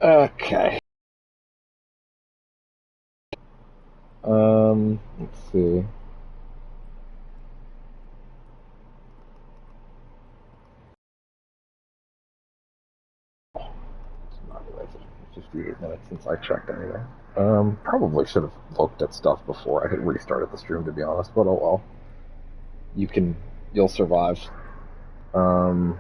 Okay. Let's see. It's not related. It's 58 minutes since I checked anything. Probably should have looked at stuff before I had restarted the stream, to be honest, but oh well. You'll survive. Um,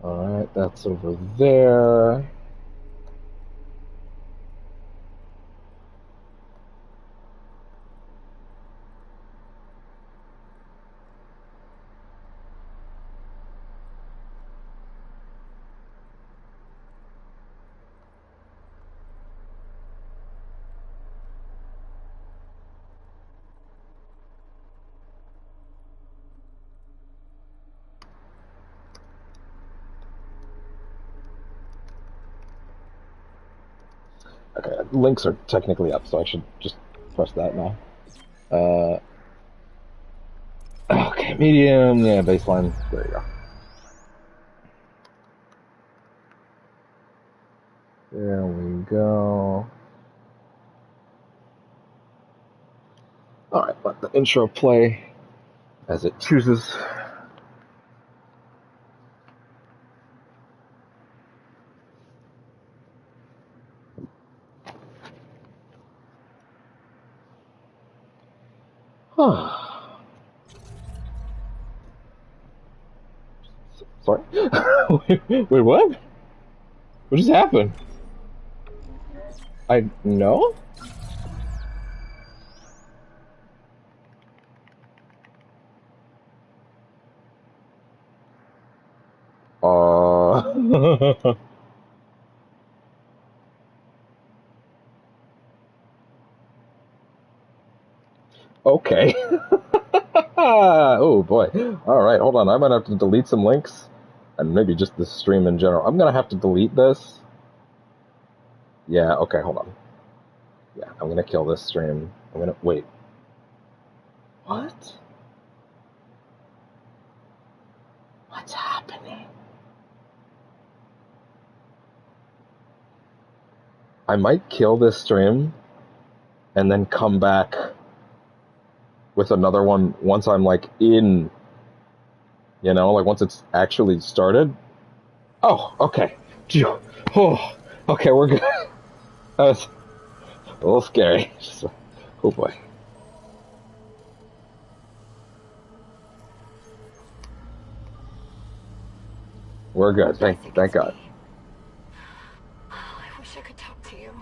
Alright, that's over there. Okay, links are technically up, so I should just press that now. Okay, medium, yeah, baseline. There you go. There we go. Alright, let the intro play as it chooses. Sorry? Wait, what? What just happened? I know? Okay. Oh boy. Alright, hold on. I might have to delete some links. And maybe just the stream in general. I'm gonna have to delete this. Yeah, okay, hold on. Yeah, I'm gonna kill this stream. I'm gonna wait. What? What's happening? I might kill this stream and then come back with another one once I'm like in, like once it's actually started. Oh, okay. Oh, okay, we're good. That was a little scary. Oh boy. We're good. Thank God. I wish I could talk to you.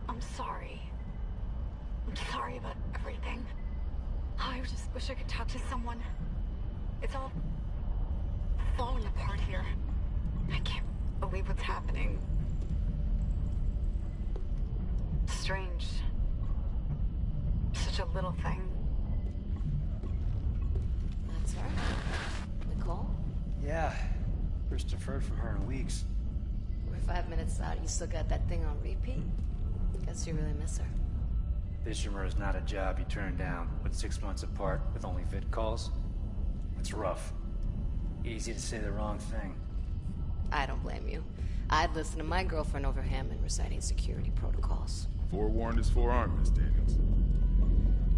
I'm sorry. I'm sorry about everything. I just wish I could talk to someone. It's all falling apart here. I can't believe what's happening. Strange. Such a little thing. That's her. Nicole? Yeah. First deferred from her in weeks. We're 5 minutes out. You still got that thing on repeat? Guess you really miss her. Fishermer is not a job you turn down with 6 months apart with only vid calls. It's rough. Easy to say the wrong thing. I don't blame you. I'd listen to my girlfriend over Hammond reciting security protocols. Forewarned is forearmed, Miss Daniels.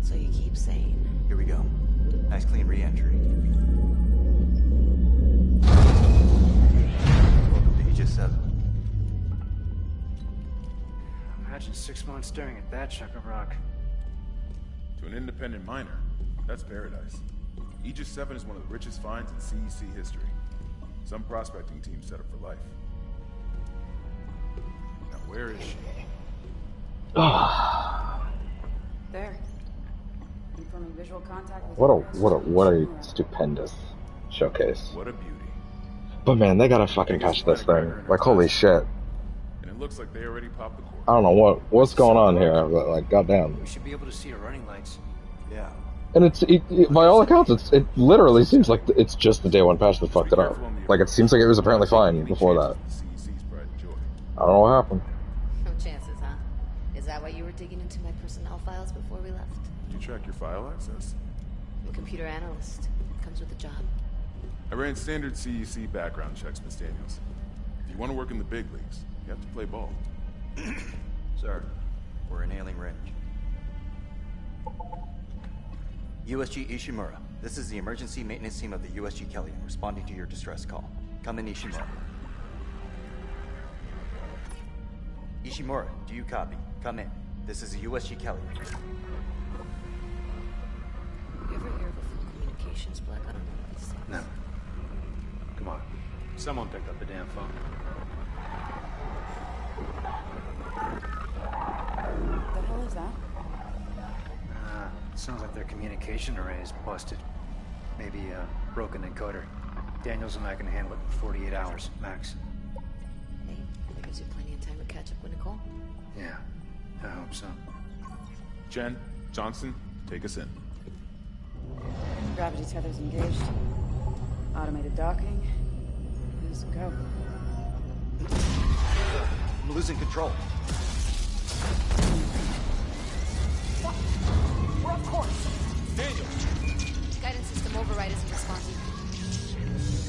So you keep saying. Here we go. Nice clean re-entry. Welcome to Aegis 7. Imagine 6 months staring at that chunk of rock. To an independent miner, that's paradise. Aegis 7 is one of the richest finds in CEC history. Some prospecting team set up for life. Now where is she? There. Confirming visual contact with What a stupendous showcase. What a beauty. But man, they gotta fucking catch this thing. Like, holy shit. And it looks like they already popped the cork. I don't know what's going on here, but like, goddamn. We should be able to see her running lights. Yeah. And by all accounts, it literally seems like it's just the day one patch that fucked it up. Like, it seems like it was apparently fine before that. CEC's pride and joy. I don't know what happened. No chances, huh? Is that why you were digging into my personnel files before we left? Did you track your file access? I'm a computer analyst. Comes with the job. I ran standard CEC background checks, Miss Daniels. If you want to work in the big leagues, you have to play ball. Sir, we're in hailing range. USG Ishimura, this is the emergency maintenance team of the USG Kellyan responding to your distress call. Come in, Ishimura. Ishimura, do you copy? Come in. This is the USG Kellyan. You ever hear of a full communications blackout? No. Come on. Someone pick up the damn phone. What the hell is that? Sounds like their communication array is busted. Maybe a broken encoder. Daniels and I can handle it in 48 hours, max. Hey, that gives you plenty of time to catch up with Nicole. Yeah, I hope so. Jen, Johnson, take us in. Gravity tethers engaged. Automated docking. Let's go. I'm losing control. We're off course. Daniel. Guidance system override isn't responding.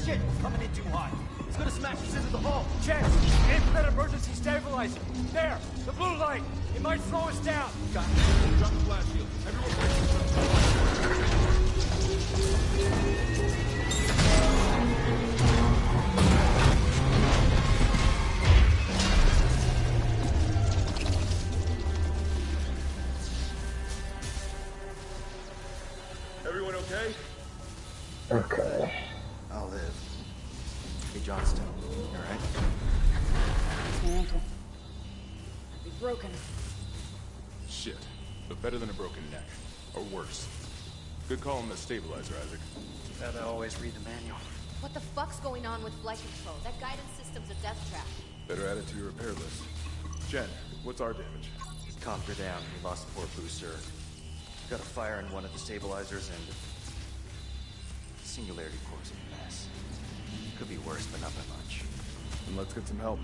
Shit, we're coming in too hot. It's gonna smash us into the hull. Chance, aim for that emergency stabilizer. There, the blue light. It might slow us down. Got it. Drop the blast shield. Everyone Everyone okay? Okay. I'll live. Hey, Johnston, you alright? It's my ankle. Be broken. Shit. But better than a broken neck. Or worse. Good call on the stabilizer, Isaac. Gotta always read the manual. What the fuck's going on with flight control? That guidance system's a death trap. Better add it to your repair list. Jen, what's our damage? Comp down. We lost the port booster. Got a fire in one of the stabilizers and... Singularity core's a mess. Could be worse, but not by much. Then let's get some help.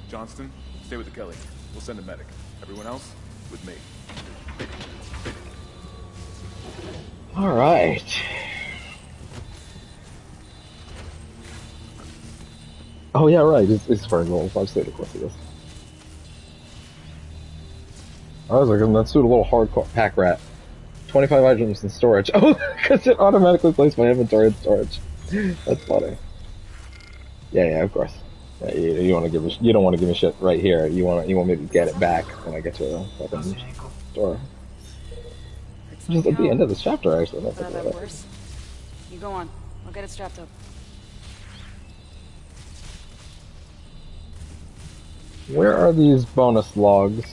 Johnston, stay with the Kelly. We'll send a medic. Everyone else, with me. All right. Oh yeah, right. It's for level 5 state, of course it is. I was like, let's do a little hardcore pack rat. 25 items in storage. Oh, because it automatically placed my inventory in storage. That's funny. Yeah, of course. Yeah, you want to give you don't want to give me shit right here. You want me to get it back when I get to the fucking store. Just at the end of this chapter, actually. Not that worse. You go on. I'll get it strapped up. Where are these bonus logs?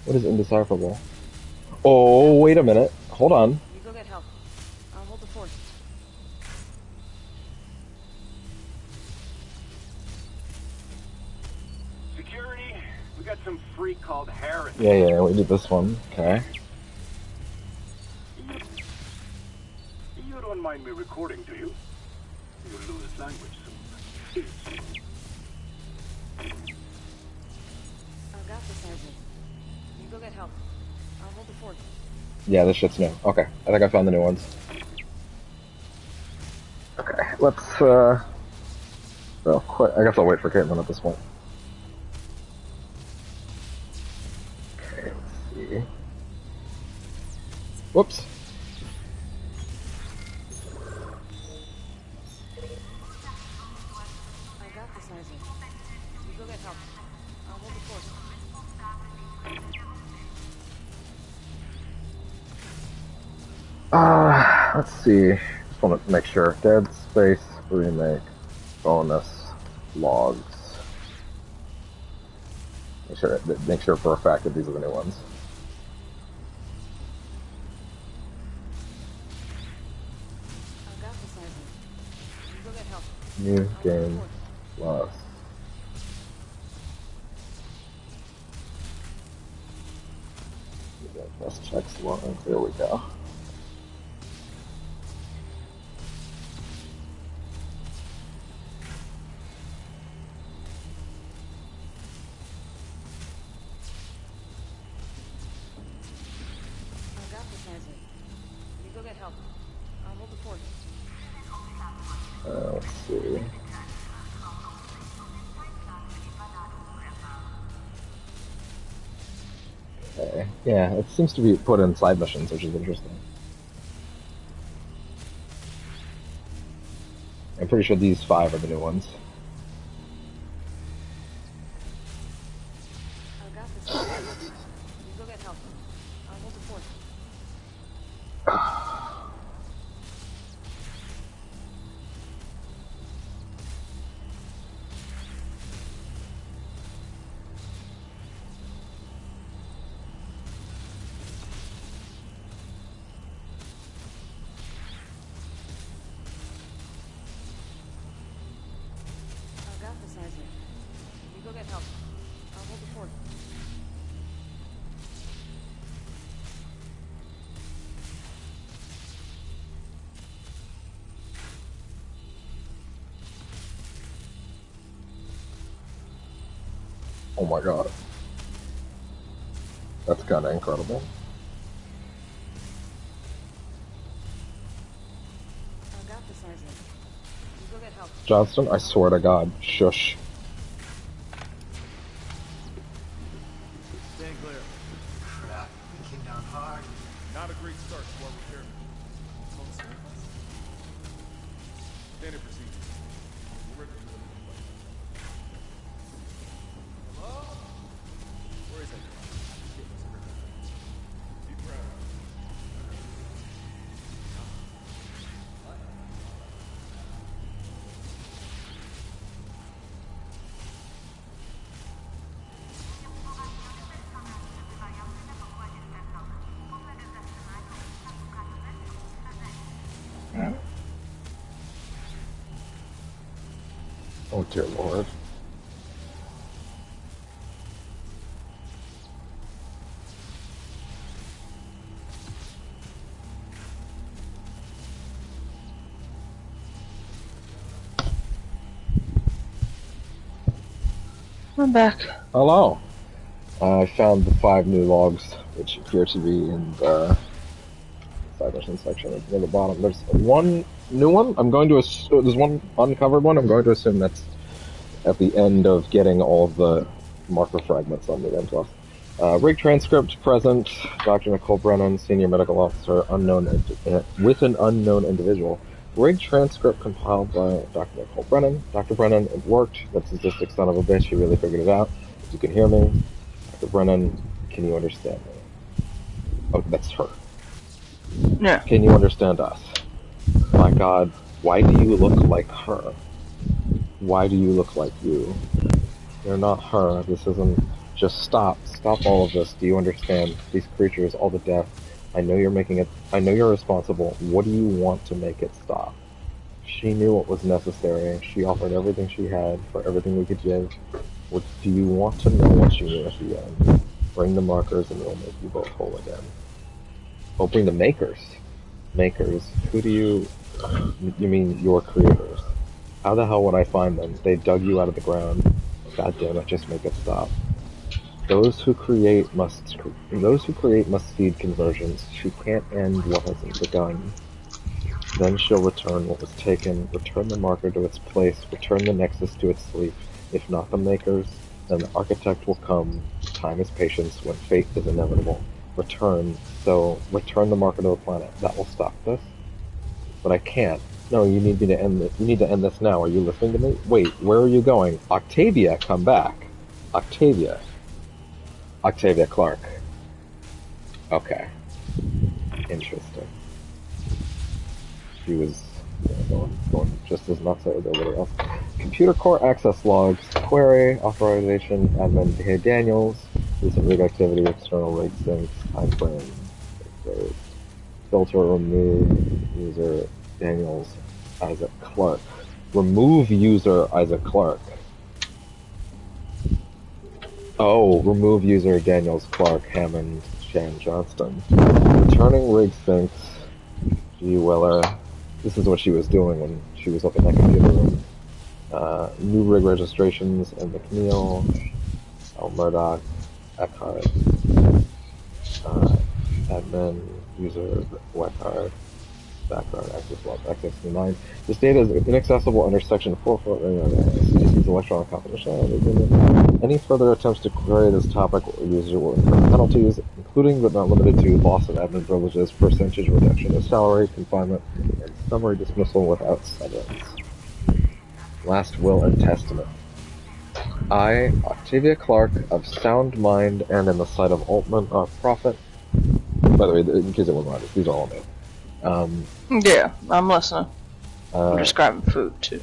What is indecipherable? Oh, wait a minute. Hold on. You go get help. I'll hold the fort. Security, we got some freak called Harris. Yeah, we did this one. Okay. You don't mind me recording, do you? You'll lose language soon. I've got this, Isaac. You go get help. I'll hold the fort. Yeah, this shit's new. Okay, I think I found the new ones. Okay, let's, well, quit. I guess I'll wait for Caitlin at this point. Okay, let's see. Whoops. I got this, Isaac. You go get help. I'll hold the fort. Let's see. Just want to make sure. Dead Space Remake bonus logs. Make sure for a fact that these are the new ones. New game plus. Let's check logs. There we go. Let's see. Okay. Yeah, it seems to be put in side missions, which is interesting. I'm pretty sure these 5 are the new ones. Oh my god. That's kinda incredible. Johnston, I swear to God, shush. Stay clear. Crap, we came down hard. Not a great start to our repair. Standard procedure. We're ready to do it. Hello? Where is it? Deep breath. Oh dear Lord. I'm back. Hello. I found the 5 new logs, which appear to be in the side mission section near the bottom. There's one new one. There's one uncovered one. I'm going to assume that's at the end of getting all of the marker fragments on the M+. Rig transcript present. Dr. Nicole Brennan, senior medical officer, with an unknown individual. Rig transcript compiled by Dr. Nicole Brennan. Dr. Brennan, it worked. That sadistic son of a bitch. He really figured it out. If you can hear me, Dr. Brennan, can you understand me? Oh, that's her. Yeah. Can you understand us? My God, why do you look like her? Why do you look like you? You're not her. This isn't... Just stop. Stop all of this. Do you understand? These creatures, all the death. I know you're making it... I know you're responsible. What do you want to make it stop? She knew what was necessary. She offered everything she had for everything we could give. What do you want to know what she knew at the end? Bring the markers and we'll make you both whole again. Oh, bring the makers. Makers. Who do you... You mean your creators? How the hell would I find them? They dug you out of the ground. God damn it, just make it stop. Those who create must feed conversions. She can't end what hasn't begun. Then she'll return what was taken, return the marker to its place, return the nexus to its sleep. If not the makers, then the architect will come. Time is patience when fate is inevitable. Return the marker to the planet. That will stop this. But I can't. No, you need me to end this. You need to end this now. Are you listening to me? Wait, where are you going? Octavia, come back. Octavia Clark. Okay. Interesting. she was going just as nuts as everybody else. Computer core access logs, query, authorization, admin Hey Daniels, recent rig activity, external rig syncs, time frame, filter remove user Daniels Isaac Clark. Remove user Isaac Clark. Oh, remove user Daniels Clark Hammond Shan Johnston. Returning rig syncs G Weller. This is what she was doing when she was up in that computer room. New rig registrations and McNeil, L. Murdoch, Eckhart, admin, user, Eckhart, background, access log, access to mine. This data is inaccessible under section 4.4. Species electronic confidentiality. Any further attempts to query this topic will incur penalties, including but not limited to loss of admin privileges, percentage reduction of salary, confinement, and summary dismissal without severance. Last will and testament. I, Octavia Clark, of sound mind and in the sight of Altman, Prophet. By the way, in case it wasn't obvious, these are all names. Yeah, I'm listening. I'm just grabbing food, too.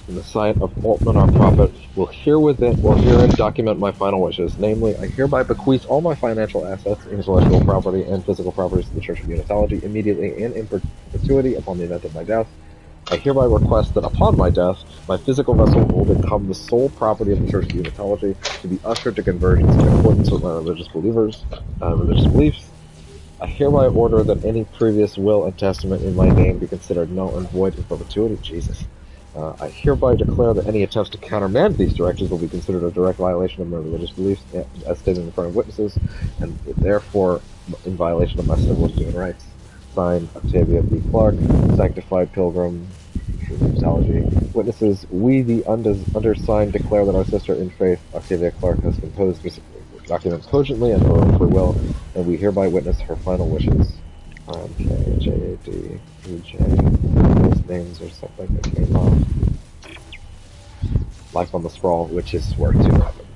In the sight of Altman, our prophet, will herein document my final wishes. Namely, I hereby bequeath all my financial assets, intellectual property, and physical properties to the Church of Unitology immediately and in perpetuity upon the event of my death. I hereby request that upon my death, my physical vessel will become the sole property of the Church of Unitology to be ushered to conversions in accordance with my religious beliefs. I hereby order that any previous will and testament in my name be considered null and void in perpetuity. Jesus. I hereby declare that any attempts to countermand these directives will be considered a direct violation of my religious beliefs as stated in front of witnesses, and therefore in violation of my civil and human rights. Signed, Octavia B. Clark, Sanctified Pilgrim, Unitology. Witnesses, we the undersigned declare that our sister in faith, Octavia Clark, has composed this document cogently and her own free will, and we hereby witness her final wishes. K, J, A, D, E, J. Those names or something that came off. Life on the Sprawl, which is where 2 happens.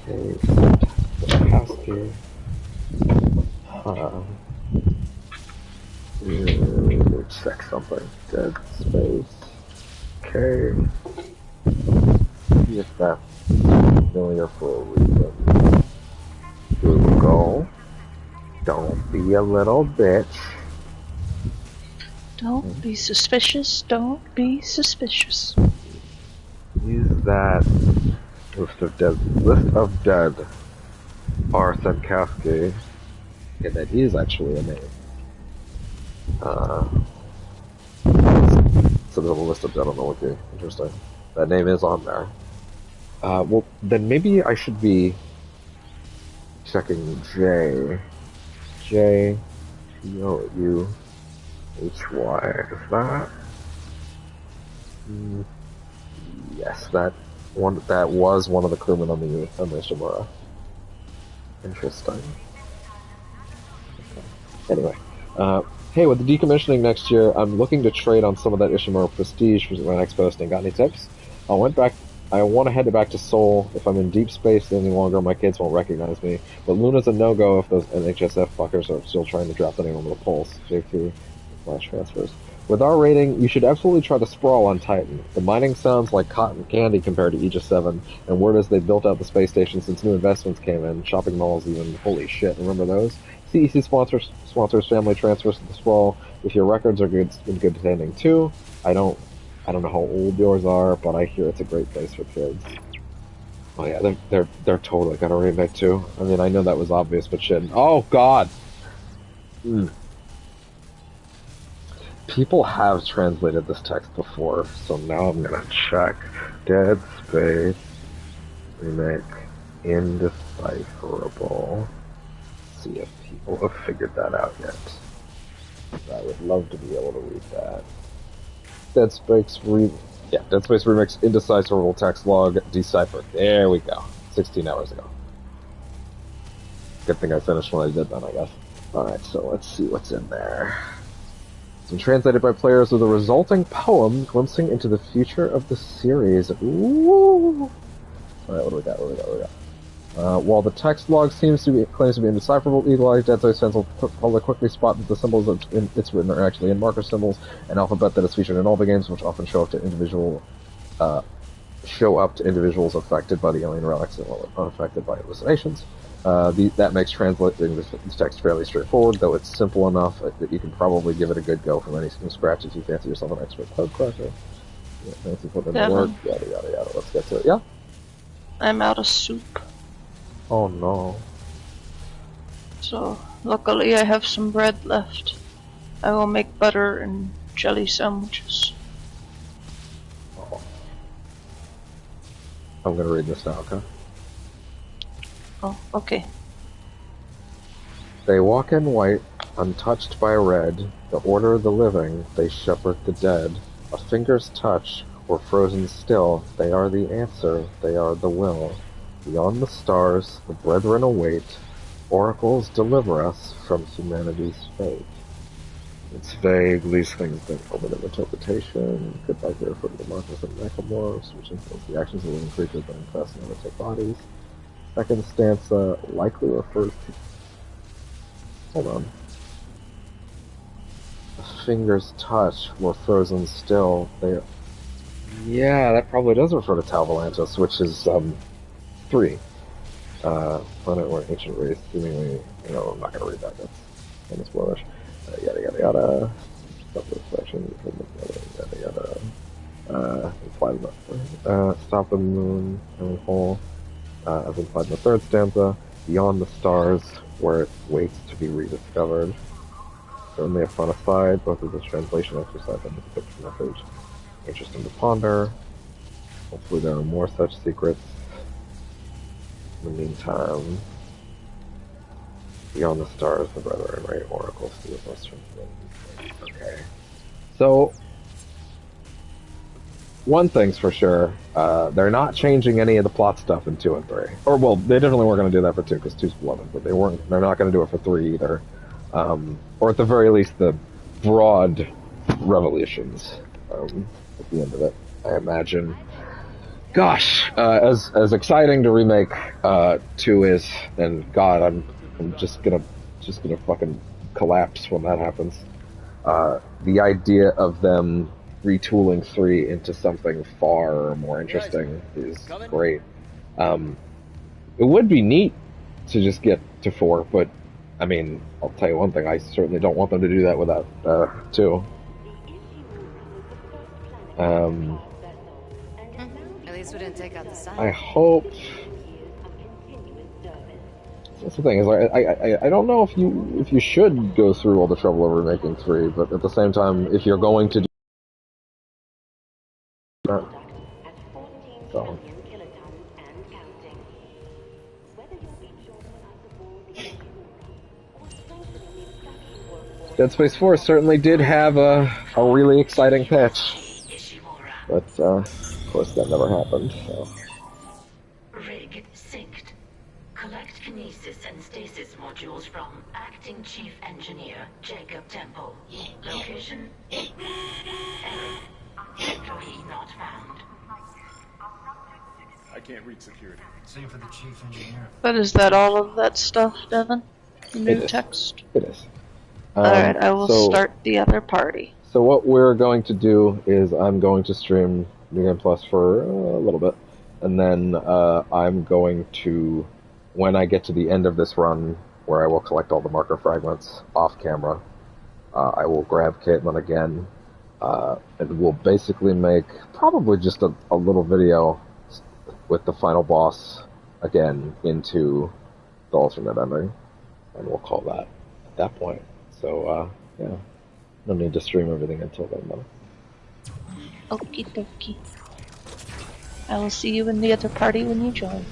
Okay, Housekeeping. Check something. Dead Space. Okay. See if that's familiar for a reason. Google. Don't be a little bitch. Don't be suspicious. Don't be suspicious. Use that list of dead. R. Senkowski. Yeah, that is actually a name. So there's a list of dead on the wiki. Interesting. That name is on there. Well, then maybe I should be checking J. J. U. H. Y. Is that? Yes, that was one of the crewmen on the Ishimura. Interesting. Okay. Anyway, hey, with the decommissioning next year, I'm looking to trade on some of that Ishimura prestige for my next posting. Got any tips? I want to head back to Seoul. If I'm in deep space any longer, my kids won't recognize me. But Luna's a no-go if those NHSF fuckers are still trying to drop the name on the pulse. JP flash transfers. With our rating, you should absolutely try to sprawl on Titan. The mining sounds like cotton candy compared to Aegis 7, and word is they built out the space station since new investments came in. Shopping malls even. Holy shit, remember those? CEC sponsors family transfers to the sprawl. If your records are in good standing too. I don't know how old yours are, but I hear it's a great place for kids. Oh yeah, they're totally gonna remake too. I mean, I know that was obvious, but shit. Oh god! People have translated this text before, so now I'm gonna check. Dead Space Remake Indecipherable. See if people have figured that out yet. I would love to be able to read that. Dead Space Remake's Indecipherable text log deciphered. There we go. 16 hours ago. Good thing I finished when I did that, I guess. Alright, so let's see what's in there. It's been translated by players with a resulting poem glimpsing into the future of the series. Ooh! Alright, what do we got? While the text log claims to be indecipherable, Eagle-Eye Dead Space fans will quickly spot that the symbols it's written are actually in marker symbols, an alphabet that is featured in all the games, which often show up to individuals affected by the alien relics and unaffected by hallucinations. That makes translating this text fairly straightforward, though it's simple enough that you can probably give it a good go from scratch if you fancy yourself an expert code cracker. Yeah, fancy putting in the work, yada yada yada. Let's get to it. Yeah? I'm out of soup. Oh no. So, luckily I have some bread left. I will make butter and jelly sandwiches. Oh. I'm gonna read this now, okay? Oh, okay. They walk in white, untouched by red. The order of the living, they shepherd the dead. A finger's touch, or frozen still, they are the answer, they are the will. Beyond the stars, the brethren await. Oracles deliver us from humanity's fate. It's vague, these things don't open of interpretation. Goodbye here for the markers and necromorphs, which influence the actions of living creatures that infest and imitate bodies. Second stanza likely refers to... Hold on. A finger's touch were frozen still. They... Yeah, that probably does refer to Tal Volantis, which is, 3. Planet or ancient race, seemingly... I'm not gonna read that, that's kind of spoilerish. Yada yada yada. Stop the section. Yada yada. Implied stop the moon and hole. As implied in the third stanza, beyond the stars, where it waits to be rediscovered. Certainly a fun aside, both of the translation exercise and the description message. Interesting to ponder. Hopefully there are more such secrets. In the meantime, beyond the stars, the brethren, right? Oracles to the western. Okay. So, one thing's for sure, they're not changing any of the plot stuff in 2 and 3. Or, well, they definitely weren't going to do that for 2, because 2's beloved, but they're not going to do it for 3 either. Or at the very least, the broad revelations, at the end of it, I imagine. Gosh, as exciting to remake, 2 is, and God, I'm just gonna fucking collapse when that happens. The idea of them retooling 3 into something far more interesting is great. It would be neat to just get to 4, but I mean, I'll tell you one thing, I certainly don't want them to do that without 2. At least we didn't take out the sign. I hope. That's the thing, is I don't know if you should go through all the trouble of remaking 3, but at the same time, if you're going to do that, so. Dead Space 4 certainly did have a really exciting pitch, but of course that never happened, so. Rig synced. Collect kinesis and stasis modules from Acting Chief Engineer Jacob Temple. Location? Error. Employee not found. I can't reach security. Same for the chief engineer. But is that all of that stuff, Devin? New It is. text? It is. Alright, I will start the other party. So what we're going to do is I'm going to stream New Game Plus for a little bit, and then I'm going to, when I get to the end of this run, where I will collect all the marker fragments off camera, I will grab Caitlin again, and we'll basically make probably just a little video with the final boss again into the alternate ending, and we'll call that at that point. So, yeah, no need to stream everything until then, though. Okie dokie. I will see you in the other party when you join.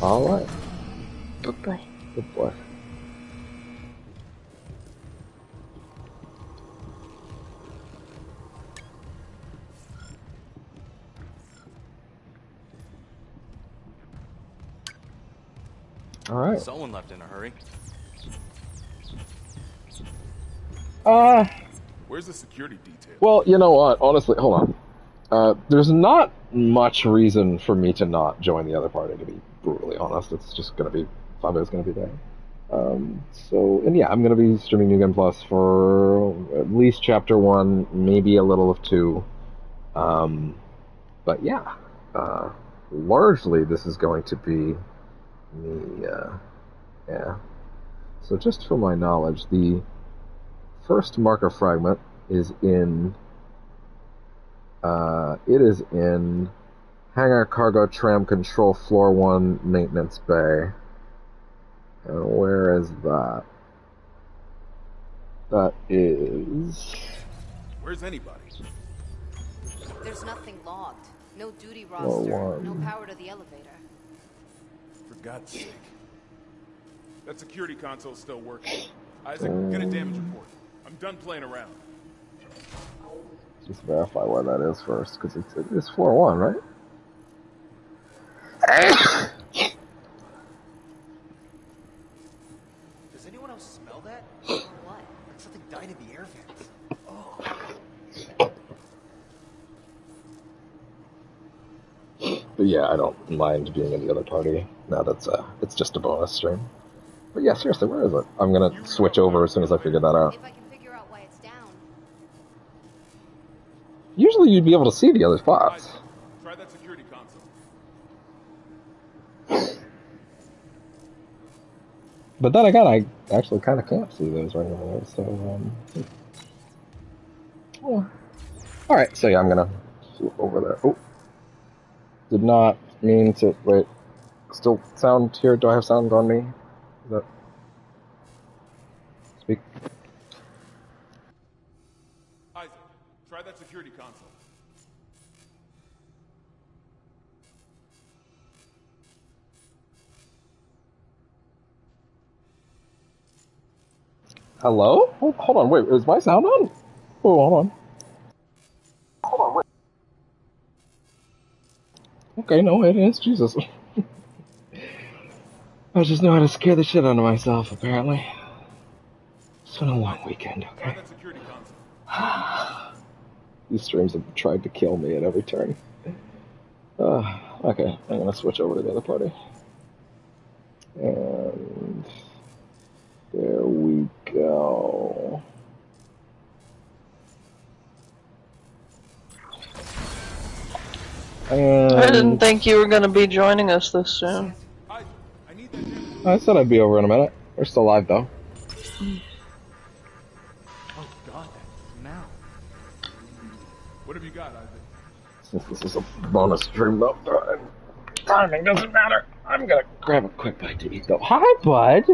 Alright. Good boy. Good boy. Alright. Someone left in a hurry. Where's the security detail? Well, you know what? Honestly, hold on. There's not much reason for me to not join the other party, to be brutally honest, it's just gonna be 5 days gonna be there. And yeah, I'm gonna be streaming New Game Plus for at least Chapter 1, maybe a little of 2. But yeah, largely this is going to be me, yeah. So just for my knowledge, the first marker fragment is in, it is in Hangar Cargo Tram Control Floor 1 Maintenance Bay. And where is that? That is... Where's anybody? There's nothing logged. No duty roster. No power to the elevator. For God's sake. That security console's still working. Isaac, get a damage report. I'm done playing around. Just verify where that is first, because it's floor 1, right? Does anyone else smell that? Or what? Like something died in the air vents. Oh. But yeah, I don't mind being in the other party. Now that's it's just a bonus stream. But yeah, seriously, where is it? I'm gonna switch over as soon as I figure that out. If I can figure out why it's down. Usually you'd be able to see the other spots. Isaac, try that security console. But then again, I actually kind of can't see those right now, so, oh. Alright, so yeah, I'm gonna flip over there. Oh. Did not mean to, wait. Still sound here? Do I have sound on me? Is that... Speak. Isaac, try that security console. Hello? Hold on, wait, is my sound on? Oh, hold on. Hold on, wait. Okay, no, it is. Jesus. I just know how to scare the shit out of myself, apparently. It's been a long weekend, okay? These streams have tried to kill me at every turn. Okay, I'm gonna switch over to the other party. And... there we go. And I didn't think you were going to be joining us this soon. I said I'd be over in a minute. We're still live though. Oh God, that smell. What have you got, Isaac? Since this is a bonus stream though, timing doesn't matter. I'm gonna grab a quick bite to eat though. Hi, bud!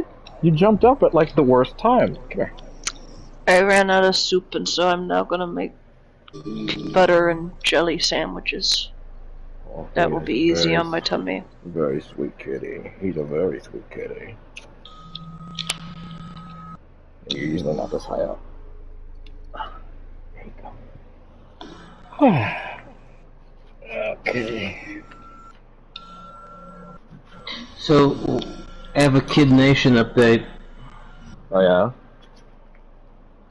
You jumped up at like the worst time. Come here. I ran out of soup, and so I'm now going to make butter and jelly sandwiches. Oh, That will be easy on my tummy. Very sweet kitty. He's a very sweet kitty. You're usually not this high up. There you go. Okay. So, I have a Kid Nation update. Oh yeah?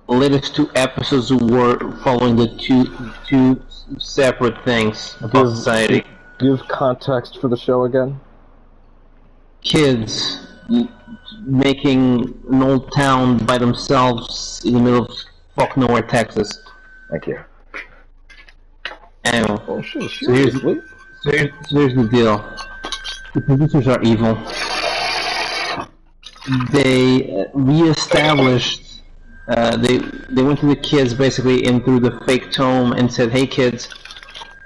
The latest 2 episodes were following the two separate things about society. Give context for the show again. Kids making an old town by themselves in the middle of fuck nowhere, Texas. Thank you. Anyway, Oh shit, so here's the deal. The producers are evil. They re-established. They went to the kids basically in through the fake tome and said, "Hey kids,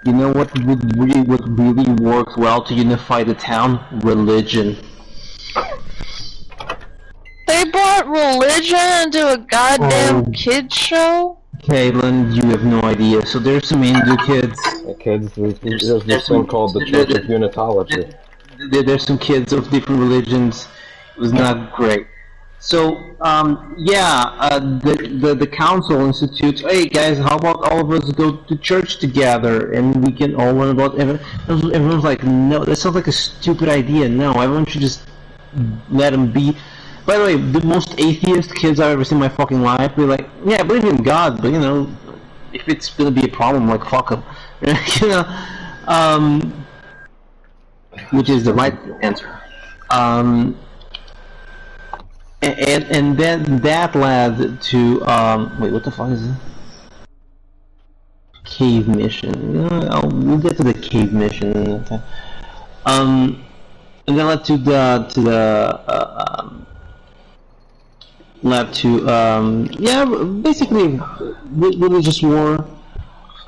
you know what really worked well to unify the town? Religion." They brought religion into a goddamn kids show? Caitlin, you have no idea. So there's some Hindu kids. There's this thing called the Church of Unitology. There's some kids of different religions. It was not great. So, the council institutes, hey guys, how about all of us go to church together and we can all learn about everyone's like, no, that sounds like a stupid idea. No, everyone should just let them be. By the way, the most atheist kids I've ever seen in my fucking life, they're like, yeah, I believe in God, but you know, if it's gonna be a problem, like, fuck them. You know? which is the right answer. And then that led to wait, what the fuck is it? Cave mission. We'll get to the cave mission. Okay. And then led to basically religious war.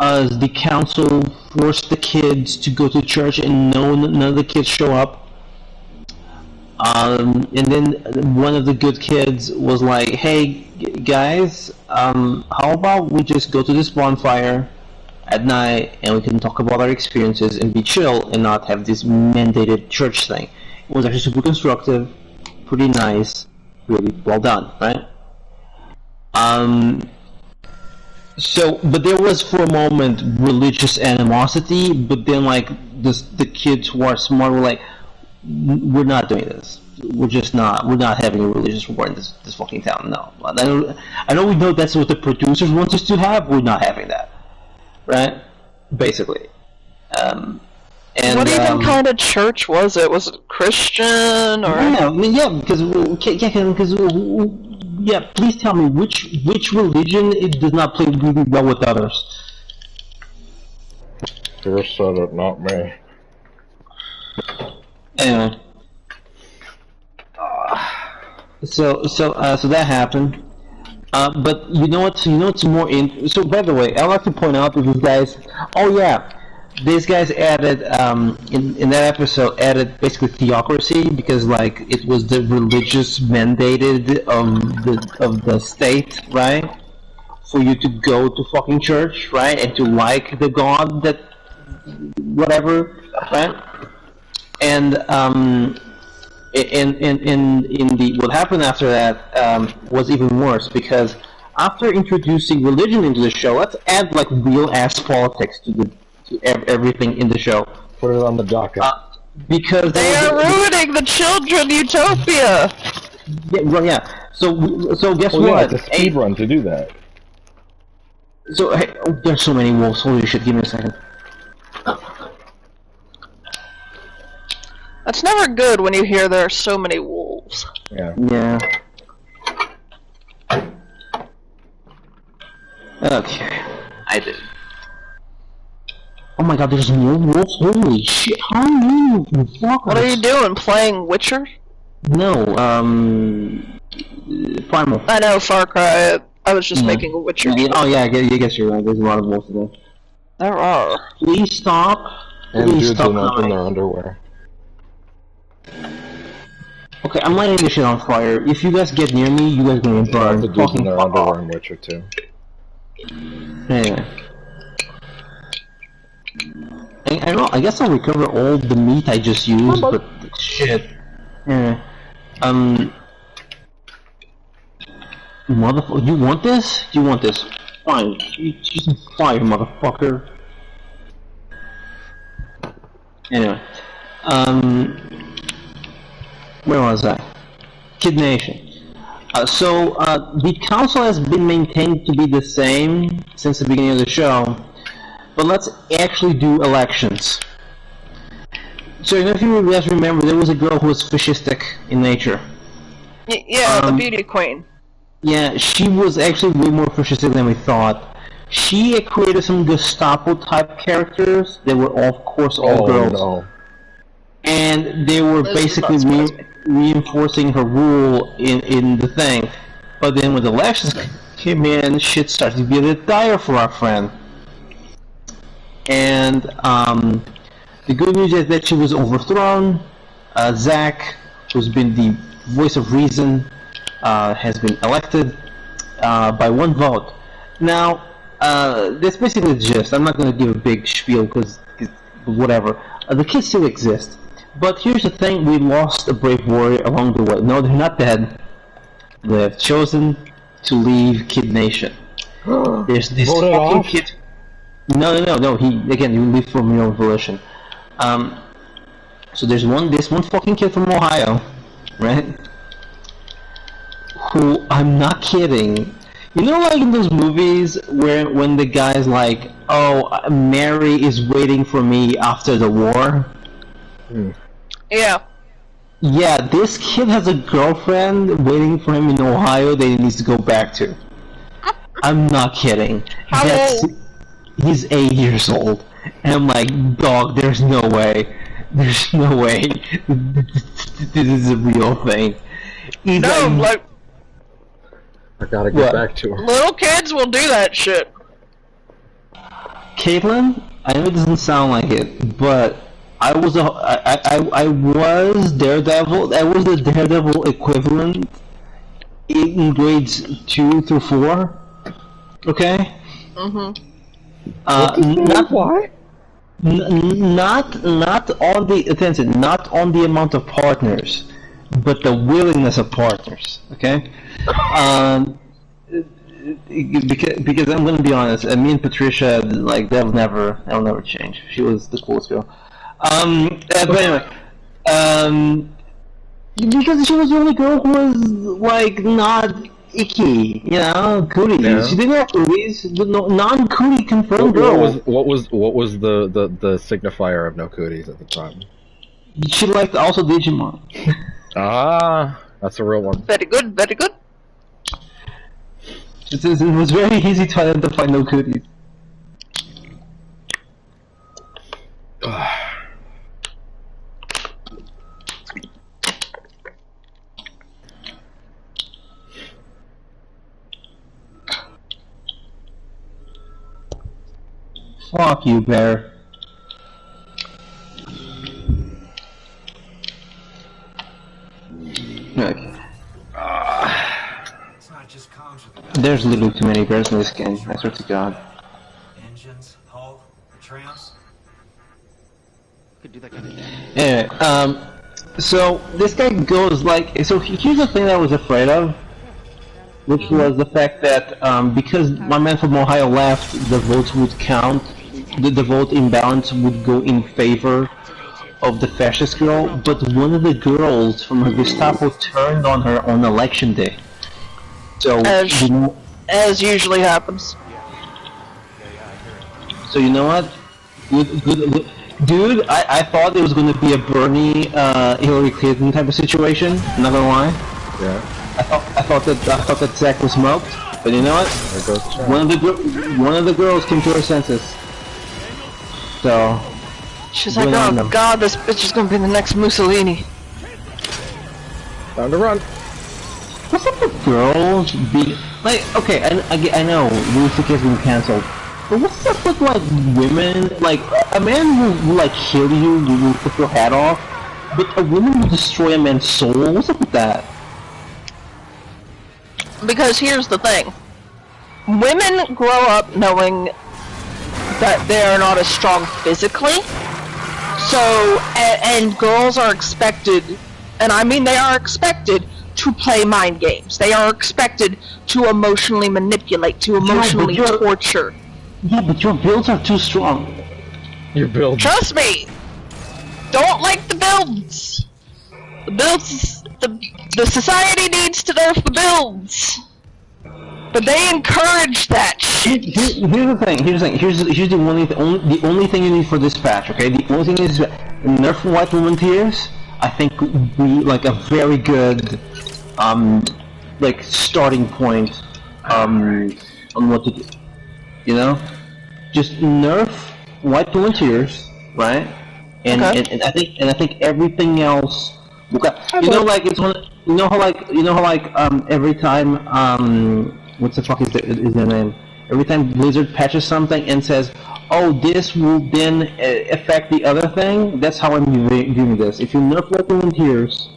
As the council forced the kids to go to church, and none of the kids show up. And then one of the good kids was like, "Hey guys, how about we just go to this bonfire at night and we can talk about our experiences and be chill and not have this mandated church thing." It was actually super constructive, pretty nice, really well done, right? So, but there was for a moment religious animosity, but then like the kids who are smart were like, "We're not doing this. We're not having a religious war in this fucking town. No, I know we know that's what the producers want us to have. We're not having that, right? Basically." And what even kind of church was it? Was it Christian or? Yeah, please tell me which religion it does not play really well with others. You said it, not me. Anyway, so that happened. But you know what's more in. So by the way, I'd like to point out that these guys. Oh yeah, these guys added in that episode added basically theocracy, because like it was the religious mandated of the state, right? For you to go to fucking church, right, and to like the god that whatever, right? And in the what happened after that was even worse, because after introducing religion into the show, let's add like real ass politics to everything in the show. Put it on the docket. Because they are ruining the children utopia. Yeah, well, yeah. So guess what? Yeah, it's a speed run to do that. So hey, there's so many wolves. Holy shit! Give me a second. That's never good when you hear there are so many wolves. Yeah. Yeah. Okay, I did. Oh my god, there's more wolves? Holy shit, how many fuckers? What are you doing, playing Witcher? No, Primal. I know, Far Cry. I was just making a Witcher. Oh yeah, I guess you're right, there's a lot of wolves there. There are. Please stop. And Please dudes stop in their underwear. Okay, I'm lighting this shit on fire. If you guys get near me, you guys are gonna burn. The dudes in their underwear in Witcher 2. Anyway. I guess I'll recover all the meat I just used, but shit. Yeah. Motherfucker, you want this? You want this? Fine. Use some fire, motherfucker. Anyway. Where was I? Kid Nation. So, the council has been maintained to be the same since the beginning of the show, but let's actually do elections. So, if you guys remember, there was a girl who was fascistic in nature. Yeah, the beauty queen. Yeah, she was actually way more fascistic than we thought. She created some Gestapo-type characters. They were, of course, all girls. No. And they were basically reinforcing her rule in the thing. But then when the elections came in, shit started to be a bit dire for our friend. And the good news is that she was overthrown. Zach, who's been the voice of reason, has been elected by one vote. Now, that's basically the gist. I'm not going to give a big spiel because whatever. The kids still exist. But here's the thing, we lost a brave warrior along the way. No, they're not dead. They have chosen to leave Kid Nation. There's this fucking kid... No, he leave from your own volition. So there's this one fucking kid from Ohio, right? Who, I'm not kidding. You know, like in those movies when the guy's like, "Oh, Mary is waiting for me after the war." Yeah. Yeah, this kid has a girlfriend waiting for him in Ohio that he needs to go back to. I'm not kidding. How old? He's 8 years old. And I'm like, dog, there's no way. There's no way. This is a real thing. He's No, like I gotta get What? back to her. little kids will do that shit. Caitlin, I know it doesn't sound like it, but I was Daredevil. I was the Daredevil equivalent in grades 2 through 4. Okay. Not Why? not on the attention, not on the amount of partners, but the willingness of partners. Okay. Because I'm gonna be honest, me and Patricia, like that'll never change. She was the coolest girl. But anyway, because she was the only girl who was like not icky, you know, cooties. Yeah. She didn't have cooties, but no, non-cootie confirmed girl. What was the signifier of no cooties at the time? She liked also Digimon. Ah, that's a real one. Very good, very good. It was very easy to identify no cooties. Fuck you, Bear. Okay. It's not just comms with the guy. There's literally too many bears in this game, I swear to God. Engines, hull, trams. Could do that kind of thing. Anyway, so this guy goes like, so here's the thing that I was afraid of, which was the fact that because my man from Ohio left, the votes would count, the vote imbalance would go in favor of the fascist girl, but one of the girls from her Gestapo turned on her on election day. So, As usually happens. So you know what? Good. Dude, I thought it was going to be a Bernie, Hillary Clinton type of situation. I'm not gonna lie. Yeah. I thought that Zach was smoked, but you know what? There goes Chad. One of the girls came to her senses. So She's like, oh god, this bitch is gonna be the next Mussolini. Time to run. what's up with girls being like? Okay, I know Lucic has been cancelled, but what's up with like women? Like a man will like kill you, will flip your hat off, but a woman will destroy a man's soul. What's up with that? Because here's the thing. Women grow up knowing that they are not as strong physically. So, and girls are expected, and I mean they are expected to play mind games. They are expected to emotionally manipulate, to emotionally torture. Yeah, but your builds are too strong. Your build. Trust me! Don't like the builds! The builds, the society needs to nerf the builds! But they encourage that shit! Here's the thing, here's the only thing you need for this patch, okay? The only thing is nerf white woman tiers, I think would be like a very good, like starting point, on what to do. You know? Just nerf white woman tiers, right? And, Okay. and I think everything else, you know, like it's one, you know how every time, what's the fuck is their name? Every time Blizzard patches something and says, oh, this will then affect the other thing, that's how I'm viewing this. If you nerf white woman tiers,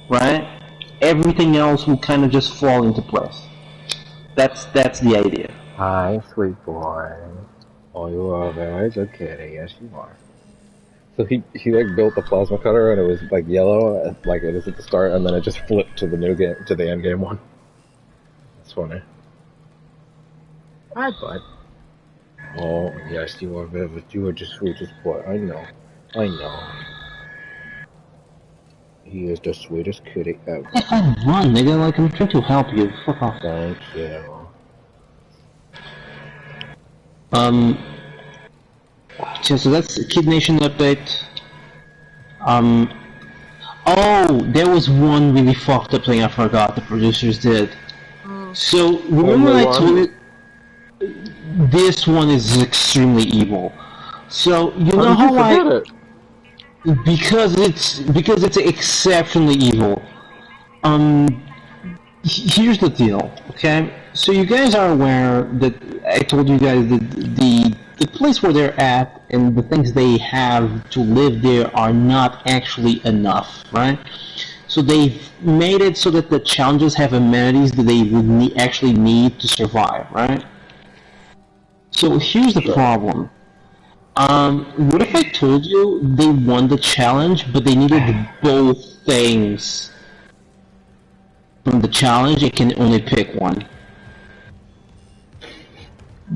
right, everything else will kind of just fall into place. That's the idea. Hi, sweet boy. Oh, you are very good kitty. Yes, you are. So he like built the plasma cutter and it was like yellow, like it is at the start, and then it just flipped to the new game, to the end game one. That's funny. Hi, bud. Oh, yes, you are very, you are just sweetest boy. I know. He is the sweetest kitty ever. Run, nigga, like I'm trying to help you. Fuck off. Thank you. So that's Kid Nation update. Oh, there was one really fucked up thing I forgot the producers did. So, remember Only I one? told you this one is extremely evil. So, you know How did you how forget it? because it's exceptionally evil. Here's the deal, okay? So you guys are aware that I told you guys that the place where they're at and the things they have to live there are not actually enough, right? So they've made it so that the challenges have amenities that they would actually need to survive, right? So here's the problem. What if I told you they won the challenge, but they needed both things from the challenge? They can only pick one.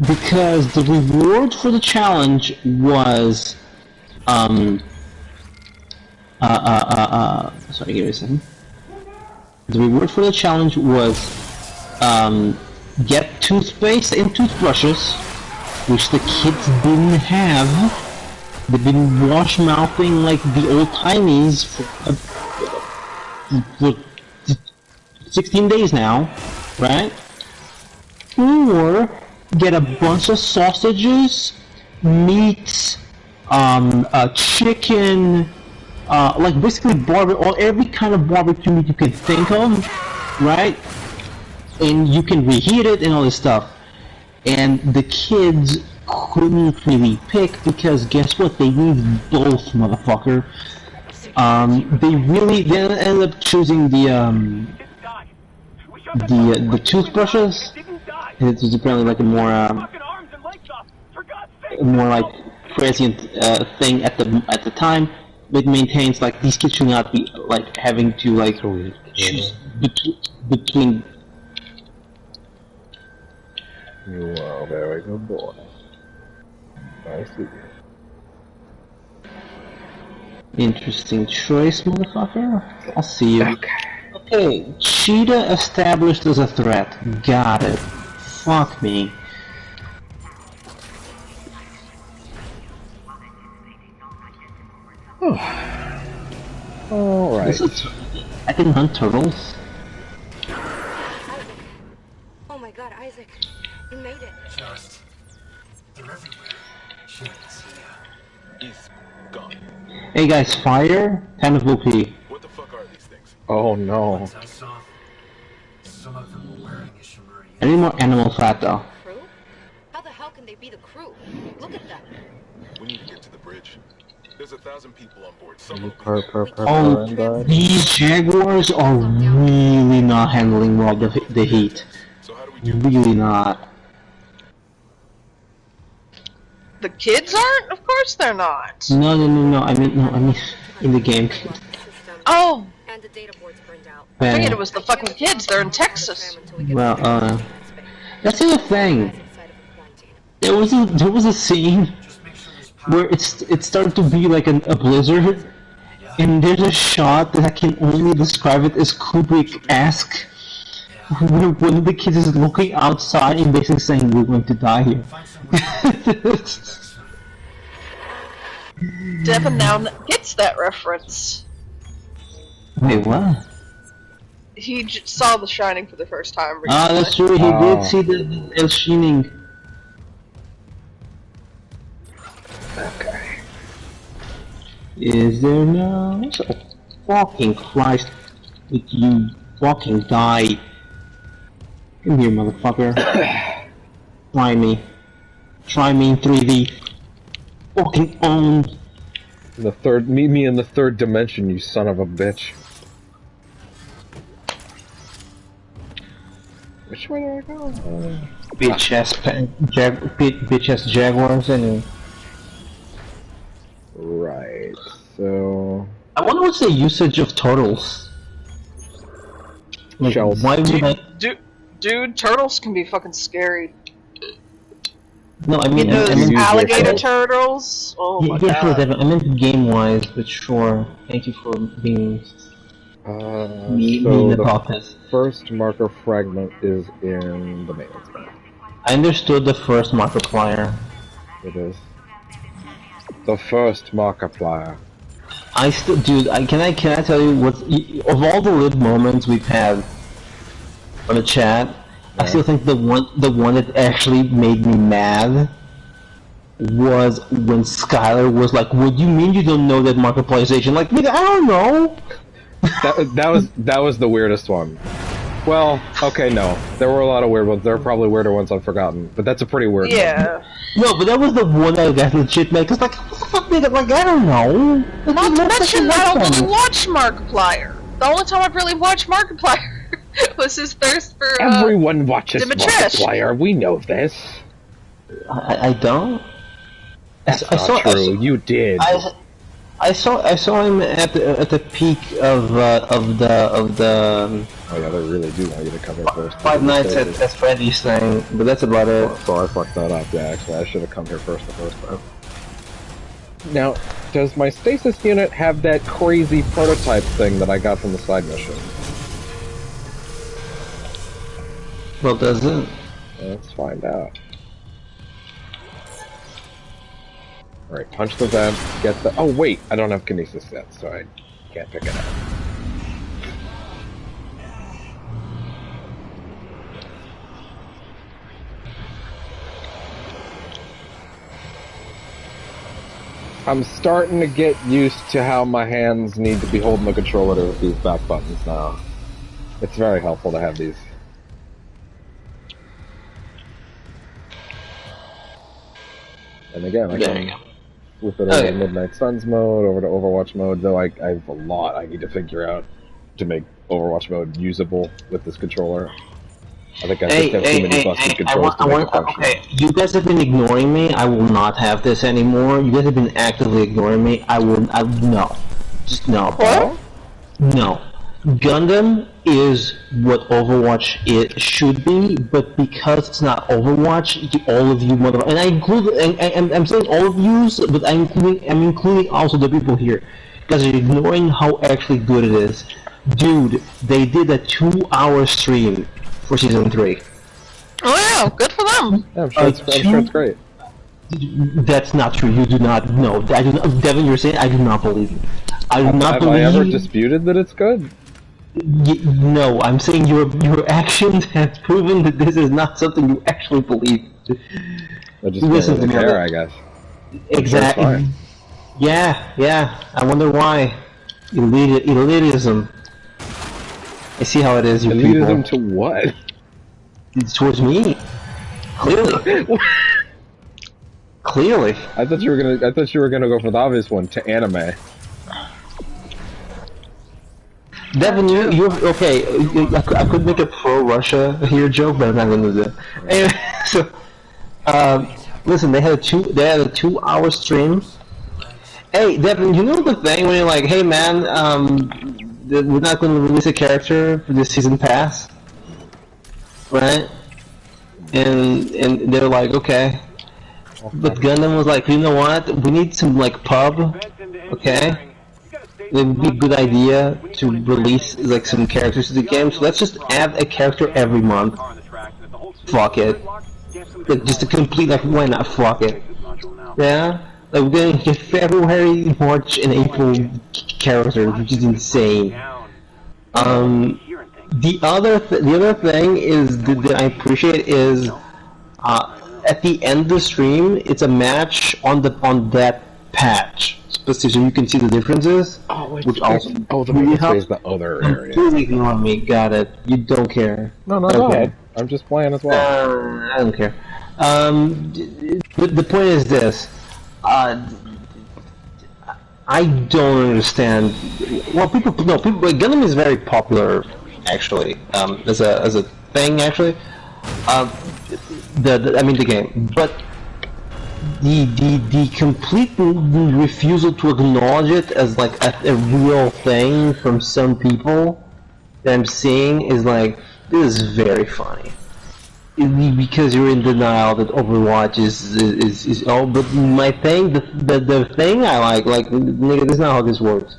Because the reward for the challenge was, sorry, give me a second. The reward for the challenge was, get toothpaste and toothbrushes, which the kids didn't have. They've been wash-mouthing like the old-timies for 16 days now, right? Or get a bunch of sausages, meats, chicken, like basically or every kind of barbecue meat you can think of, right? And you can reheat it and all this stuff. And the kids couldn't really pick because guess what? They need both, motherfucker. They ended up choosing the toothbrushes. It was apparently like a more like prescient thing at the time. It maintains like these kids should not be like having to like choose between. You are a very good boy. I see. Interesting choice, motherfucker. I'll see you. Okay, Cheetah established as a threat. Got it. Fuck me. Alright. I can hunt turtles. Oh my god, Isaac. You made it. Just... they're everywhere. Shit, He's gone. Hey guys, fire? Kind of OP. What the fuck are these things? Oh no. I saw some of them were wearing Ishimura. I need more animal fat though. Crew? How the hell can they be the crew? Look at them. We need to get to the bridge. There's 1,000 people on board. Some You will be there. Oh, these jaguars are really not handling well the heat. So how do we do Really not. The kids aren't? Of course they're not. No. I mean in the game. Oh, And the data board's burned out. I figured it was the fucking kids. They're in Texas. Well, that's the other thing. There was a scene where it started to be like a blizzard, and there's a shot that I can only describe it as Kubrick-esque, where one of the kids is looking outside and basically saying, "We're going to die here." Devin now gets that reference. Wait, what? He saw The Shining for the first time recently. Ah, that's true. He did see the El Shining. Okay. Is there no? Oh, fucking Christ! Did you fucking die? Come here, motherfucker. Try me. Try me in 3D. Fucking owned. Meet me in the third dimension, you son of a bitch. Which way do I go? Bitch ass jaguars anyway. Right. So. I wonder what's the usage of turtles. Like, Shells. why would I? Dude, turtles can be fucking scary. No, I mean, Those I mean alligator turtles. Oh my yeah, sure, god. Devin. I meant game-wise, but sure. Thank you for being me So the the podcast. first marker fragment is in the maintenance bay. I understood the first Markiplier. It is. The first Markiplier. I still, dude. Can I tell you what? Of all the live moments we've had on the chat, I still think the one that actually made me mad was when Skylar was like, "What do you mean you don't know that marketplaceation?" Like, nigga, I don't know. that was the weirdest one. Well, okay, no. There were a lot of weird ones. There are probably weirder ones I've forgotten, but that's a pretty weird one. Yeah. No, but that was the one that got legit mad. Cause like, what the fuck, nigga? Like, I don't know. Not to mention, I don't really watch Markiplier. The only time I've really watched Markiplier was his thirst for. Everyone watches Dimitrescu. Markiplier. We know this. I don't. That's not true. You did. I saw him at the peak of the. Oh yeah, they really do want you to come here first. Five Nights at Freddy's thing, but that's about it. So I fucked that up. Yeah, actually, I should have come here first the first time. Now, does my stasis unit have that crazy prototype thing that I got from the side mission? Well, does it? Let's find out. Alright, punch the vent, get the... Oh wait, I don't have kinesis yet, so I can't pick it up. I'm starting to get used to how my hands need to be holding the controller with these back buttons now. It's very helpful to have these. And again, I can flip it over to Midnight Suns mode, over to Overwatch mode, though I have a lot I need to figure out to make Overwatch mode usable with this controller. I think I just have too many busted controls to make it function. Okay, you guys have been ignoring me. I will not have this anymore. You guys have been actively ignoring me. No. Just no. What? No. Gundam is what Overwatch should be, but because it's not Overwatch, all of you and I include, and I'm saying all of yous, but I'm including also the people here, because you're ignoring how actually good it is. Dude, they did a 2-hour stream for season 3. Oh yeah, good for them. Yeah, I'm sure it's great. That's not true. You do not know. Devin, you're saying I do not believe you. I do not believe. Have I ever disputed that it's good? No, I'm saying your actions have proven that this is not something you actually believe. I just don't really care, I guess. Exactly. Yeah. I wonder why. Elitism. I see how it is, you people. Elitism to what? It's towards me. Clearly. Clearly. I thought you were gonna go for the obvious one, to anime. Devin, you okay? I could make a pro-Russia here joke, but I'm not gonna do that. Anyway, so listen, they had a 2-hour stream. Hey, Devin, you know the thing when you're like, hey man, we're not going to release a character for this season pass, right? And they're like, okay. But Gundam was like, you know what? We need some like pub, okay? It would be a good idea to release like some characters to the game. So let's just add a character every month. Fuck it. Like, just to complete, like, why not? Fuck it. Yeah. Like, we're gonna get February, March, and April characters, which is insane. The other thing is that I appreciate is at the end of the stream, it's a match on that patch, so you can see the differences. Which also the really helps. Is the other area. Completely ignore me. Got it. You don't care. No, okay. I'm just playing as well. I don't care. But the point is this. I don't understand. Well, people. Gundam is very popular, actually. As a thing, actually. The game, but the complete refusal to acknowledge it as like a real thing from some people that I'm seeing is like, this is very funny. Because you're in denial that Overwatch is but my thing, the thing I like, nigga, this is not how this works.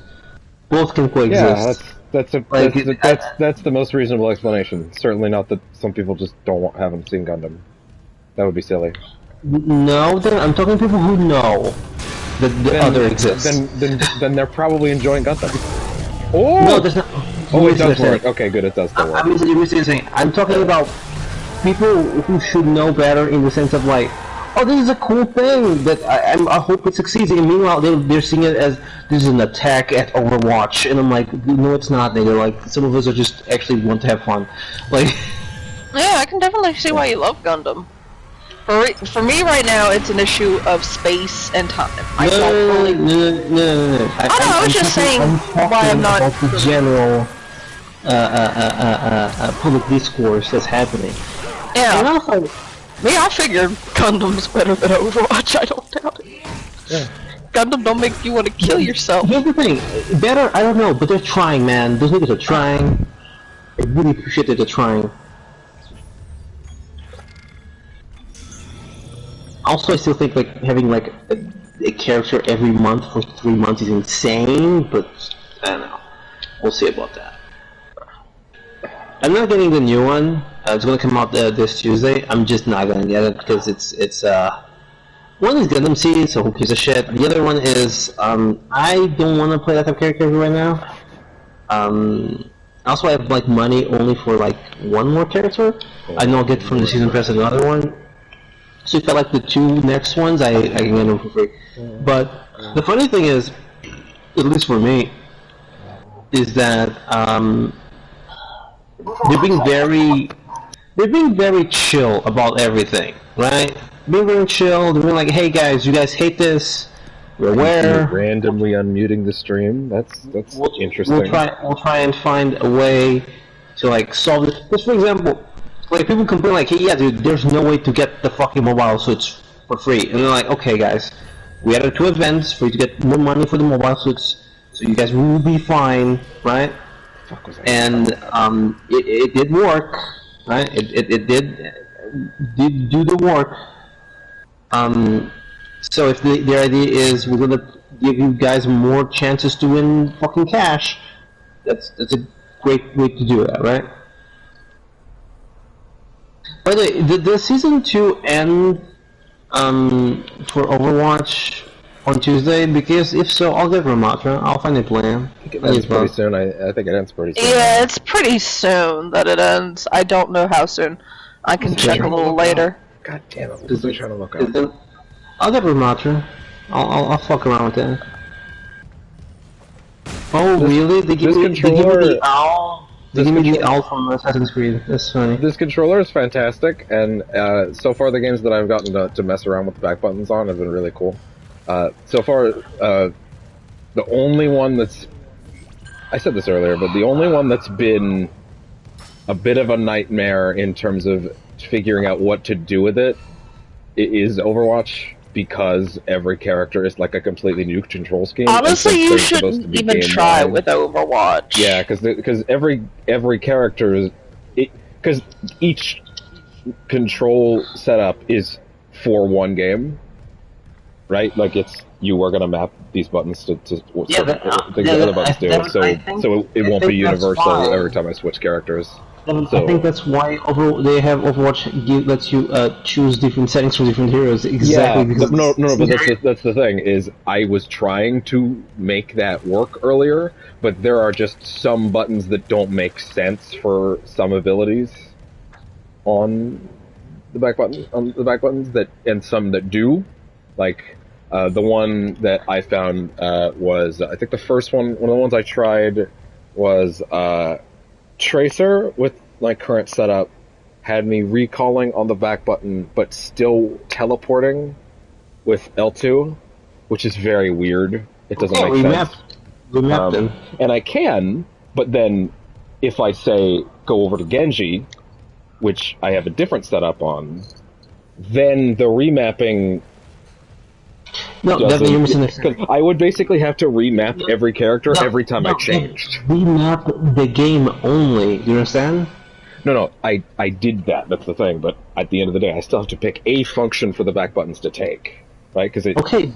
Both can coexist. Yeah, that's the most reasonable explanation. Certainly not that some people just haven't seen Gundam. That would be silly. No, I'm talking to people who know. the other exists. Then they're probably enjoying Gundam. Oh! No, there's not. Oh, it does work. Okay, good, it does still work. You're missing something. I'm talking about people who should know better in the sense of like, oh, this is a cool thing that I hope it succeeds. And meanwhile, they're seeing it as this is an attack at Overwatch, and I'm like, no, it's not. They're like, some of us are just actually want to have fun, like. Yeah, I can definitely see why you love Gundam. For me right now, it's an issue of space and time. No. I was just saying why I'm not about the general public discourse that's happening. Yeah. And also, I figured Gundam's better than Overwatch. I don't doubt it. Yeah. Gundam don't make you want to kill yourself. Here's the thing. Better, I don't know, but they're trying, man. Those niggas are trying. I really appreciate that they're trying. Also, I still think like having like a character every month for 3 months is insane, but I don't know. We'll see about that. I'm not getting the new one. It's gonna come out this Tuesday. I'm just not gonna get it because it's one is Gundam Seed, so who gives a shit. The other one is I don't want to play that type of character right now. Also, I have like money only for like one more character. I know I'll get from the season pass another one. So if I like the 2 next ones, I can get them for free. But the funny thing is, at least for me, is that they're being very chill about everything, right? Being very chill. They're being like, hey guys, you guys hate this. We're aware. Randomly unmuting the stream. That's interesting. We'll try and find a way to like solve this. Because for example. Like, people complain like, hey, yeah, dude, there's no way to get the fucking mobile suits for free. And they're like, okay, guys, we added 2 events for you to get more money for the mobile suits, so you guys will be fine, right? And it did work, right? It did do the work. So if the idea is we're gonna give you guys more chances to win fucking cash, that's a great way to do that, right? By the way, did the season 2 end for Overwatch on Tuesday? Because if so, I'll get Ramatra. I'll find a plan. I think it ends pretty soon. I think it ends pretty soon. Yeah, it's pretty soon that it ends. I don't know how soon. I can check a little later. God damn it! What was I trying to look up? I'll get Ramatra. I'll fuck around with that. Oh, really? They give me the owl? They give me the owl from Assassin's Creed. That's funny. This controller is fantastic, and so far the games that I've gotten to mess around with the back buttons on have been really cool. So far, the only one that's... I said this earlier, but the only one that's been a bit of a nightmare in terms of figuring out what to do with it is Overwatch, because every character is like a completely new control scheme. Honestly, you shouldn't even try with Overwatch. Yeah, because every character is... Because each control setup is for one game, right? Like, it's... You are going to map these buttons to what the other buttons do, so it won't be universal every time I switch characters. I think that's why they have Overwatch lets you choose different settings for different heroes. Exactly. Yeah, but that's the thing, is I was trying to make that work earlier, but there are just some buttons that don't make sense for some abilities on the back buttons that, and some that do. Like the one that I found was, I think the first one of the ones I tried was Tracer with my current setup had me recalling on the back button but still teleporting with L2, which is very weird. It doesn't make sense. Remap them. And I can, but then if I say go over to Genji, which I have a different setup on, then the remapping... No, you're missing the... I would basically have to remap every character every time I changed. Remap the game only, do you understand? No, I did that, that's the thing, but at the end of the day, I still have to pick a function for the back buttons to take, right? Because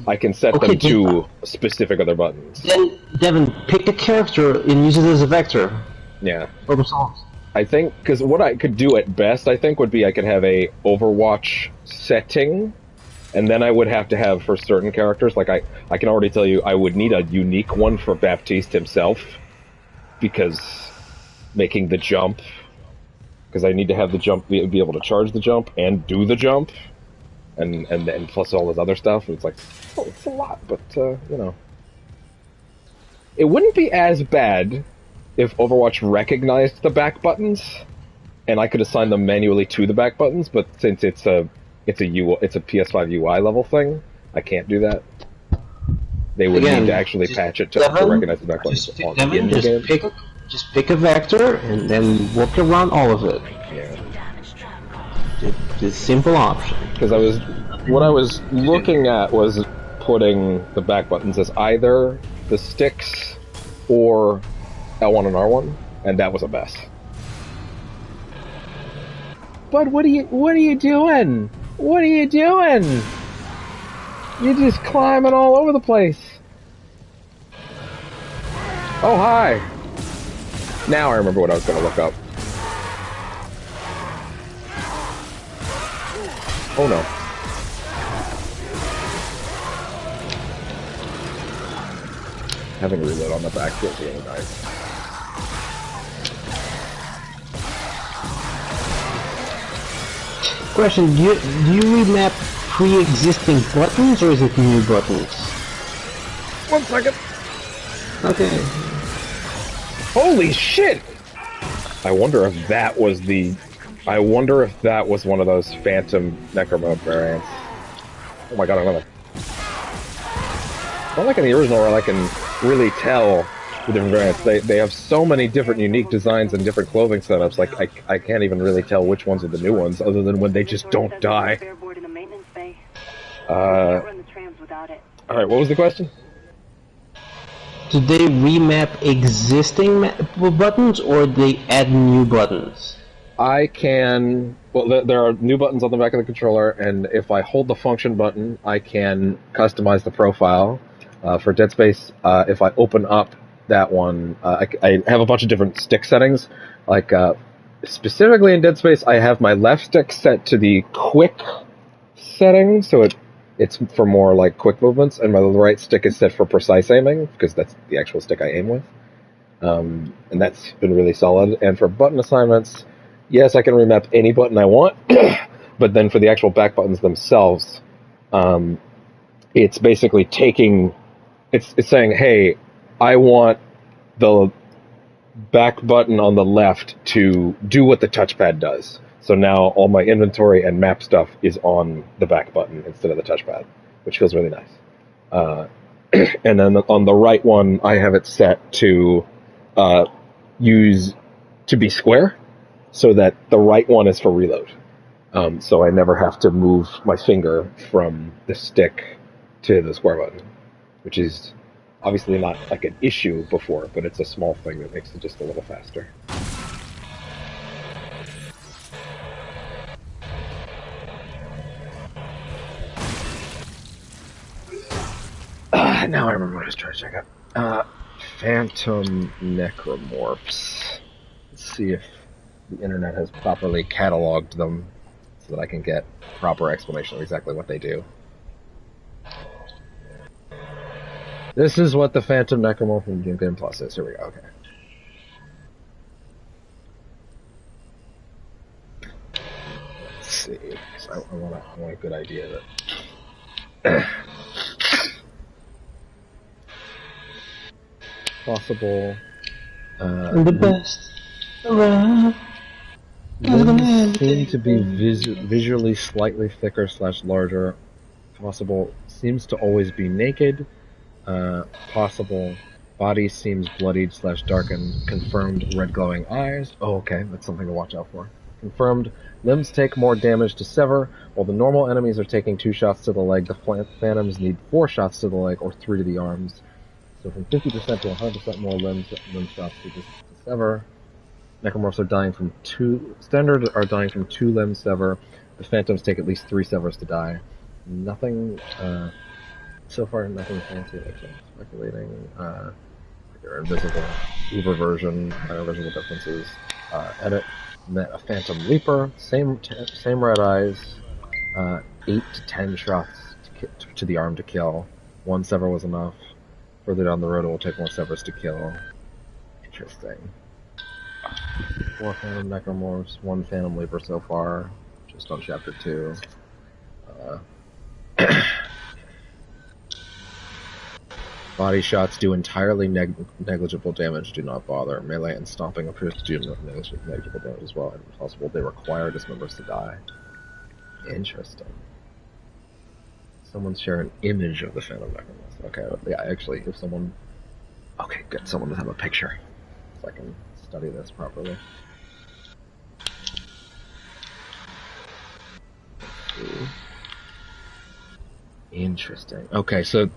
I can set them to specific other buttons. Then, Devin, pick a character and use it as a vector. Yeah. Problem solved. I think, because what I could do at best, I think, would be I could have a Overwatch setting And then I would have to have, for certain characters, like I can already tell you, I would need a unique one for Baptiste himself, because making the jump, because I need to have the jump, be able to charge the jump and do the jump, and plus all this other stuff. It's like, oh, it's a lot, but, you know. It wouldn't be as bad if Overwatch recognized the back buttons, and I could assign them manually to the back buttons, but since it's a PS5 UI level thing, I can't do that. They would need to actually patch it to recognize the back buttons in the game. Just pick a vector and then work around all of it. Yeah. It's a simple option. Because what I was looking at was putting the back buttons as either the sticks or L1 and R1, and that was a mess. But what are you doing? What are you doing? You're just climbing all over the place. Oh, hi. Now I remember what I was going to look up. Oh no. Having a reload on the back feels really nice. Question, do you remap pre-existing buttons or is it new buttons? 1 second. Okay. Holy shit! I wonder if that was one of those Phantom Necromorph variants. Oh my god, another. Not like in the original where I can really tell the different variants. They have so many different unique designs and different clothing setups, like I can't even really tell which ones are the new ones, other than when they just don't die. Alright, what was the question? Do they remap existing buttons or they add new buttons? I can... Well, there are new buttons on the back of the controller, and if I hold the function button, I can customize the profile. For Dead Space, if I open up that one, I have a bunch of different stick settings. Like, specifically in Dead Space, I have my left stick set to the quick setting, so it's for more, like, quick movements, and my right stick is set for precise aiming, because that's the actual stick I aim with. And that's been really solid. And for button assignments, yes, I can remap any button I want, but then for the actual back buttons themselves, it's basically it's saying, hey, I want the back button on the left to do what the touchpad does. So now all my inventory and map stuff is on the back button instead of the touchpad, which feels really nice. And then on the right one, I have it set to to be square, so that the right one is for reload. So I never have to move my finger from the stick to the square button, which is obviously not like an issue before, but it's a small thing that makes it just a little faster. Now I remember what I was trying to check out. Phantom Necromorphs. Let's see if the internet has properly cataloged them so that I can get proper explanation of exactly what they do. This is what the Phantom Necromorph in Game Plus is. Here we go, okay. Let's see. So I want a good idea of it. Possible. The best. Limbs seem to be visually slightly thicker / larger. Possible. Seems to always be naked. Possible. Body seems bloodied / darkened. Confirmed red glowing eyes. Oh, okay. That's something to watch out for. Confirmed. Limbs take more damage to sever. While the normal enemies are taking 2 shots to the leg, the phantoms need 4 shots to the leg or 3 to the arms. So from 50% to 100% more limb shots to sever. Necromorphs are dying from 2... Standard are dying from 2 limbs sever. The phantoms take at least 3 severs to die. Nothing... so far, nothing fancy. Like speculating. They're invisible. Uber version. Visual differences. Edit. Met a phantom leaper. Same red eyes. 8 to 10 shots to the arm to kill. 1 sever was enough. Further down the road, it will take more severs to kill. Interesting. 4 Phantom Necromorphs, 1 Phantom Leaper so far, just on Chapter 2. Body shots do entirely negligible damage, do not bother. Melee and stomping appears to do negligible damage as well. And possible they require dismembers to die. Interesting. Someone share an image of the Phantom Necromorph. Okay, yeah, actually, if someone... Okay, good, someone does have a picture. So I can study this properly. Interesting. Okay, so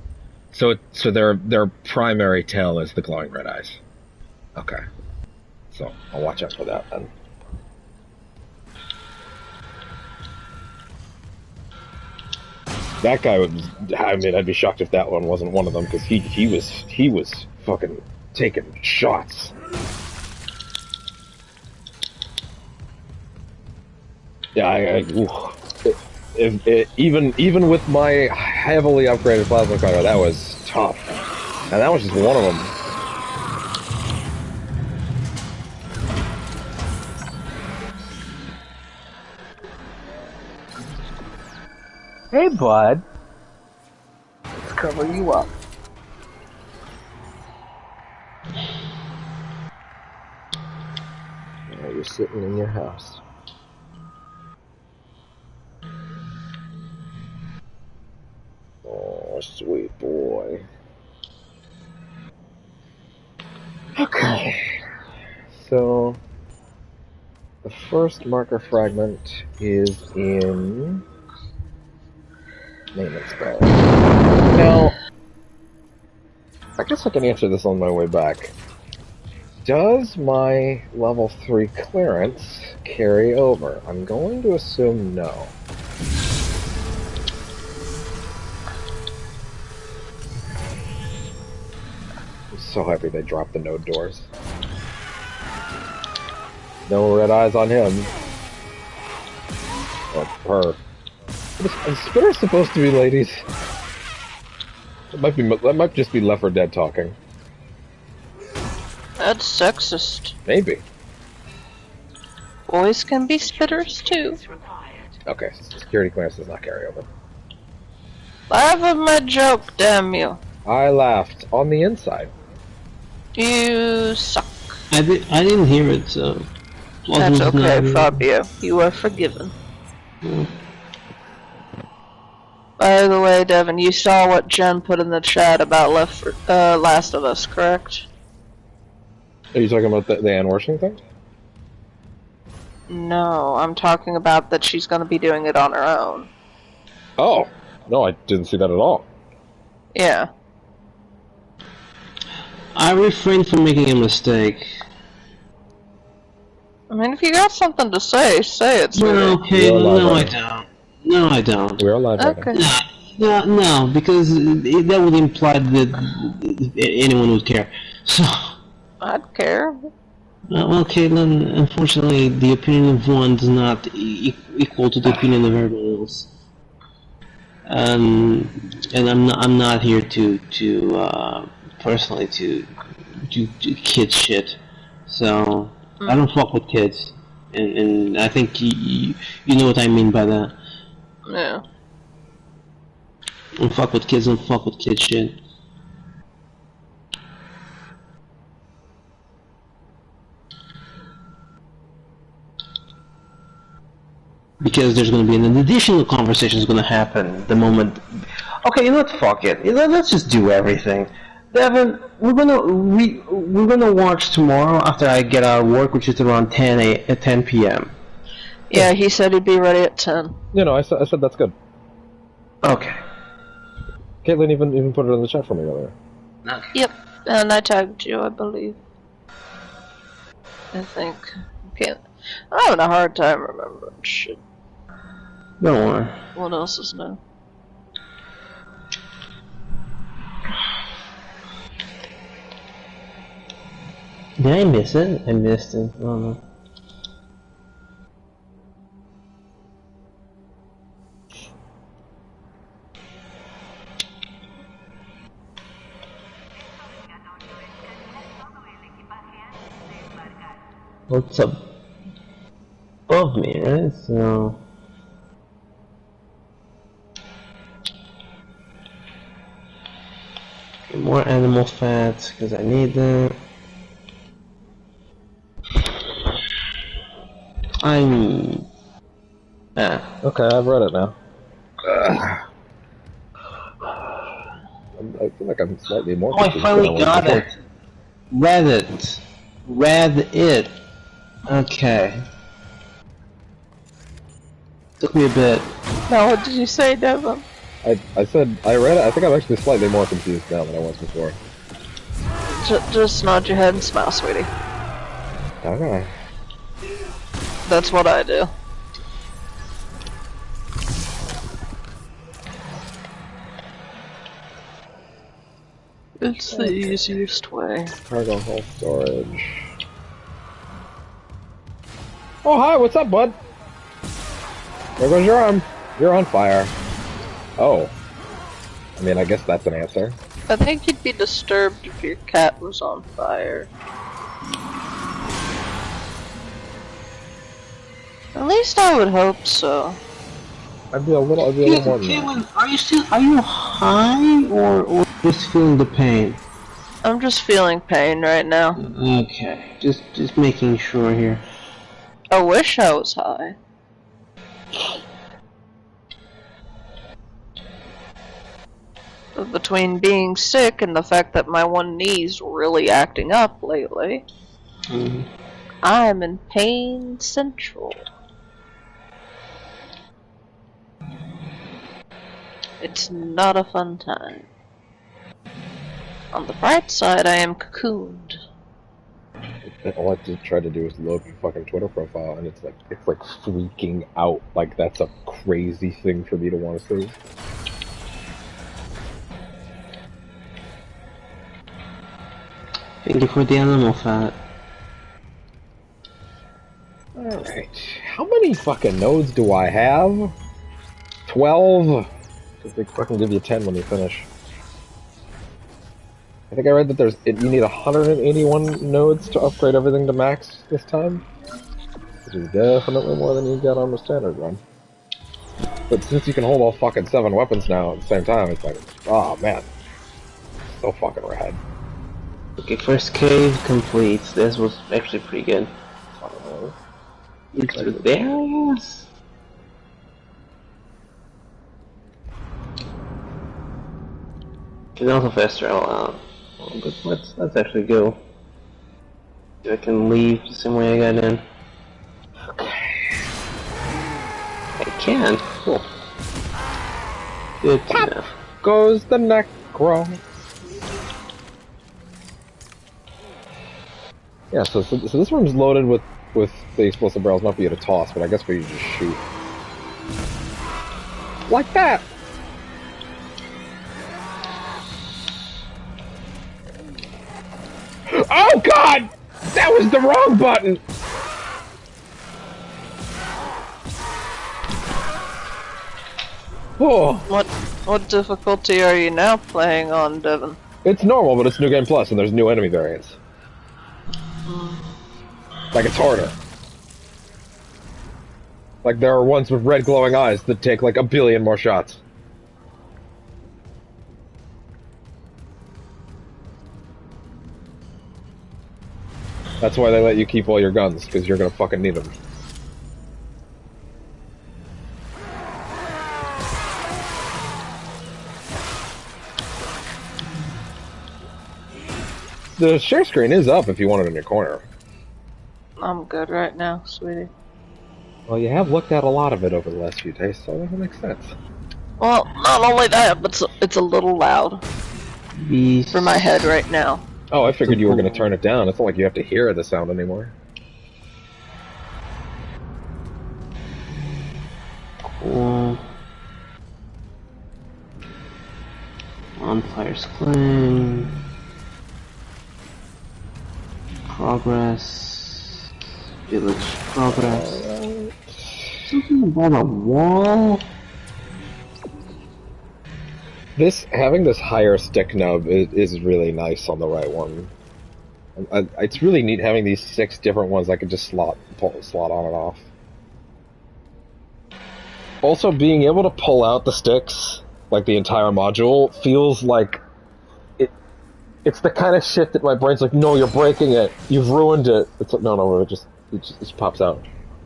their primary tail is the glowing red eyes. Okay. So I'll watch out for that then. That guy would. I mean, I'd be shocked if that one wasn't one of them because he was fucking taking shots. Yeah, even with my heavily upgraded plasma cutter, that was tough, and that was just one of them. Hey, bud. Let's cover you up. Now you're sitting in your house. Oh, sweet boy. Okay. So, the first marker fragment is in maintenance bay. Now, I guess I can answer this on my way back. Does my level 3 clearance carry over? I'm going to assume no. I'm so happy they dropped the node doors. No red eyes on him. Or her. Is Spitter supposed to be ladies? That might just be Left 4 Dead talking. That's sexist. Maybe. Boys can be spitters too. Okay, security clearance does not carry over. Laugh at my joke, damn you. I laughed on the inside. You suck. I didn't hear it, so... That's okay, Fabio. You are forgiven. Yeah. By the way, Devin, you saw what Jen put in the chat about Last of Us, correct? Are you talking about the Anne Worthing thing? No, I'm talking about that she's going to be doing it on her own. Oh, no, I didn't see that at all. Yeah. I refrained from making a mistake. I mean, if you got something to say, say it. No, okay, no, I don't. No, I don't. We're alive right Okay. No, because that would imply that anyone would care. So... I'd care. Well, Caitlin, unfortunately, the opinion of one does not equal to the opinion of everyone else. And I'm not here to personally to do kid shit. So I don't fuck with kids, and I think you know what I mean by that. Yeah. Don't fuck with kids, don't fuck with kid shit. Because there's going to be an additional conversation is going to happen the moment. Okay, you know what? Fuck it. You know, let's just do everything. Devin, we're gonna watch tomorrow after I get out of work, which is around 10 p.m. Yeah, he said he'd be ready at 10. You know, I said that's good. Okay. Caitlin even put it in the chat for me earlier. Okay. Yep, and I tagged you, I believe. I think. I'm having a hard time remembering shit. Don't worry. What else is new? Did I miss it? I missed it. I don't know. What's above me, right? So... more animal fat, because I need that. Okay, I've read it now. I feel like I'm slightly more. Oh, I finally got it. Read it. Okay. Took me a bit. Now, what did you say, Devin? I said I read it. I think I'm actually slightly more confused now than I was before. Just nod your head and smile, sweetie. Okay. That's what I do. It's the easiest way. Cargo hold storage. Oh, hi, what's up, bud? There goes your arm. You're on fire. Oh. I mean, I guess that's an answer. I think you'd be disturbed if your cat was on fire. At least I would hope so. I'd be a little more than that. Are you high or just feeling the pain? I'm just feeling pain right now. Okay, just making sure here. I wish I was high. But between being sick and the fact that my one knee's really acting up lately, I'm in pain central. It's not a fun time. On the bright side, I am cocooned. All I have to try to do is load your fucking Twitter profile, and it's like freaking out. Like that's a crazy thing for me to want to see. Thank you for the animal fat. Alright. How many fucking nodes do I have? 12? Because they fucking give you 10 when you finish. I think I read that you need 181 nodes to upgrade everything to max this time. Which is definitely more than you get on the standard run. But since you can hold all fucking 7 weapons now at the same time, it's like, oh man. So fucking rad. Okay, first cave complete. This was actually pretty good. It's there, yes. Can also fast travel out. But let's actually go. See if I can leave the same way I got in. Okay. I can. Cool. Good to know. Goes the necro. Yeah, so this room's loaded with the explosive barrels, not for you to toss, but I guess for you to just shoot. Like that! Oh god! That was the wrong button! Oh. What difficulty are you now playing on, Devin? It's normal, but it's New Game Plus, and there's new enemy variants. Like, it's harder. Like, there are ones with red glowing eyes that take like 1 billion more shots. That's why they let you keep all your guns, because you're gonna fucking need them. The share screen is up if you want it in your corner. I'm good right now, sweetie. Well, you have looked at a lot of it over the last few days, so that makes sense. Well, not only that, but it's a little loud for my head right now. Oh, I figured you were going to turn it down. It's not like you have to hear the sound anymore. Cool. Bonfire's claim. Progress. Village progress. Something about a wall. Having this higher stick nub is really nice on the right one. It's really neat having these 6 different ones I could just slot on and off. Also, being able to pull out the sticks, like the entire module, feels like it's the kind of shit that my brain's like, no, you're breaking it, you've ruined it. It's like, no, it just pops out.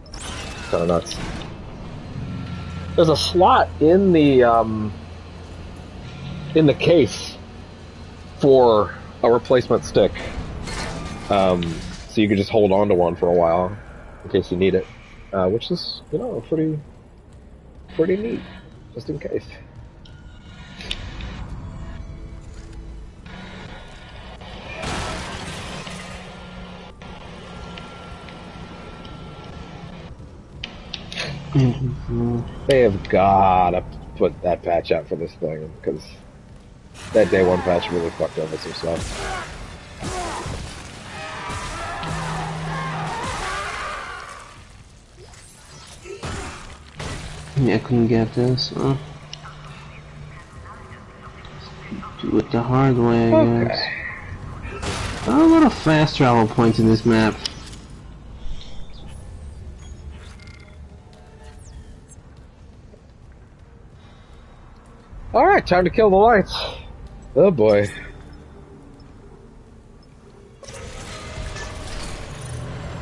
It's kind of nuts. There's a slot in the case for a replacement stick. So you could just hold on to one for a while in case you need it, which is, pretty neat, just in case. They have gotta put that patch out for this thing, because that day 1 patch really fucked over some stuff. Yeah, I couldn't get this. Do it the hard way, I guess. There are a lot of fast travel points in this map. Alright, time to kill the lights. Oh boy.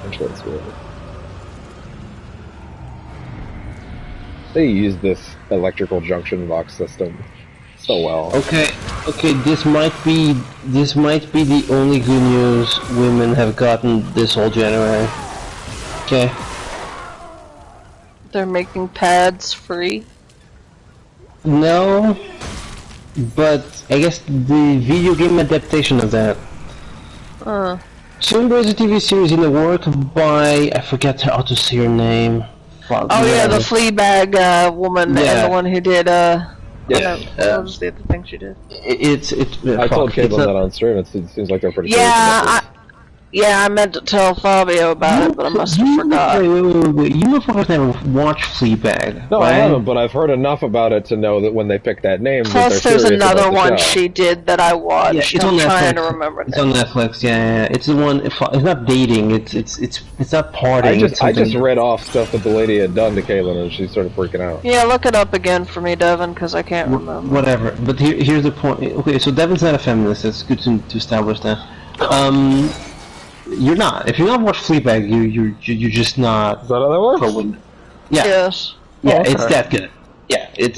Entrance way. They use this electrical junction box system so well. Okay, this might be the only good news women have gotten this whole January. Okay. They're making pads free. No, but I guess the video game adaptation of that. Soon there's a TV series in the work by, I forget how to say her name. Oh yeah, the Fleabag woman, and the one who did what was the other thing she did? I told Caitlin that on stream. It seems like they're pretty. Yeah, I meant to tell Fabio about it, but I must have forgot. Wait. You motherfuckers never watched Fleabag. No, right? I haven't, but I've heard enough about it to know that when they pick that name, Plus, there's another one she did that I watched. Yeah, it's on Netflix. Trying to remember. It's on Netflix. Yeah. It's the one. It's not dating. It's not partying. I just read off stuff that the lady had done to Caitlin, and she started freaking out. Yeah, look it up again for me, Devin, because I can't remember. Whatever. But here's the point. Okay, so Devin's not a feminist. It's good to establish that. You're not. If you're not watched Fleabag, you're just not. Is that how that works? Yeah. Yes. Yeah, okay. It's that good. Yeah, it's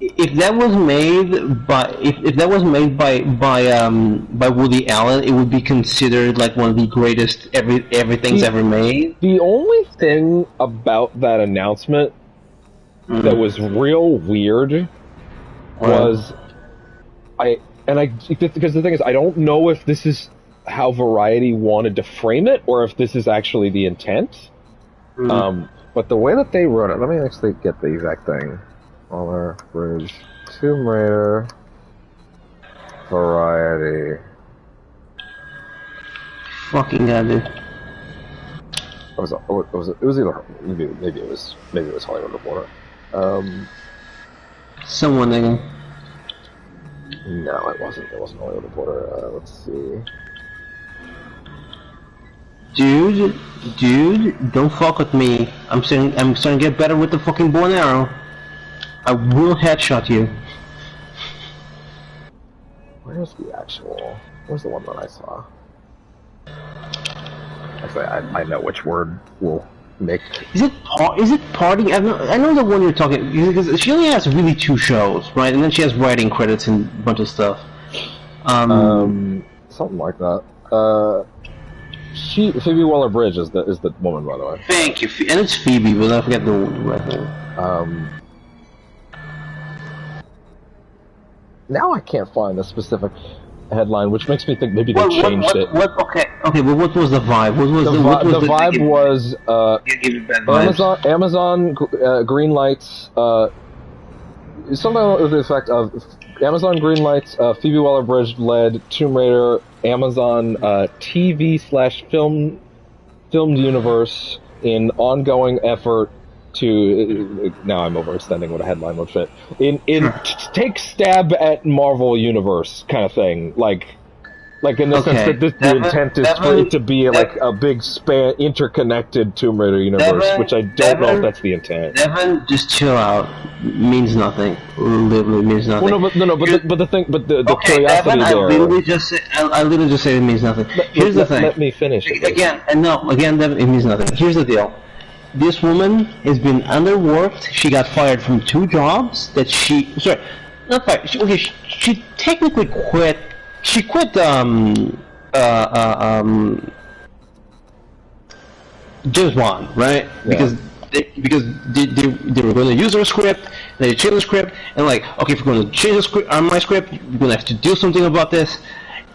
if that was made by Woody Allen, it would be considered like one of the greatest everything's ever made. The only thing about that announcement that was real weird was because the thing is, I don't know if this is how Variety wanted to frame it or if this is actually the intent. But the way that they wrote it, let me actually get the exact thing. Waller Bridge, Tomb Raider, Variety. Fucking god, dude. It was either maybe it was Hollywood Reporter. Someone again. No, it wasn't Hollywood Reporter. Let's see. Dude, don't fuck with me. I'm starting to get better with the fucking bow and arrow. I will headshot you. Where's the one that I saw? Actually, I know which word will make. Is it parting? I know the one you're talking, because she only has really 2 shows, right? And then she has writing credits and a bunch of stuff. Something like that. Phoebe Waller-Bridge is the woman, by the way. Thank you, and it's Phoebe, but I forget the right name. Now I can't find the specific headline, which makes me think maybe they changed it. Okay, but what was the vibe? The vibe was Amazon greenlights something with the effect of Amazon greenlights Phoebe Waller-Bridge led Tomb Raider Amazon TV/filmed universe in ongoing effort to now I'm overextending what a headline would fit take stab at Marvel Universe kind of thing, like in the sense that the intent is for it to be like a big interconnected Tomb Raider universe, which I don't know if that's the intent. Devin, just chill out. Means nothing. Literally means nothing. Well, but the thing, but the curiosity Devin, there. I literally just say it means nothing. Here's the thing. Let me finish. Again, Devin, it means nothing. Here's the deal. This woman has been underworked. She got fired from 2 jobs that she... Sorry, not fired. She technically quit. She quit, James Bond, right? Yeah. Because they were going to use her script, they changed the script, and like, okay, if we're going to change the script on my script, we're going to have to do something about this.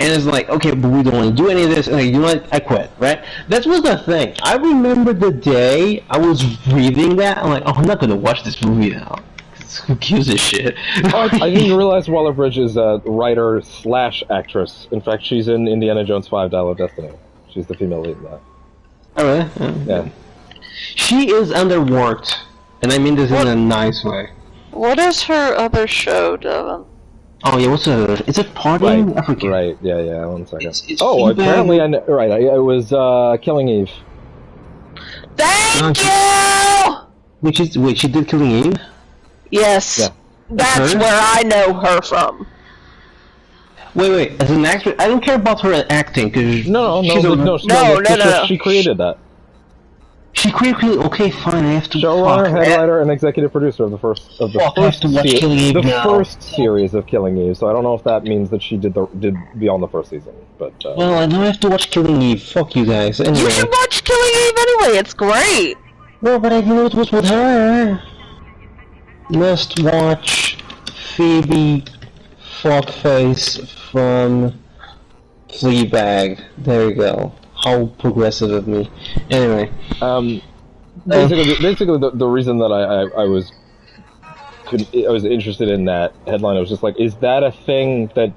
And it's like, okay, but we don't want to do any of this. And like, you know what? I quit, right? That was the thing. I remember the day I was reading that. I'm like, oh, I'm not going to watch this movie now. Who gives a shit? I didn't realize Waller-Bridge is a writer/actress. In fact, she's in Indiana Jones 5: Dial of Destiny. She's the female lead in that. Oh, really? Yeah. She is underworked. And I mean this in a nice way. What is her other show, Devin? Oh yeah, what's the? Is it Party? Right. I forget. Right. Yeah. 1 second. It's apparently I know. Right. It was Killing Eve. Thank you. Wait, she did Killing Eve? Yes. Yeah. That's where I know her from. Wait. As an actress, I don't care about her acting because No. She created that. She created. Okay, fine. I have to. Showrunner, head writer, and executive producer of the first series of Killing Eve. So I don't know if that means that she did beyond the first season, but. Well, I know I have to watch Killing Eve. Fuck you guys. Anyway. You should watch Killing Eve anyway. It's great. No, but I knew it was with her. Must watch Phoebe Fuckface from Fleabag. There you go. How progressive of me. Anyway. Basically, the reason that I was interested in that headline, I was just like, is that a thing that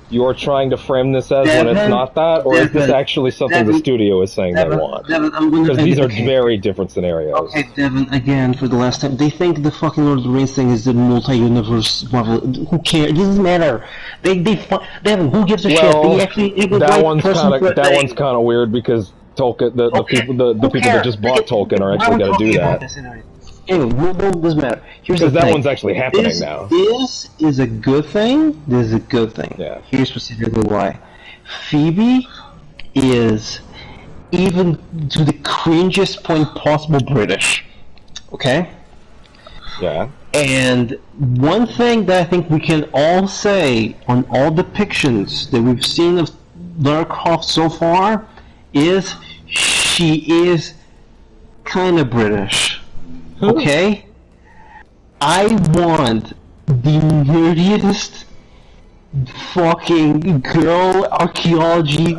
you're trying to frame this as when it's not that, or is this actually something the studio is saying they want? Because these are very different scenarios. Okay, Devin, again, for the last time, they think the fucking Lord of the Rings thing is the multi-universe Marvel. Who cares? It doesn't matter. Devin, who gives a shit? They actually, that one's kind of weird because Tolkien, the people that just bought Tolkien are actually going to do that. Anyway, doesn't matter. Here's the thing. Because that one's actually happening now. This is a good thing. This is a good thing. Yeah. Here's specifically why. Phoebe is, even to the cringiest point possible, British. Okay? Yeah. And one thing that I think we can all say on all depictions that we've seen of Lara Croft so far is she is kind of British. Okay? I want the nerdiest fucking girl archaeology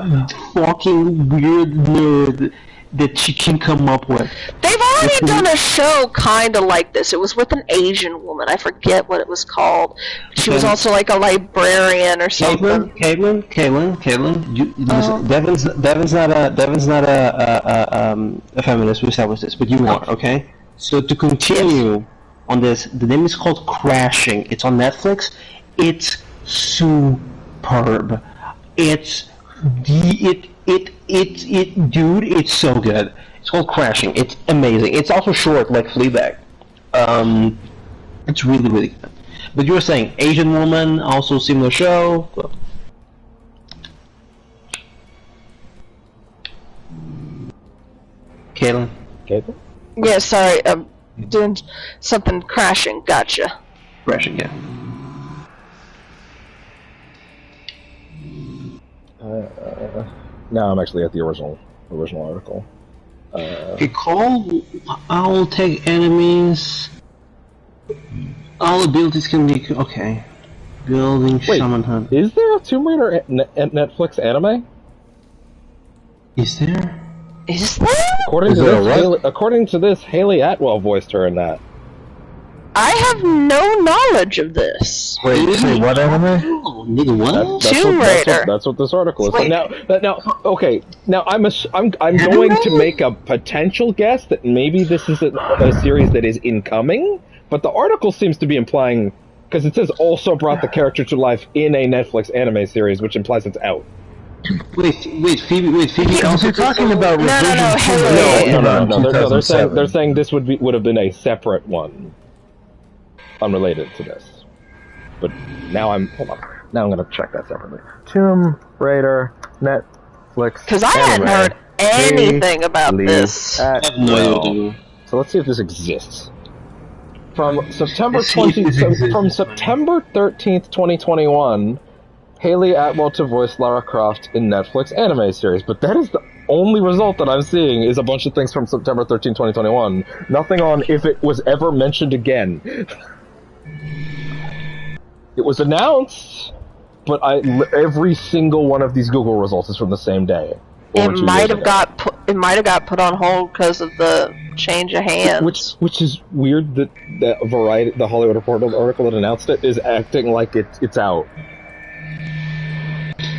fucking weird nerd that she can come up with. They've already done a show kind of like this. It was with an Asian woman. I forget what it was called. She was also like a librarian or something. Caitlin, listen, Devin's not a feminist. We established this, but you are, okay? So to continue on this, the name is called Crashing. It's on Netflix. It's superb. Dude, it's so good. It's called Crashing. It's amazing. It's also short, like Fleabag. It's really, really good. But you were saying Asian woman, also similar show. Caitlin? Yeah, sorry. Doing something. Crashing. Gotcha. Crashing, yeah. Now I'm actually at the original article. I'll take enemies. All abilities can be okay. Building Shaman Hunt. Is there a Tomb Raider Netflix anime? Is there? Is there? According to this, Haley Atwell voiced her in that. I have no knowledge of this. Wait, say what anime? Nigga, what? Tomb Raider. That's what this article is. Wait. Now, okay. Now, I'm going to make a potential guess that maybe this is a series that is incoming, but the article seems to be implying, because it says also brought the character to life in a Netflix anime series, which implies it's out. Wait, Phoebe. Also talking about No. They're saying this would have been a separate one, unrelated to this. But now hold on. Now I'm gonna check that separately. Tomb Raider Netflix. Because I hadn't heard anything about this. I have no idea. So let's see if this exists. From September 13th, 2021. Haley Atwell to voice Lara Croft in Netflix anime series, but that is the only result that I'm seeing is a bunch of things from September 13, 2021. Nothing on if it was ever mentioned again. It was announced, but every single one of these Google results is from the same day. It might have got put on hold because of the change of hands. Which is weird that Variety, the Hollywood Reporter article that announced it, is acting like it's out.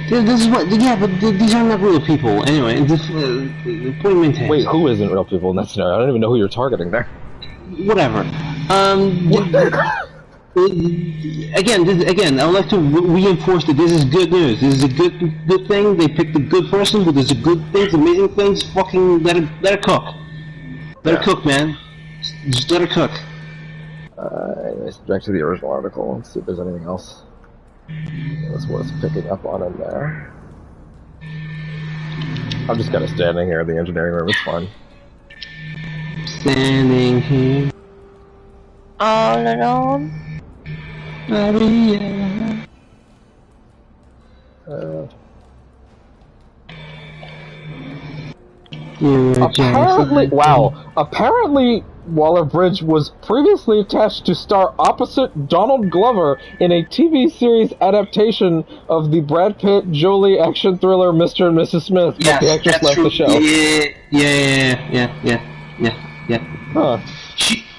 This is what, yeah, but these are not real people. Anyway, the point maintained. Wait, who isn't real people in that scenario? I don't even know who you're targeting there. Whatever. Again, I would like to reinforce that this is good news. This is a good thing. They picked a good person, but there's a good things, amazing things. Fucking let her cook. Let her cook, man. Just let her cook. Anyways, back to the original article. Let's see if there's anything else that's worth picking up on in there. I'm just kind of standing here in the engineering room. It's fine. Standing here all alone. Maria. Apparently, Waller-Bridge was previously attached to star opposite Donald Glover in a TV series adaptation of the Brad Pitt, Jolie action thriller Mr. and Mrs. Smith, but the actress left the show. Yeah. Huh.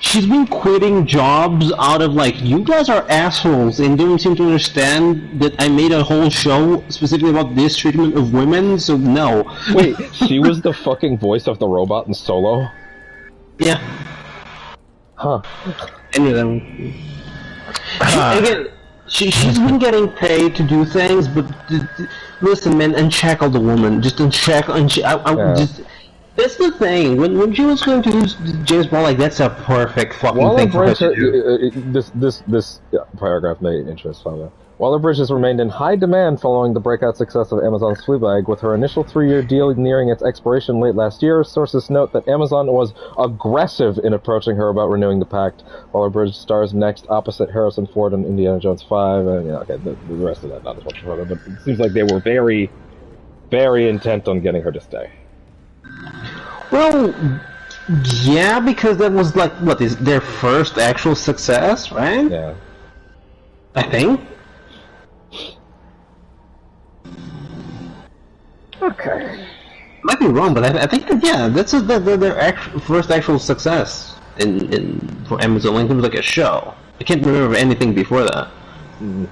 She's been quitting jobs out of like, you guys are assholes and don't seem to understand that I made a whole show specifically about this treatment of women, so no. Wait, she was the fucking voice of the robot in Solo? Yeah. Huh. Anyway, again, she's been getting paid to do things, but listen, man, uncheck the woman. Just uncheck. That's the thing. When she was going to use James Bond, like, that's a perfect fucking thing for her to do. This paragraph may interest Fabio. Waller-Bridge has remained in high demand following the breakout success of Amazon's Fleabag. With her initial 3-year deal nearing its expiration late last year, sources note that Amazon was aggressive in approaching her about renewing the pact. Waller-Bridge stars next opposite Harrison Ford in Indiana Jones 5. And, the rest of that, not as much further, but it seems like they were very, very intent on getting her to stay. Well, yeah, because that was like, what, is their first actual success, right? Yeah. I think. Okay. Might be wrong, but I think yeah, that's their first actual success for Amazon. Like, it was like a show. I can't remember anything before that. Mm.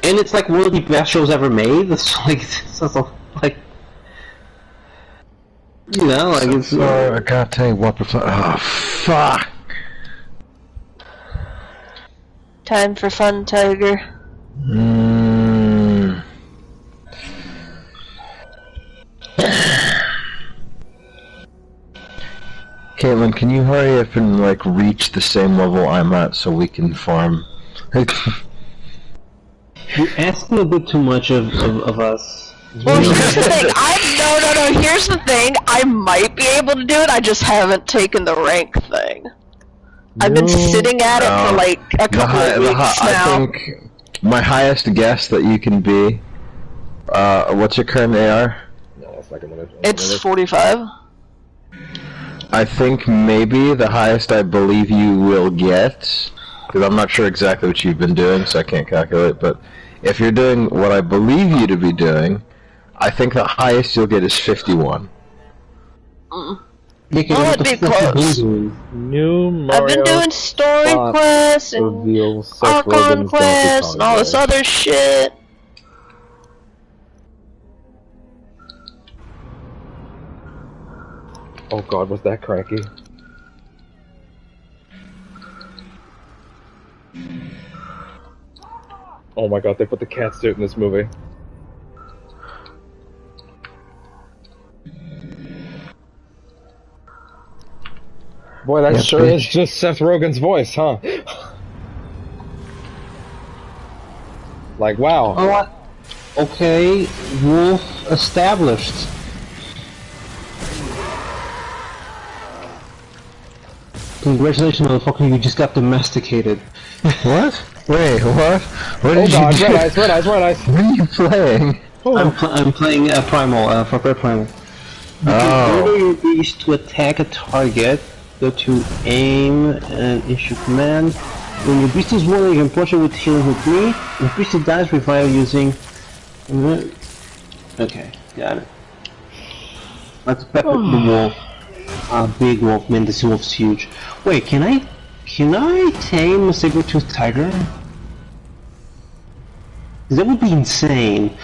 And it's like one of the best shows ever made. It's like. You know, like it's. I gotta tell you what. Oh, fuck! Time for fun, Tiger. Caitlin, can you hurry up and like reach the same level I'm at so we can farm? You're asking a bit too much of us. Well, here's the thing. No. Here's the thing. I might be able to do it. I just haven't taken the rank thing. I've been sitting at it for like a couple of weeks now. I think my highest guess that you can be. What's your current AR? No, it's 45. I think maybe the highest I believe you will get, because I'm not sure exactly what you've been doing, so I can't calculate. But if you're doing what I believe you to be doing, I think the highest you'll get is 51. Well, it'd be close. New Mario. I've been doing story quests and Archon quests and all this other shit. Oh god, was that cranky? Oh my god, they put the cat suit in this movie. Boy, that sure is just Seth Rogen's voice, huh? Like, wow. Oh, what? Okay, wolf established. Congratulations, motherfucker, you just got domesticated. What? Wait, what? What did god, you do? Red Eyes. What are you playing? I'm playing Primal, for Red Primal. You can order your beast to attack a target, go to aim and issue command. When your beast is wounded, you can approach it with healing with me. If beast dies, revive using... Okay, got it. Let's pepper the wolf. Big wolf, man, this wolf's huge. Wait, can I tame a saber-toothed tiger? That would be insane.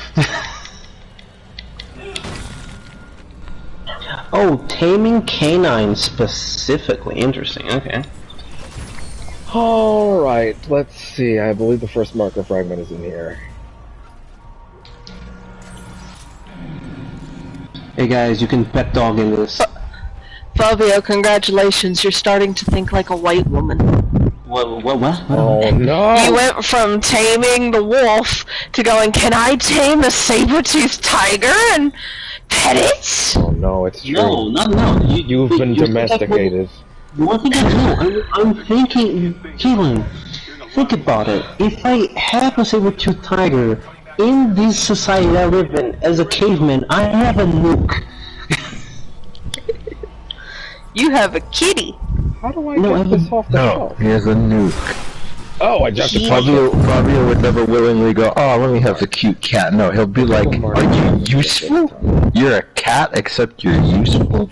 Oh, taming canines specifically. Interesting, okay. Alright, let's see. I believe the first marker fragment is in here. Hey guys, you can pet dog in this. Fabio, congratulations, you're starting to think like a white woman. What? Oh no! You went from taming the wolf to going, can I tame a saber-toothed tiger and pet it? Oh no, it's true. No, no. You've been domesticated. One thing I know, I'm thinking, Keelan, think about it. If I have a saber-toothed tiger in this society that I live in as a caveman, I have a nuke. You have a kitty. How do I get this off the shelf? He has a nuke. Oh, I just Fabio would never willingly go, oh, let me have the cute cat. No, he'll be like, are you useful? You're a cat, except you're useful.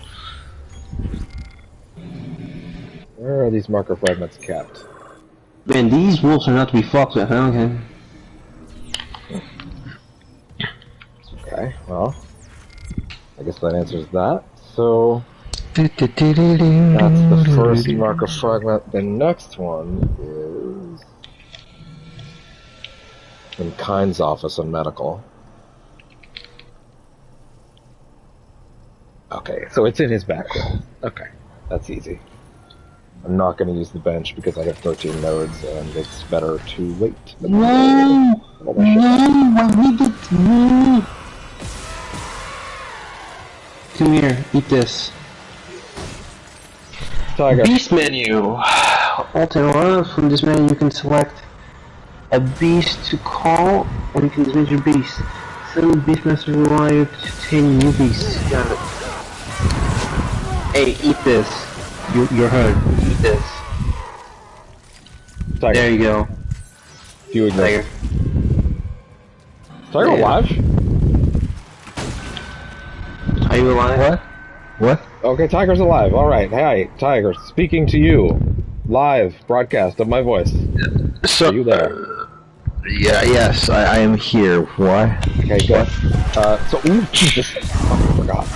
Where are these marker fragments kept? Man, these wolves are not to be fucked with, huh? Okay. Okay, well, I guess that answers that. So, that's the first marker fragment. The next one is in Kyne's office in medical. Okay, so it's in his back room. Okay, that's easy. I'm not going to use the bench because I have 13 nodes and it's better to wait. No! Come here, eat this. Tiger. Beast menu. Alter from this menu you can select a beast to call, or you can dismiss your beast. Some beastmaster rely you to obtain new beasts. Got it. Hey, eat this. You're hurt. Eat this. Tiger. There you go. Tiger. Tiger alive? Are you alive? What? Okay, Tiger's alive. Alright, hey, Tiger, speaking to you. Live broadcast of my voice. So, are you there? Yes, I am here. Why? Okay, good. Ooh, Jesus. I forgot.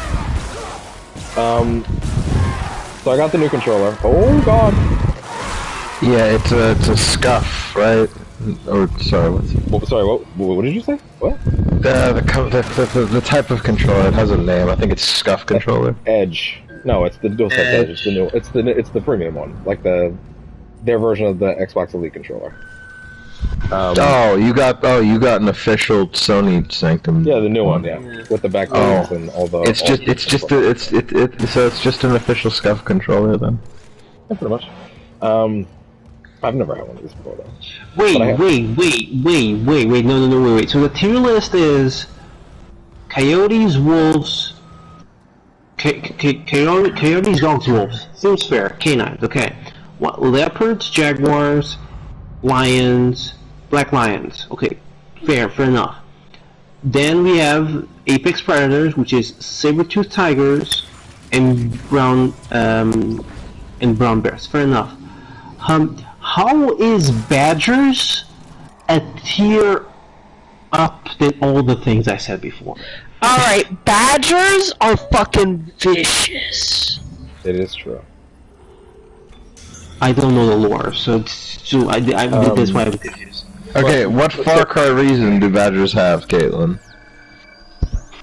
So I got the new controller. Oh god! Yeah, it's a scuff, right? Or sorry, what did you say? What? The type of controller, it has a name. I think it's scuff controller. Edge. No, it's the DualSense Edge. It's the new. It's the premium one, like their version of the Xbox Elite controller. You got an official Sony Sanctum. Yeah, the new one, yeah, with the back links and all the. So it's just an official scuff controller then. Yeah, pretty much. I've never had one of these before though. Wait, no, so the tier list is coyotes, wolves, coyotes, dogs, wolves. Seems fair. Canines, okay. What, leopards, jaguars, lions, black lions. Okay, fair enough. Then we have apex predators, which is saber-toothed tigers and brown bears. Fair enough. How is badgers a tier up than all the things I said before? Alright, badgers are fucking vicious. It is true. I don't know the lore, so that's why I'm confused. Okay, what Far Cry reason do badgers have, Caitlin?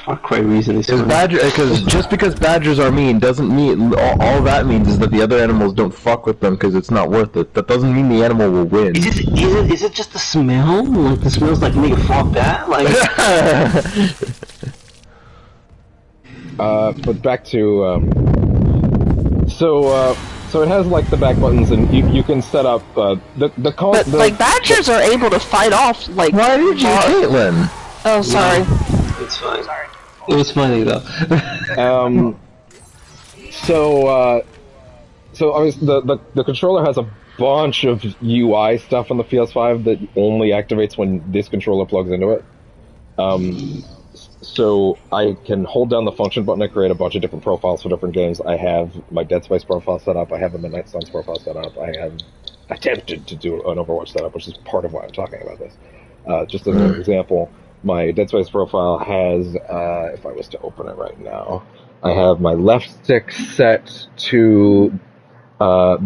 Far Cry reason is because just because badgers are mean doesn't mean all that means is that the other animals don't fuck with them because it's not worth it. That doesn't mean the animal will win. Is it just the smell? Like the smell's like nigga fuck that? Like but back to so it has like the back buttons and you can set up the call. But like badgers are able to fight off like. Why did you, Caitlin? Oh, sorry. It's fine. Sorry. It was funny though. So I was the controller has a bunch of UI stuff on the PS5 that only activates when this controller plugs into it. So I can hold down the function button and create a bunch of different profiles for different games. I have my Dead Space profile set up. I have a Midnight Suns profile set up. I have attempted to do an Overwatch setup, which is part of why I'm talking about this. Just as an example, my Dead Space profile has, if I was to open it right now, I have my left stick set to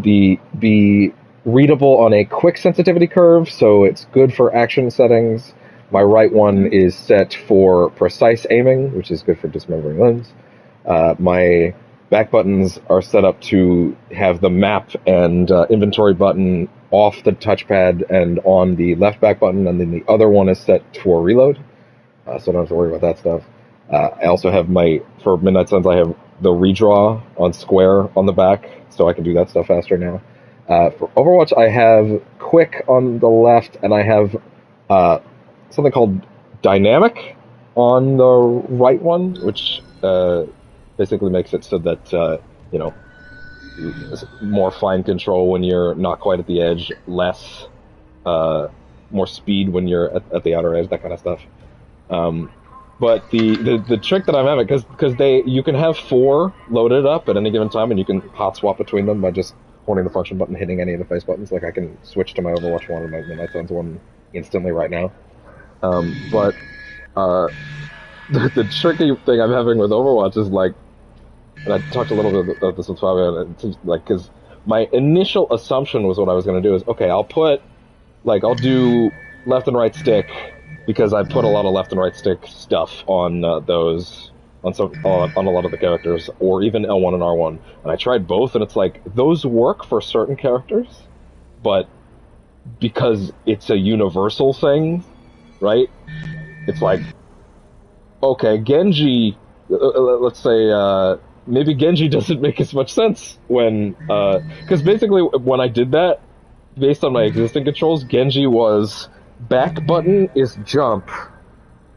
be readable on a quick sensitivity curve, so it's good for action settings. My right one is set for precise aiming, which is good for dismembering limbs. My back buttons are set up to have the map and inventory button off the touchpad and on the left back button, and then the other one is set for reload, so I don't have to worry about that stuff. I also have for Midnight Suns, I have the redraw on square on the back, so I can do that stuff faster now. For Overwatch, I have quick on the left, and I have something called dynamic on the right one, which basically makes it so that more fine control when you're not quite at the edge, less more speed when you're at the outer edge, that kind of stuff. But the trick that I'm having, because you can have 4 loaded up at any given time, and you can hot swap between them by just holding the function button, hitting any of the face buttons. Like I can switch to my Overwatch one and my Midnight Suns one instantly right now. But the tricky thing I'm having with Overwatch is like, and I talked a little bit about this with Fabio, and it seems like, because my initial assumption was what I was going to do is, okay, I'll do left and right stick, because I put a lot of left and right stick stuff on those, on a lot of the characters, or even L1 and R1, and I tried both, and it's like, those work for certain characters, but because it's a universal thing, right? It's like, okay, Genji, let's say, maybe Genji doesn't make as much sense when, because basically when I did that, based on my existing controls, Genji was back button is jump,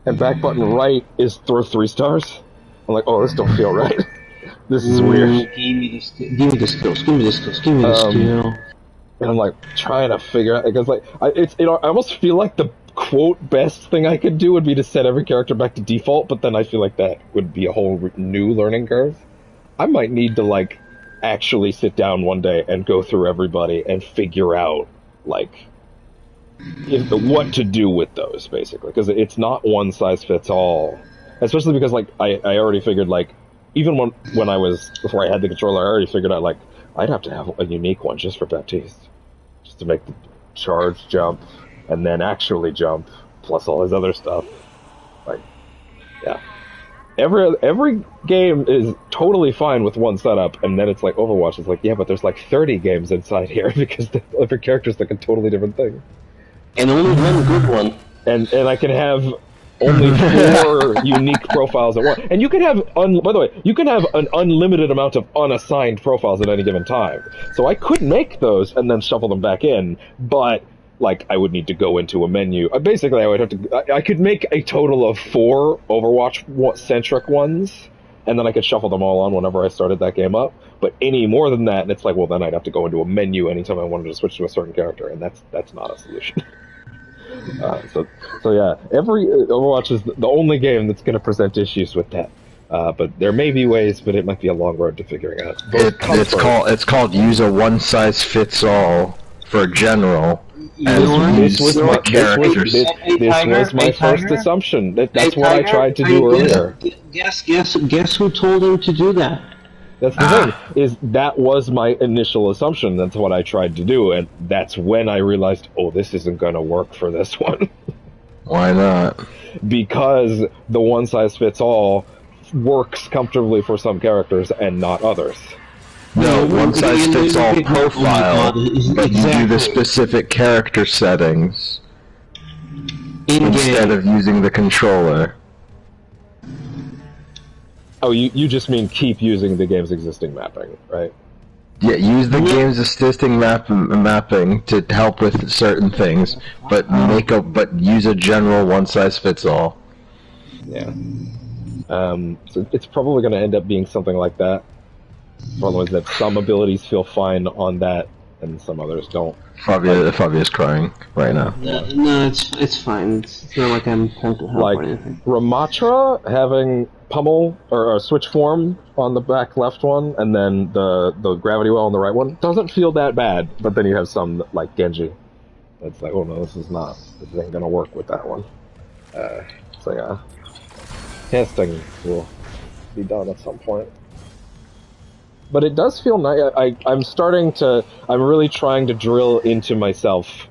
and back button right is throw 3 stars. I'm like, oh, this don't feel right. This is weird. Give me the skills. Give me the skill. And I'm like trying to figure out, because like I almost feel like the quote best thing I could do would be to set every character back to default, but then I feel like that would be a whole new learning curve. I might need to like actually sit down one day and go through everybody and figure out like what to do with those, basically, because it's not one size fits all. Especially because like I already figured, like, even when I was, before I had the controller, I already figured out like I'd have to have a unique one just for Baptiste, just to make the charge jump and then actually jump, plus all his other stuff. Like, yeah, every game is totally fine with one setup, and then it's like Overwatch is like, yeah, but there's like 30 games inside here because every character's like a totally different thing. And only one good one. And I can have only 4 unique profiles at once. And you can have, by the way, you can have an unlimited amount of unassigned profiles at any given time. So I could make those and then shuffle them back in, but like I would need to go into a menu. Basically, I would have to. I could make a total of 4 Overwatch-centric ones, and then I could shuffle them all on whenever I started that game up. But any more than that, and it's like, well, then I'd have to go into a menu anytime I wanted to switch to a certain character, and that's not a solution. So yeah, every Overwatch is the only game that's going to present issues with that. But there may be ways, but it might be a long road to figuring out. It's called use a one-size-fits-all for general. This was my first assumption. That's what I tried to do earlier. Guess who told him to do that? That's the thing, is that was my initial assumption. That's what I tried to do, and that's when I realized, oh, this isn't going to work for this one. Why not? Because the one-size-fits-all works comfortably for some characters and not others. No, one-size-fits-all profile, but you do the specific character settings instead of using the controller. Oh, you just mean keep using the game's existing mapping, right? Yeah, use the game's existing mapping to help with certain things, but use a general one-size-fits-all. Yeah. So it's probably going to end up being something like that. The problem is that some abilities feel fine on that, and some others don't. Fabia's crying right now. No, it's fine. It's not like I'm trying to help or anything. Ramatra having pummel or switch form on the back left one, and then the gravity well on the right one doesn't feel that bad. But then you have some like Genji. It's like, oh no, this ain't gonna work with that one. So yeah, testing will be done at some point. But it does feel nice. I'm really trying to drill into myself,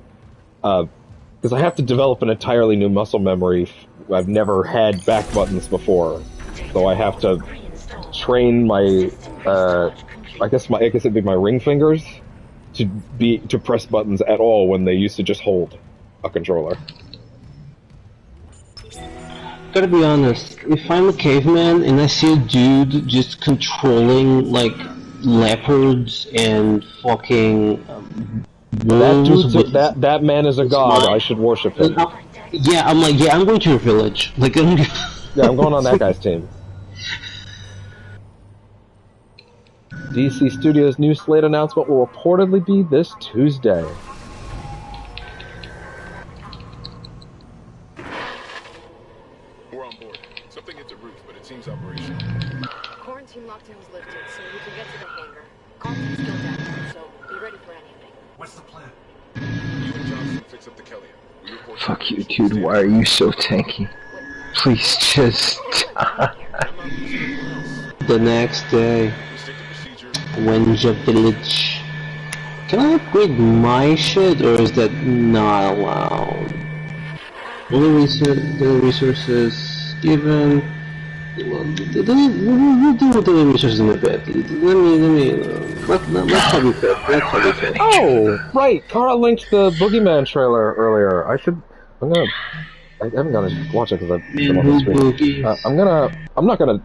because I have to develop an entirely new muscle memory. I've never had back buttons before, so I have to train my, I guess it'd be my ring fingers to press buttons at all when they used to just hold a controller. Gotta be honest, if I'm a caveman and I see a dude just controlling like leopards and fucking wolves, that man is a god. I should worship him. Yeah, I'm like, yeah, I'm going to your village. Like, yeah, I'm going on that guy's team. DC Studios' new slate announcement will reportedly be this Tuesday. We're on board. Something hit the roof, but it seems operational. Quarantine lockdown was lifted, so we can get to the hangar. Contact's still down, so be ready for anything. What's the plan? You and Johnson fix up the Kellyan. We report. Fuck you, dude. Why are you so tanky? Please just the next day, Wenja Village. Can I upgrade my shit, or is that not allowed? The resources given. We'll deal with the resources in a bit. Let's have you fit. Oh, right. Carl linked the Boogeyman trailer earlier. I haven't got to watch it because I've been on the stream. I'm not gonna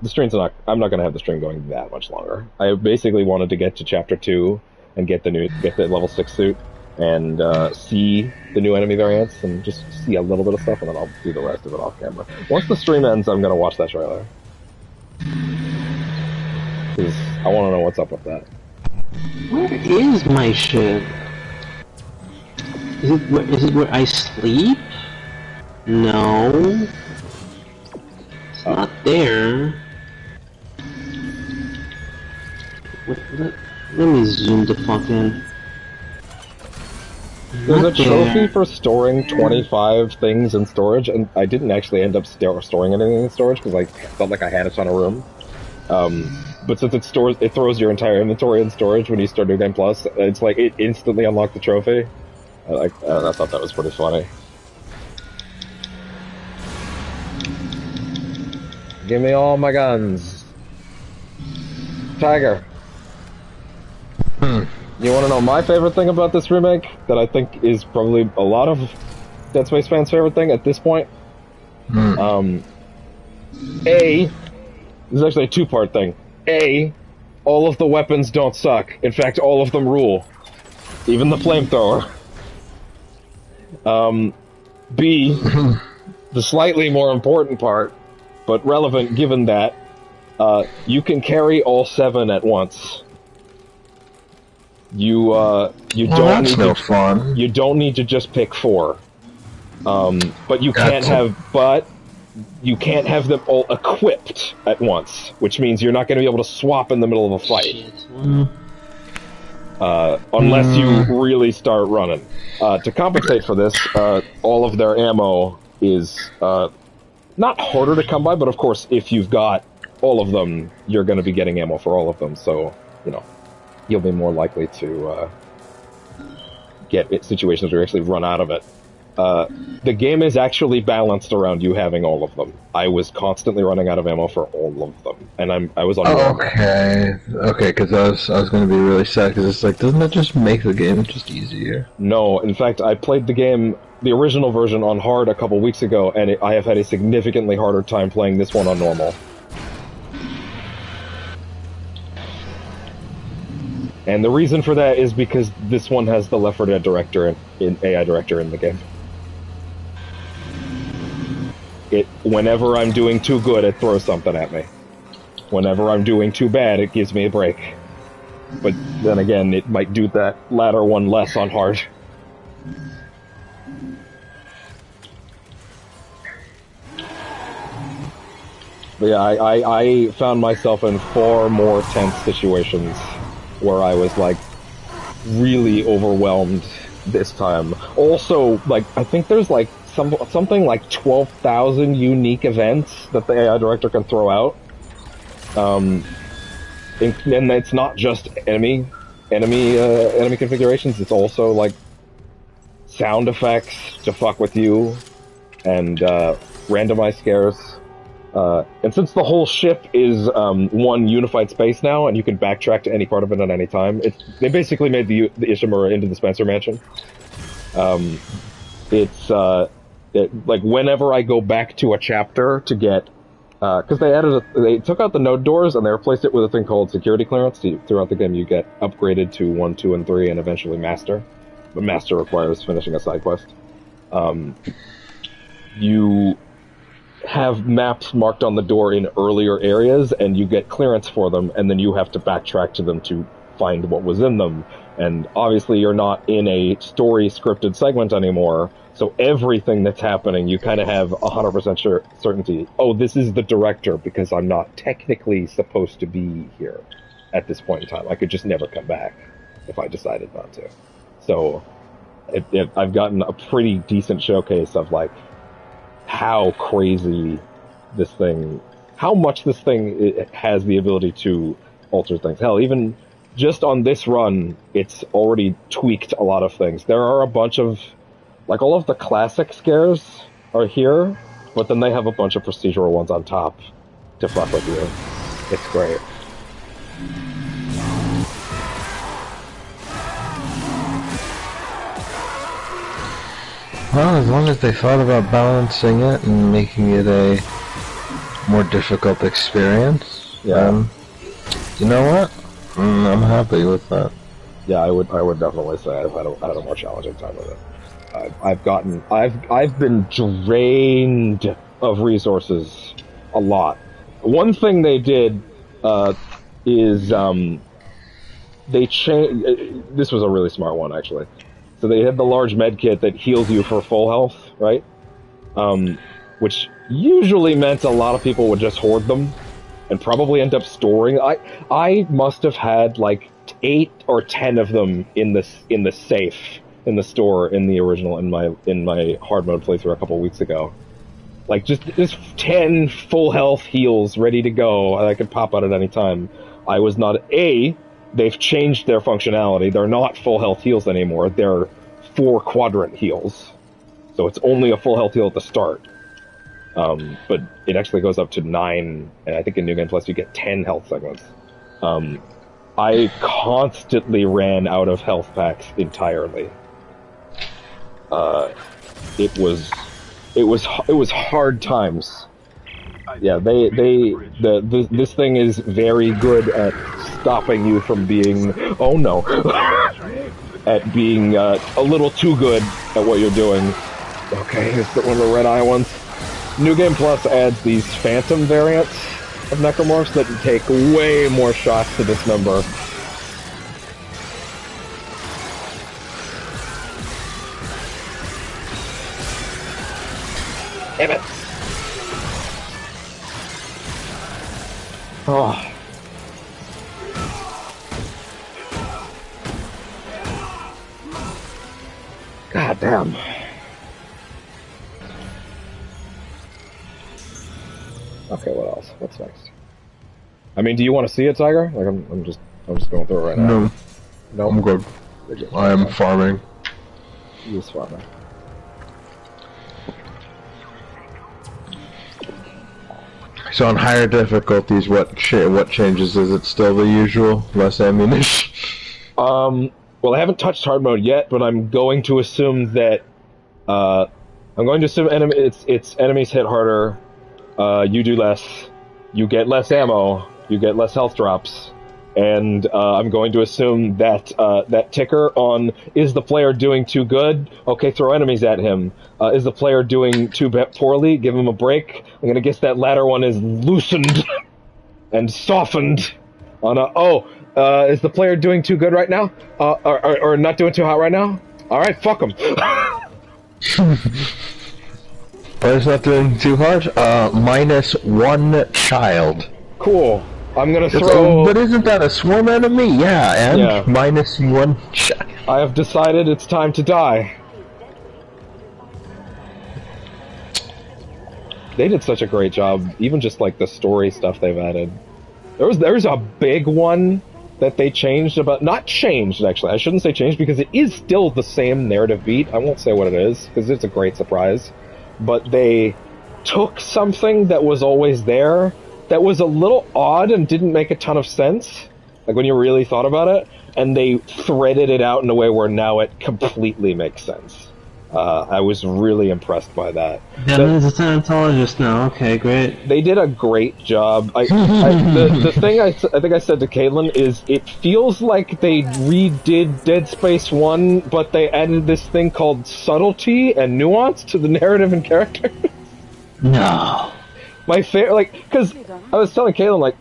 have the stream going that much longer. I basically wanted to get to chapter 2 and get the level 6 suit and see the new enemy variants and just see a little bit of stuff, and then I'll do the rest of it off camera. Once the stream ends, I'm gonna watch that trailer because I want to know what's up with that. Where is my shit? Is it where I sleep? No. It's not there. Let me zoom the fuck in. There's a trophy for storing 25 things in storage, and I didn't actually end up storing anything in storage because I felt like I had a ton of room. But since it throws your entire inventory in storage when you start New Game Plus, it's like it instantly unlocked the trophy. I thought that was pretty funny. Give me all my guns. Tiger. You want to know my favorite thing about this remake? That I think is probably a lot of Dead Space fans' favorite thing at this point? This is actually a two-part thing. A, all of the weapons don't suck. In fact, all of them rule. Even the flamethrower. B, the slightly more important part, but relevant given that, you can carry all 7 at once. You don't need no fun. You don't need to just pick 4. But you can't have. But you can't have them all equipped at once, which means you're not going to be able to swap in the middle of a fight. Unless you really start running. To compensate for this, all of their ammo is not harder to come by, but of course, if you've got all of them, you're going to be getting ammo for all of them, so, you'll be more likely to get situations where you actually run out of it. The game is actually balanced around you having all of them. I was constantly running out of ammo for all of them, and I was on. Okay, because I was going to be really sad because it's like, doesn't that just make the game just easier? No, in fact, I played the game, the original version, on hard a couple weeks ago, and I have had a significantly harder time playing this one on normal. And the reason for that is because this one has the Left 4 Dead director in AI director in the game. Whenever I'm doing too good, it throws something at me. Whenever I'm doing too bad, it gives me a break. But then again, it might do that latter one less on hard. But yeah, I found myself in far more tense situations where I was, like, really overwhelmed this time. Also, like, I think there's, like, something like 12,000 unique events that the AI director can throw out. And it's not just enemy configurations, it's also, like, sound effects to fuck with you, and randomized scares. And since the whole ship is one unified space now, and you can backtrack to any part of it at any time, they basically made the Ishimura into the Spencer Mansion. Like, whenever I go back to a chapter to get... Because they took out the node doors, and they replaced it with a thing called security clearance. Throughout the game, you get upgraded to 1, 2, and 3, and eventually Master. But Master requires finishing a side quest. You have maps marked on the door in earlier areas, and you get clearance for them, and then you have to backtrack to them to find what was in them. And obviously you're not in a story scripted segment anymore, so everything that's happening, you kind of have 100% certainty. Oh, this is the director, because I'm not technically supposed to be here at this point in time. I could just never come back if I decided not to. So I've gotten a pretty decent showcase of, like, how crazy this thing, how much this thing has the ability to alter things. Hell, even just on this run, it's already tweaked a lot of things. There are a bunch of, like, all of the classic scares are here, but then they have a bunch of procedural ones on top to fuck with you. It's great. Well, as long as they thought about balancing it and making it a more difficult experience, yeah. You know what? I'm happy with that. Yeah, I would definitely say I've had a more challenging time with it. I've been drained of resources a lot. One thing they did is they changed. This was a really smart one, actually. So they had the large med kit that heals you for full health, right? Which usually meant a lot of people would just hoard them and probably end up storing. I must have had like 8 or 10 of them in the safe in the store in the original in my hard mode playthrough a couple weeks ago. Like just 10 full health heals ready to go. I could pop out at any time. I was not They've changed their functionality. They're not full health heals anymore. They're 4 quadrant heals. So it's only a full health heal at the start. But it actually goes up to 9, and I think in New Game Plus you get 10 health segments. I constantly ran out of health packs entirely. It was hard times. Yeah, this thing is very good at stopping you from being, oh no, at being a little too good at what you're doing. Okay, here's one of the red eye ones. New Game Plus adds these phantom variants of necromorphs that take way more shots to dismember. Damn it. Oh. God damn. Okay, what else? What's next? I mean, do you want to see it, Tiger? Like, I'm just going through it right now. No, I'm good. I am farming. He's farming. So on higher difficulties, what changes? Is it still the usual? Less ammunition? Well, I haven't touched hard mode yet, but I'm going to assume that it's enemies hit harder. You do less. You get less ammo. You get less health drops. And I'm going to assume that that ticker on is the player doing too good? Okay, throw enemies at him. Is the player doing too poorly? Give him a break. I'm going to guess that latter one is loosened and softened. On is the player doing too good right now? Or not doing too hot right now? All right, fuck him. Player's not doing too hard. -1 child. Cool. I'm gonna throw. But isn't that a swarm enemy? Yeah, and yeah. -1 child. I have decided it's time to die. They did such a great job, even just like the story stuff they've added. There's a big one that they changed not changed actually. I shouldn't say changed because it is still the same narrative beat. I won't say what it is because it's a great surprise. But they took something that was always there that was a little odd and didn't make a ton of sense, like when you really thought about it, and they threaded it out in a way where now it completely makes sense. I was really impressed by that. Devin is a Scientologist now. Okay, great. They did a great job. The thing I think I said to Caitlin is it feels like they redid Dead Space 1, but they added this thing called subtlety and nuance to the narrative and characters. No. My favorite, because I was telling Caitlin,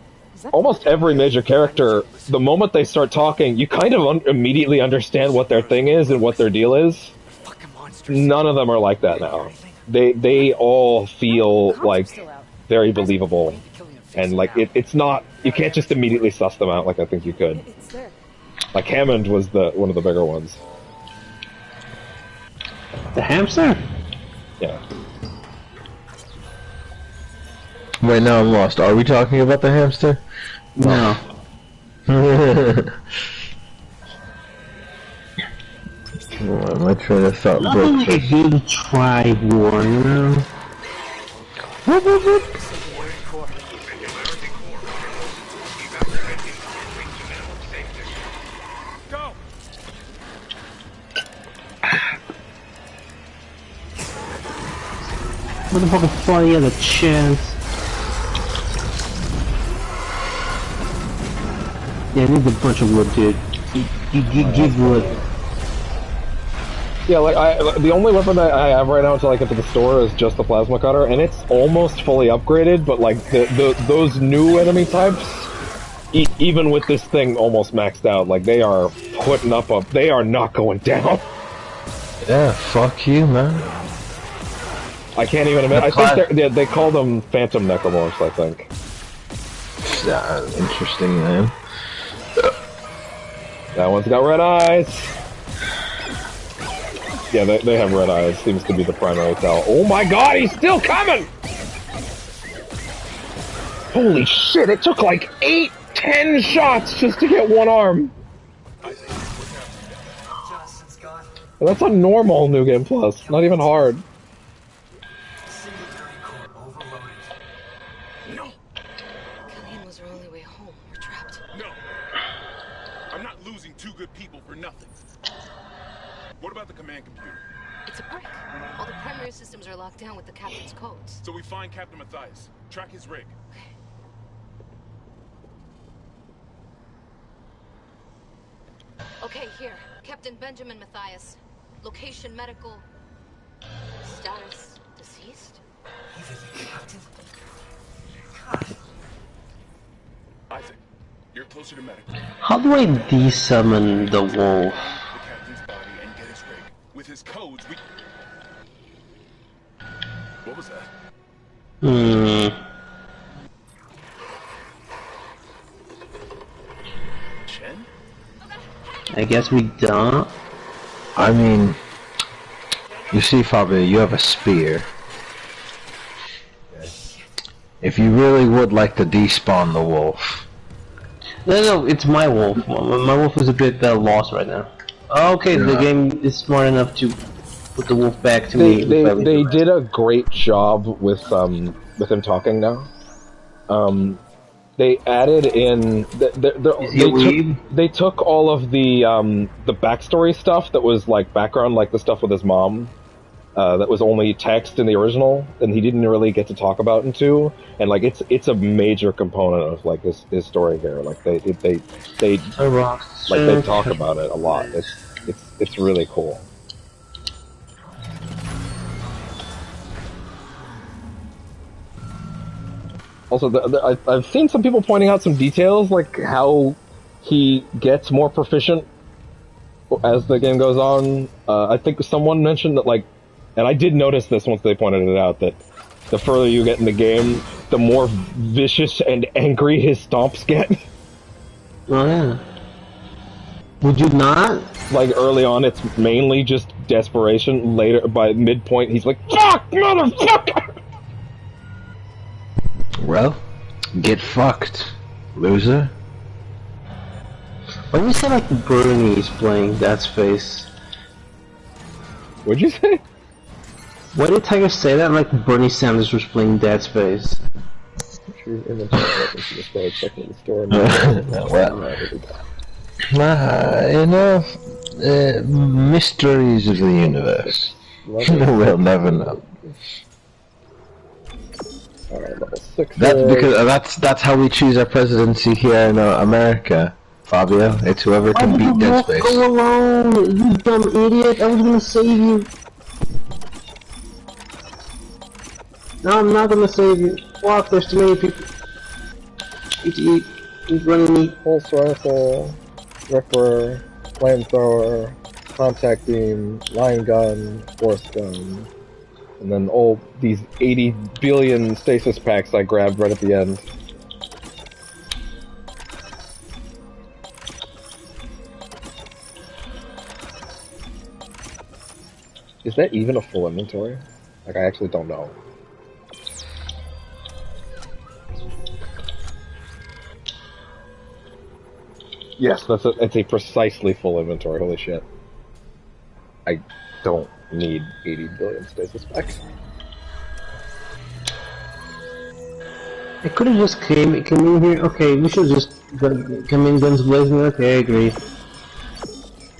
almost every major character, the moment they start talking, you kind of immediately understand what their thing is and what their deal is. None of them are like that now. They all feel very believable, and it's not. You can't just immediately suss them out like I think you could. Like Hammond was one of the bigger ones. The hamster? Yeah. Wait, now I'm lost. Are we talking about the hamster? No. My train of thought Nothing like a good try war, you know? Go! Motherfucker thought he had a chance. Yeah, I need a bunch of wood, dude. You give wood. Yeah, the only weapon that I have right now until I get to the store is just the plasma cutter, and it's almost fully upgraded. But those new enemy types, even with this thing almost maxed out, they are putting up they are not going down. Yeah, fuck you, man. I can't even imagine. I think they call them Phantom Necromorphs. I think. Yeah, interesting name. That one's got red eyes. Yeah, they have red eyes. Seems to be the primary tell. Oh my god, he's still coming! Holy shit, it took 8-10 shots just to get one arm. And that's on normal New Game Plus, not even hard. Killian was our only way home. We're trapped. No. I'm not losing two good people for nothing. What about the command computer? It's a brick. All the primary systems are locked down with the captain's codes. So we find Captain Matthias, track his rig. Okay, here. Captain Benjamin Matthias. Location medical. Status deceased? Isaac, you're closer to medical. How do I de-summon the wolf? The captain's body and get his rig. With his codes, we... What was that? I guess we don't. I mean, you see, Fabio, you have a spear. If you really would like to despawn the wolf. No, it's my wolf. My wolf is a bit lost right now. Okay, the game is smart enough to put the wolf back to me. They did a great job with him talking now. They added in they took all of the backstory stuff that was like background, like the stuff with his mom. That was only text in the original, and he didn't really get to talk about in 2. And like it's a major component of like his story here. Like they talk about it a lot. It's really cool. Also, I've seen some people pointing out some details, like how he gets more proficient as the game goes on. I think someone mentioned that, like, and I did notice this once they pointed it out, that the further you get in the game, the more vicious and angry his stomps get. Oh yeah. Would you not? Like, early on, it's mainly just desperation. Later, by midpoint, he's like, "Fuck, motherfucker!" Well, get fucked, loser. Why do you say like Bernie's playing Dead Space? What'd you say? Why did Tiger say that like Bernie Sanders was playing Dead Space? Mysteries of the universe. We'll never know. Alright, level 6. That's how we choose our presidency here in America, Fabio. It's whoever can beat Dead Space. Go alone, you dumb idiot! I was gonna save you. No, I'm not gonna save you. Fuck, there's too many people. Eat. He's running me. Pulse rifle, Ripper, flamethrower, contact beam, line gun, force gun, and then all these 80 billion stasis packs I grabbed right at the end. Is that even a full inventory? Like, I actually don't know. Yes, it's a precisely full inventory, holy shit. I don't need 80 billion stasis packs. I could have just come in here. Okay, we should just come in guns blazing. Okay, I agree.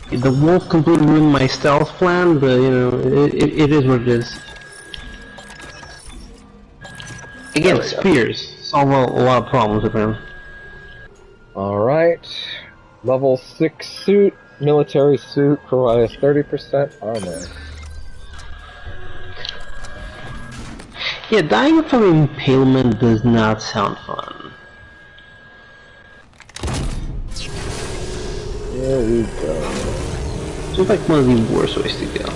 The wolf completely ruined my stealth plan, but you know, it is what it is. Again, spears solve a lot of problems with him. Alright. Level 6 suit, military suit, provides 30% armor. Yeah, dying from impalement does not sound fun. Here we go. Seems like one of the worst ways to go.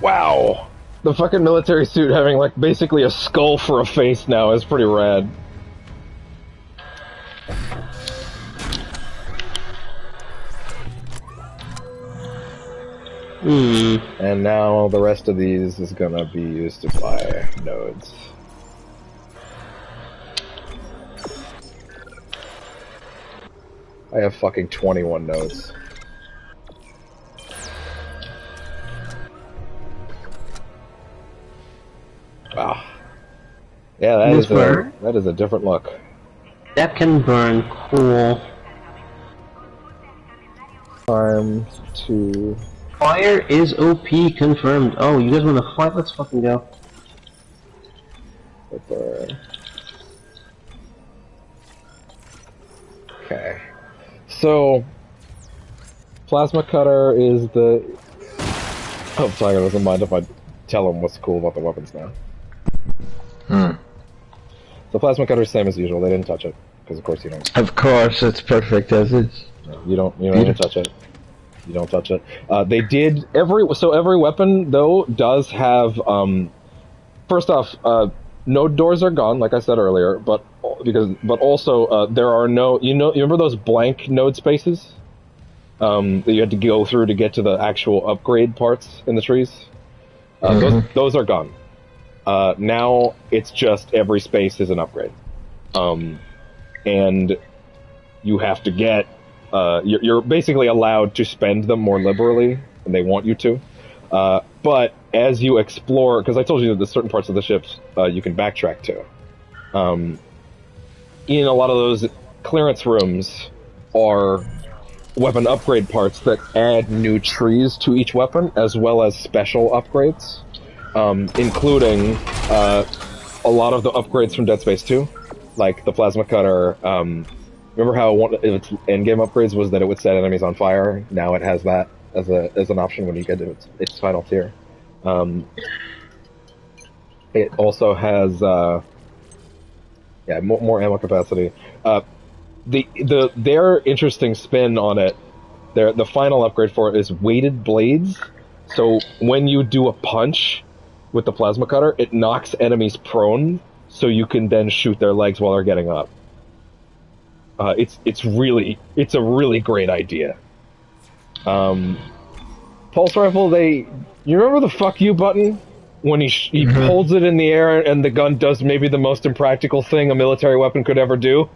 Wow! The fucking military suit having, like, basically a skull for a face now is pretty rad. And now the rest of these is gonna be used to buy nodes. I have fucking 21 nodes. Wow. Yeah, that is a different look. That can burn. Cool. Time to... Fire is OP confirmed. Oh, you guys wanna fight? Let's fucking go. Okay. So, plasma cutter is the... Oh, Tiger doesn't mind if I tell him what's cool about the weapons now. The plasma cutter is the same as usual. They didn't touch it because, of course, you don't. Of course, it's perfect as is. No, you don't even touch it. You don't touch it. They did every weapon though does have first off, node doors are gone, like I said earlier, but but also there are no, you remember those blank node spaces that you had to go through to get to the actual upgrade parts in the trees? Those are gone. Now it's just every space is an upgrade, and you have to get. You're basically allowed to spend them more liberally, and they want you to. But as you explore, because I told you that there's certain parts of the ships you can backtrack to. In a lot of those clearance rooms are weapon upgrade parts that add new trees to each weapon, as well as special upgrades, including a lot of the upgrades from Dead Space 2, like the plasma cutter. Remember how one of its endgame upgrades was that it would set enemies on fire? Now it has that as an option when you get to its final tier. It also has more ammo capacity. Their interesting spin on it, the final upgrade for it is weighted blades. So when you do a punch with the plasma cutter, it knocks enemies prone, so you can then shoot their legs while they're getting up. It's a really great idea. Pulse rifle, you remember the fuck you button? When he holds it in the air and the gun does maybe the most impractical thing a military weapon could ever do,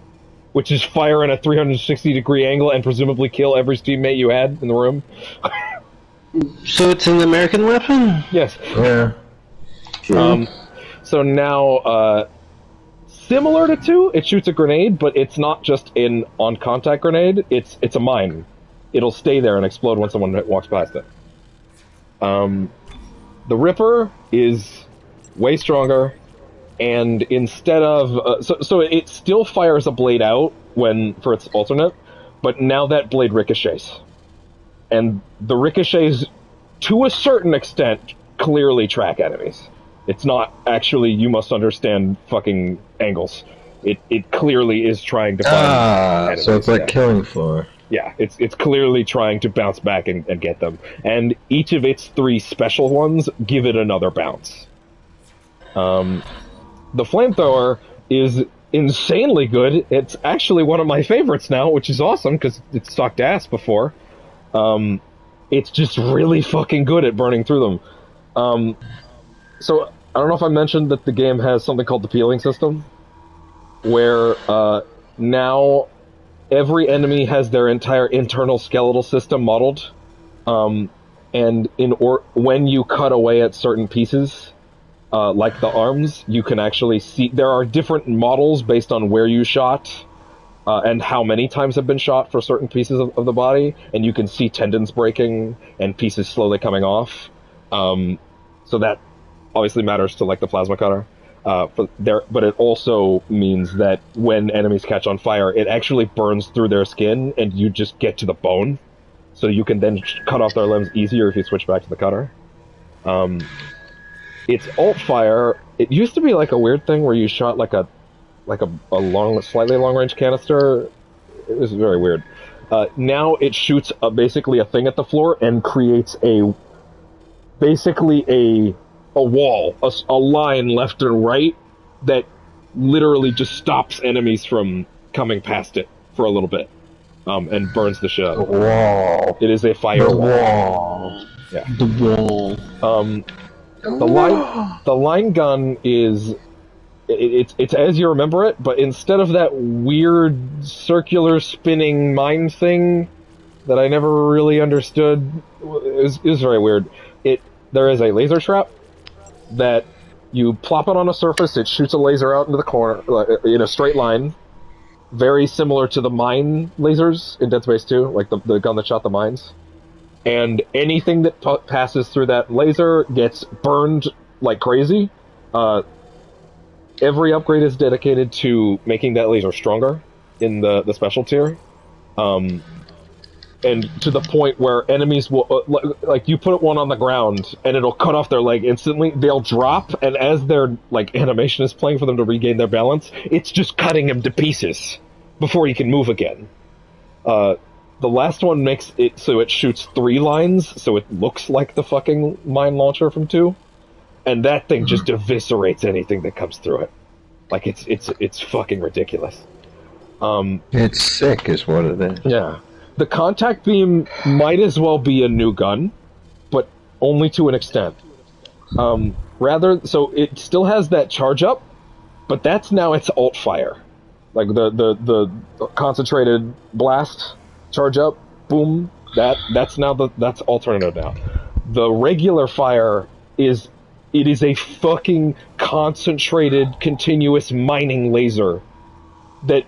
which is fire in a 360-degree angle and presumably kill every teammate you had in the room. So it's an American weapon? Yes. Yeah. So now, similar to 2, it shoots a grenade, but it's not just an on-contact grenade, it's a mine. It'll stay there and explode when someone walks past it. The Ripper is way stronger, and instead of... so it still fires a blade out for its alternate, but now that blade ricochets. And the ricochets, to a certain extent, clearly track enemies. It's not actually, you must understand fucking angles. It clearly is trying to find enemies. So it's like Killing Floor. Yeah, it's clearly trying to bounce back and get them. And each of its 3 special ones give it another bounce. The flamethrower is insanely good. It's actually one of my favorites now, which is awesome, because it sucked ass before. It's just really fucking good at burning through them. So, I don't know if I mentioned that the game has something called the peeling system, where now every enemy has their entire internal skeletal system modeled, and when you cut away at certain pieces, like the arms, you can actually see there are different models based on where you shot and how many times have been shot for certain pieces of the body, and you can see tendons breaking and pieces slowly coming off. So that obviously matters to like the plasma cutter. But it also means that when enemies catch on fire, it actually burns through their skin, and you just get to the bone. So you can then cut off their limbs easier if you switch back to the cutter. It's alt fire. It used to be like a weird thing where you shot like a slightly long range canister. It was very weird. Now it shoots basically a thing at the floor and creates a wall, a line left and right that literally just stops enemies from coming past it for a little bit, and burns the shit out. The wall. It is a firewall. The wall. Yeah. The wall. The line gun is it's as you remember it, but instead of that weird circular spinning mine thing that I never really understood, it was very weird. There is a laser trap that you plop it on a surface, it shoots a laser out into the corner in a straight line, very similar to the mine lasers in Dead Space 2, like the gun that shot the mines. And anything that passes through that laser gets burned like crazy. Every upgrade is dedicated to making that laser stronger in the special tier. And to the point where enemies will, like you put one on the ground and it'll cut off their leg instantly, they'll drop, and as their animation is playing for them to regain their balance, it's just cutting him to pieces before he can move again. The last one makes it so it shoots 3 lines, so it looks like the fucking mine launcher from 2, and that thing just eviscerates anything that comes through it. Like it's fucking ridiculous. It's sick, is what it is. Yeah, the contact beam might as well be a new gun, but only to an extent. So it still has that charge up, but that's now its alt fire, like the concentrated blast charge up, boom. That's alternative now. The regular fire is a fucking concentrated, continuous mining laser that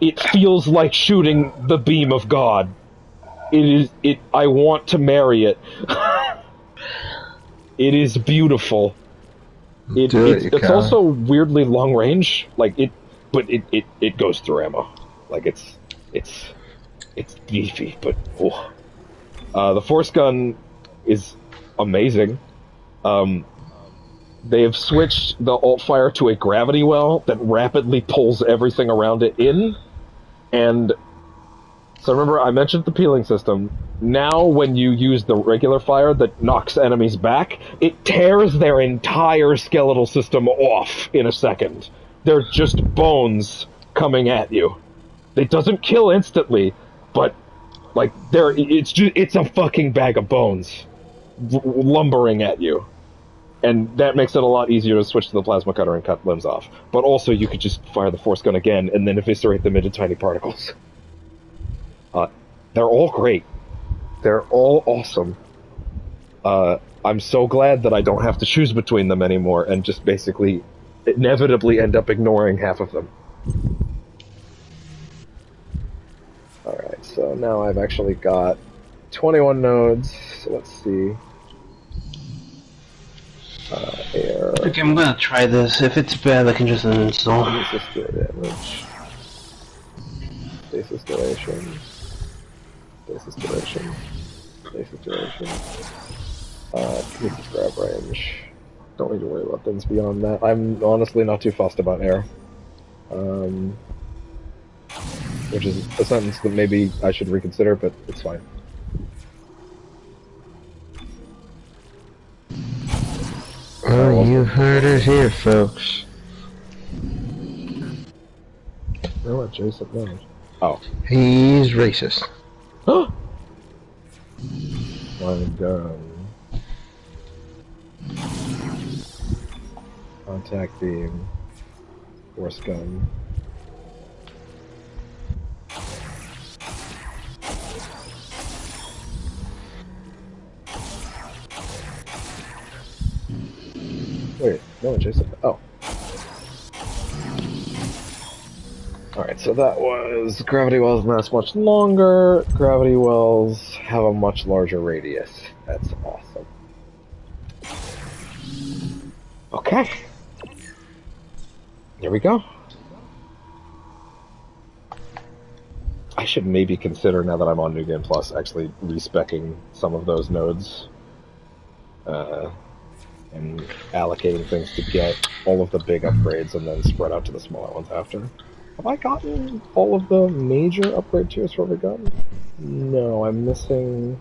it feels like shooting the beam of God. I want to marry it. It is beautiful. It's also weirdly long range, but it goes through ammo. Like it's beefy, but the force gun is amazing. They have switched the alt fire to a gravity well that rapidly pulls everything around it in, and so remember I mentioned the peeling system. Now when you use the regular fire that knocks enemies back, it tears their entire skeletal system off in a second. They're just bones coming at you. It doesn't kill instantly, but like it's a fucking bag of bones lumbering at you. And that makes it a lot easier to switch to the plasma cutter and cut limbs off. But also you could just fire the force gun again and then eviscerate them into tiny particles. They're all great. They're all awesome. I'm so glad that I don't have to choose between them anymore and just basically inevitably end up ignoring half of them. Alright, so now I've actually got 21 nodes, so let's see. Air. Okay, I'm gonna try this. If it's bad, I can just uninstall. Damage. Stasis duration. Stasis duration. Stasis duration. Kinesis grab range. Don't need to worry about things beyond that. I'm honestly not too fussed about air. Which is a sentence that maybe I should reconsider, but it's fine. Well, you heard it here, folks. No, what Jason knows. Oh. He's racist. My gun. Contact beam. Force gun. Wait, no, Jason. Oh. Alright, so that was gravity wells last much longer. Gravity wells have a much larger radius. That's awesome. Okay. Here we go. I should maybe consider, now that I'm on New Game Plus, actually respecking some of those nodes. And allocating things to get all of the big upgrades and then spread out to the smaller ones after. Have I gotten all of the major upgrade tiers for the gun? No, I'm missing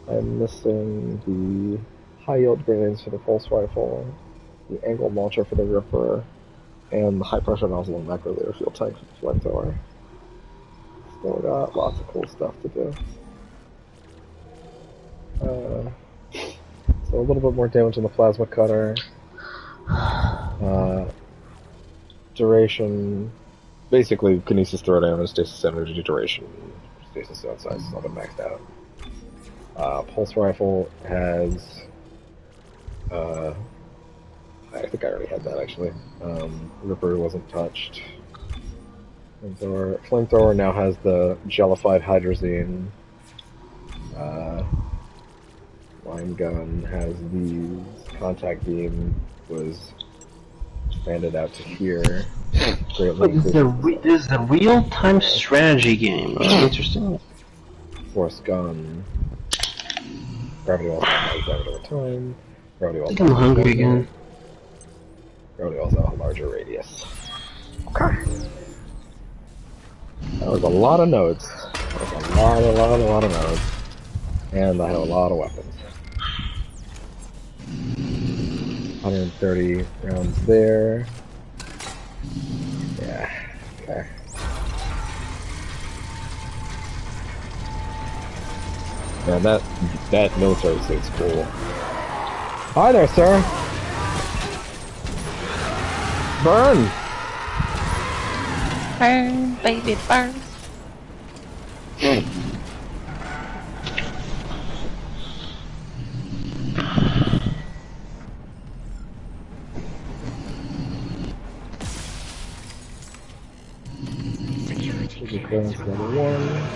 the high yield grenades for the pulse rifle, the angle launcher for the Ripper, and the high pressure nozzle and macro layer fuel tank for the flamethrower. Still got lots of cool stuff to do. So a little bit more damage on the plasma cutter. Duration, basically Kinesis throwdown and Stasis energy duration. Stasis zone size has all been maxed out. Pulse rifle has, I think I already had that actually. Ripper wasn't touched. Flamethrower now has the jellified hydrazine. Line gun has these. Contact beam was expanded out to here. This is a real-time strategy game. Oh, interesting. Force gun. Gravity walls have over time. Gravity walls. I think I'm hungry again. Gravity walls have a larger radius. Okay. That was a lot of nodes. That was a lot of nodes. And I have a lot of weapons. 130 rounds there. Yeah. Okay. Man, that military suit's cool. Hi there, sir. Burn. Burn, baby, burn. Security clearance level 1.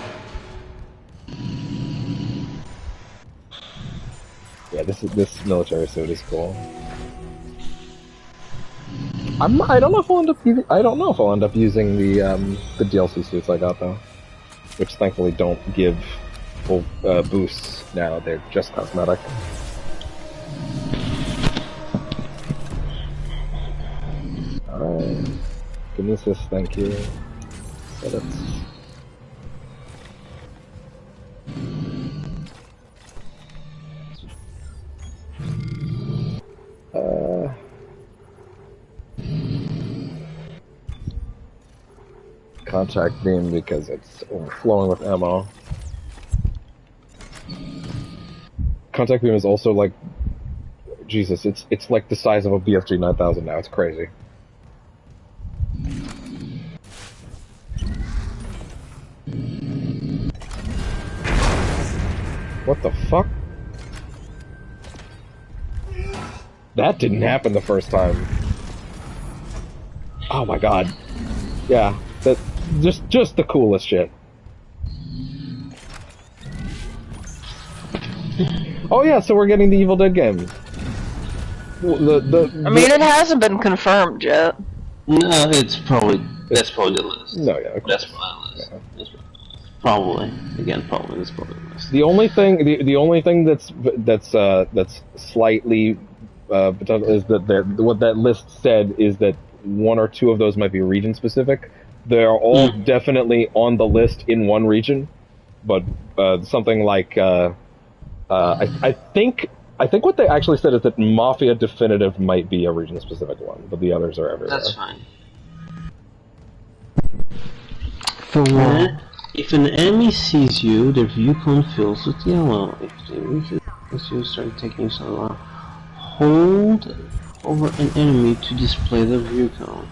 Yeah, this military suit is cool. I don't know if I'll end up using the DLC suits I got though, which thankfully don't give full boosts now. They're just cosmetic. Alright, Kinesis, thank you. Credits. Contact beam because it's overflowing with ammo. Contact beam is also like, Jesus, it's like the size of a BFG 9000 now. It's crazy. What the fuck? That didn't happen the first time. Oh my god. Yeah, that just the coolest shit. Oh yeah, so we're getting the Evil Dead game. I mean, it hasn't been confirmed yet. No, that's probably the list. No, yeah, that's my list. Yeah. Probably that's probably the list. The only thing that's slightly potential is that what that list said is that 1 or 2 of those might be region specific. They're all definitely on the list in one region, but something like I think what they actually said is that Mafia Definitive might be a region specific one, but the others are everywhere. That's fine. For one, if an enemy sees you, their viewcon fills with yellow. If the enemy sees you, start taking some long. Hold over an enemy to display the viewcon.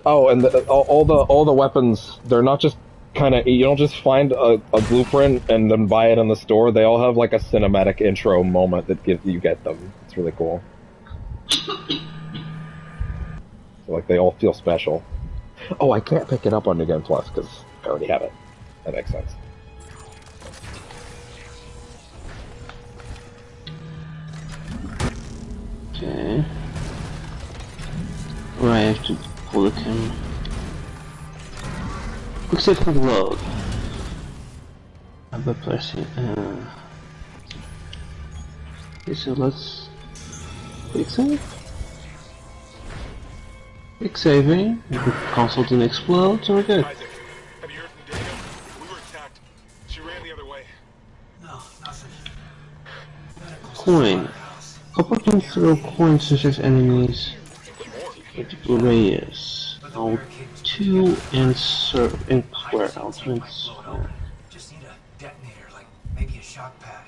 Oh, and all the weapons, they're not just kind of, you don't just find a blueprint and then buy it in the store. They all have like a cinematic intro moment that you get them. It's really cool. So, like, they all feel special. Oh, I can't pick it up on New Game Plus because I already have it. That makes sense. Okay. Right, I have to pull the camera. Quick save for the load. I'm pressing. Okay, so let's quick save. Quick saving. The console didn't explode, so we're good. Isaac, have you heard from Dana? We were attacked. She ran the other way. No, nothing. Coin. Copper can throw coins to such enemies. Critical radius. L2 and square. L2 and square. Just need a detonator, like maybe a shock pad.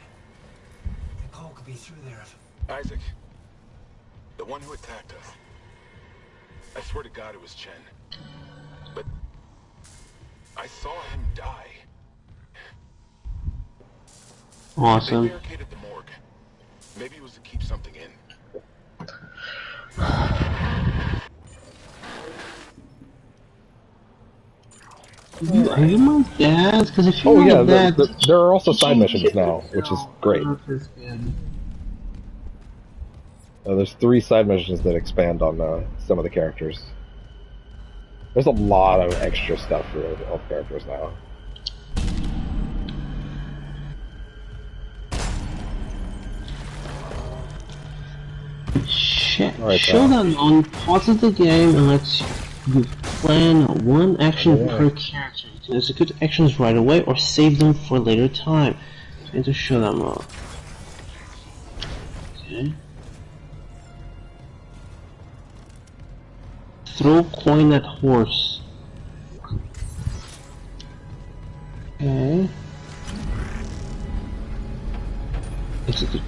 Nicole could be through there if... Isaac, the one who attacked us. I swear to God it was Chen. But I saw him die. Awesome. They barricaded the morgue. Maybe it was to keep something in. Are you my dad? Because if you're Oh my yeah, dad, there are also side missions now, which is great. There's 3 side missions that expand on some of the characters. There's a lot of extra stuff for all the characters now. Shit. Alright, Showdown on pauses the game and lets you plan one action per character. You can execute actions right away or save them for later time. Enter Showdown mode. Okay. Throw coin at horse. Okay. Execute.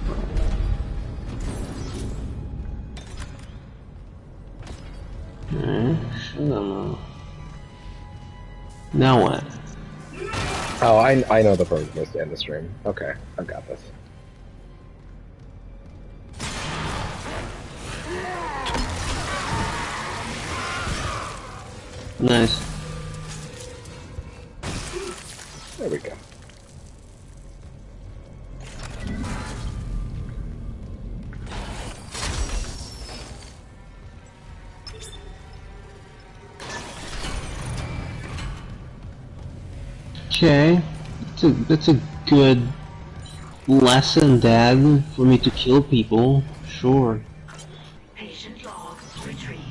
Okay. Showdown mode. Now what? Oh, I know the program is to end the stream. Okay, I've got this. Nice. There we go. Okay, that's a good lesson, Dad, for me to kill people. Sure. Patient log retrieved.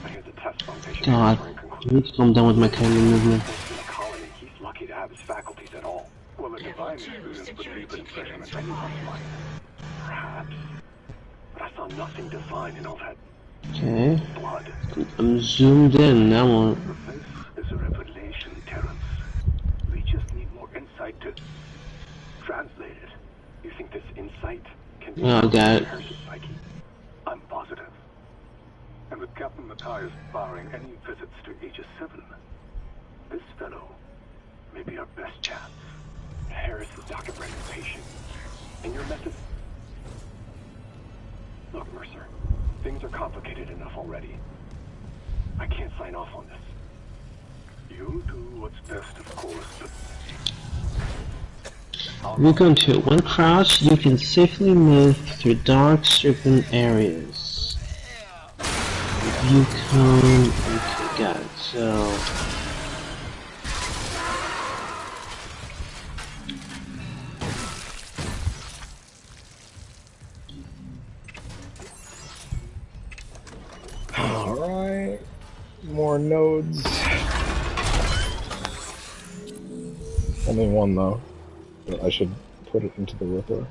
I hear the test on patient. God, I need to calm down with my camera movement. In a colony, he's lucky to have his faculties at all. Well, a divine experience would leave an impression at any life. Perhaps. But I saw nothing divine in all that Okay. blood. I'm zoomed in, now what? This is a revelation, Terrence. We just need more insight to translate it. You think this insight can be Oh, got it. psyche? I'm positive. And with Captain Matthias barring any visits to Aegis 7, this fellow may be our best chance. Harris is Dr. Brennan's patient. And your method... Look, Mercer, things are complicated enough already. I can't sign off on this. You do what's best, of course, but... Recon 2. When crouched, you can safely move through dark, stricken areas. Recon... Okay, got it. So... Alright. More nodes. Only one though. But I should put it into the Ripper.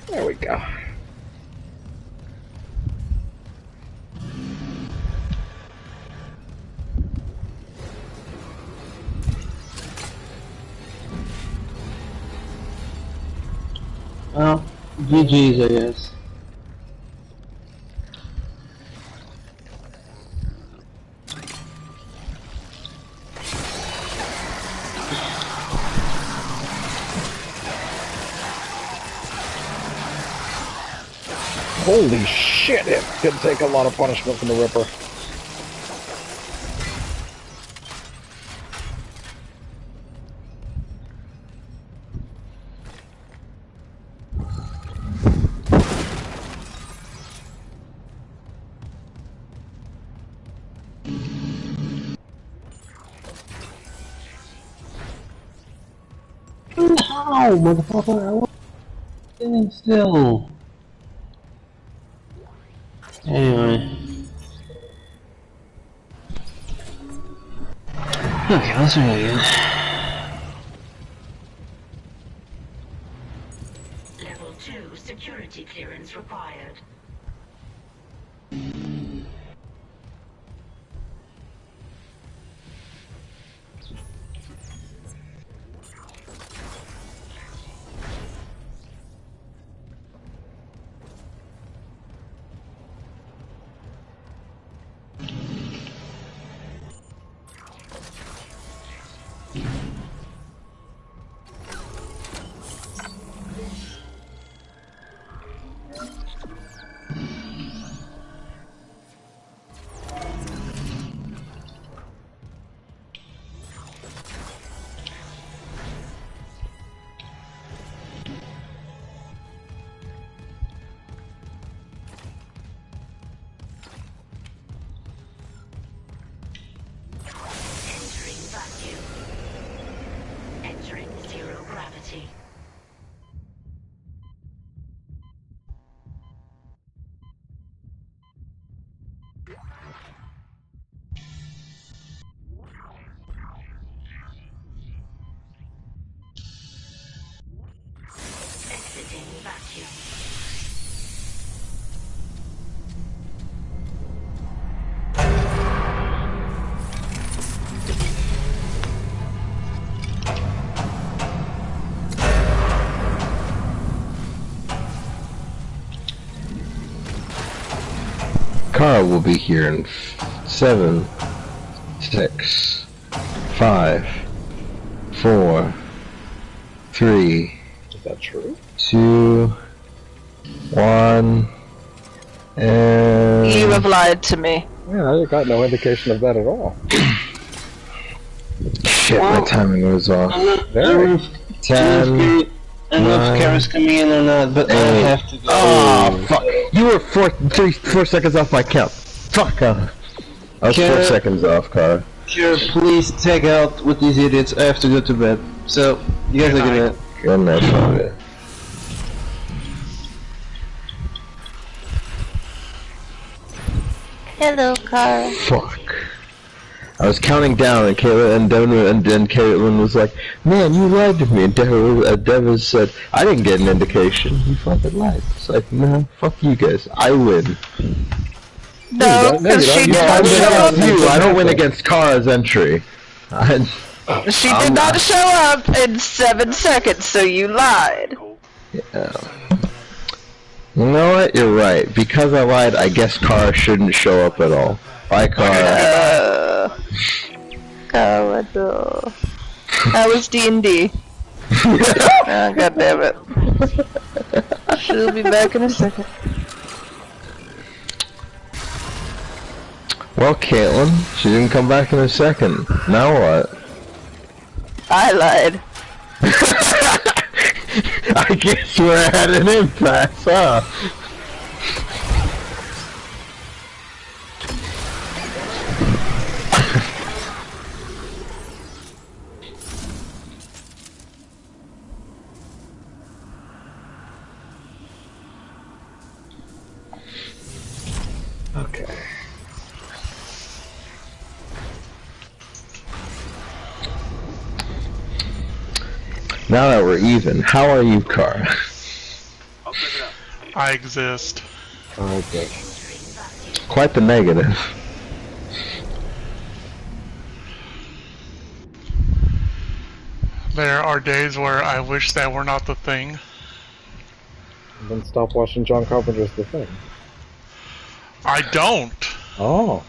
There we go. Well, GG's, I guess. Holy shit, it did take a lot of punishment from the Ripper. How, motherfucker? I was sitting still. Anyway. Okay, let's try it again. Level 2 security clearance required. facility. Exiting vacuum. Carl will be here in 7, 6, 5, 4, 3. Is that true? 2, 1, and... You have lied to me. Yeah, I got no indication of that at all. Shit, my timing was off. Very. 10, I don't know if Kara's coming in or not, but I have to go. Oh, fuck. You were 4 seconds off my count. Fuck off. I was 4 seconds off, Kara. Kara, please tag out with these idiots. I have to go to bed. So, you guys are gonna... Good night, Fabio. Hello, Carl. Fuck. I was counting down, and Caitlin and Devin and Caitlin was like, "Man, you lied to me." And Devin said, "I didn't get an indication. You fucking lied." It's like, no, fuck you guys. I win. No, because she did not show up. I don't win against Kara's entry. She did not show up in 7 seconds, so you lied. Yeah. You know what? You're right. Because I lied, I guess Kara shouldn't show up at all. Bye, Kara. Kara, no. That was D&D. Oh, God damn it. She'll be back in a second. Well, Caitlin, she didn't come back in a second. Now what? I lied. I guess we're at an impasse, huh? Okay. Now that we're even, how are you, Kara? I exist. Okay. Quite the negative. There are days where I wish that were not the thing. And then stop watching John Carpenter's The Thing. I don't. Oh.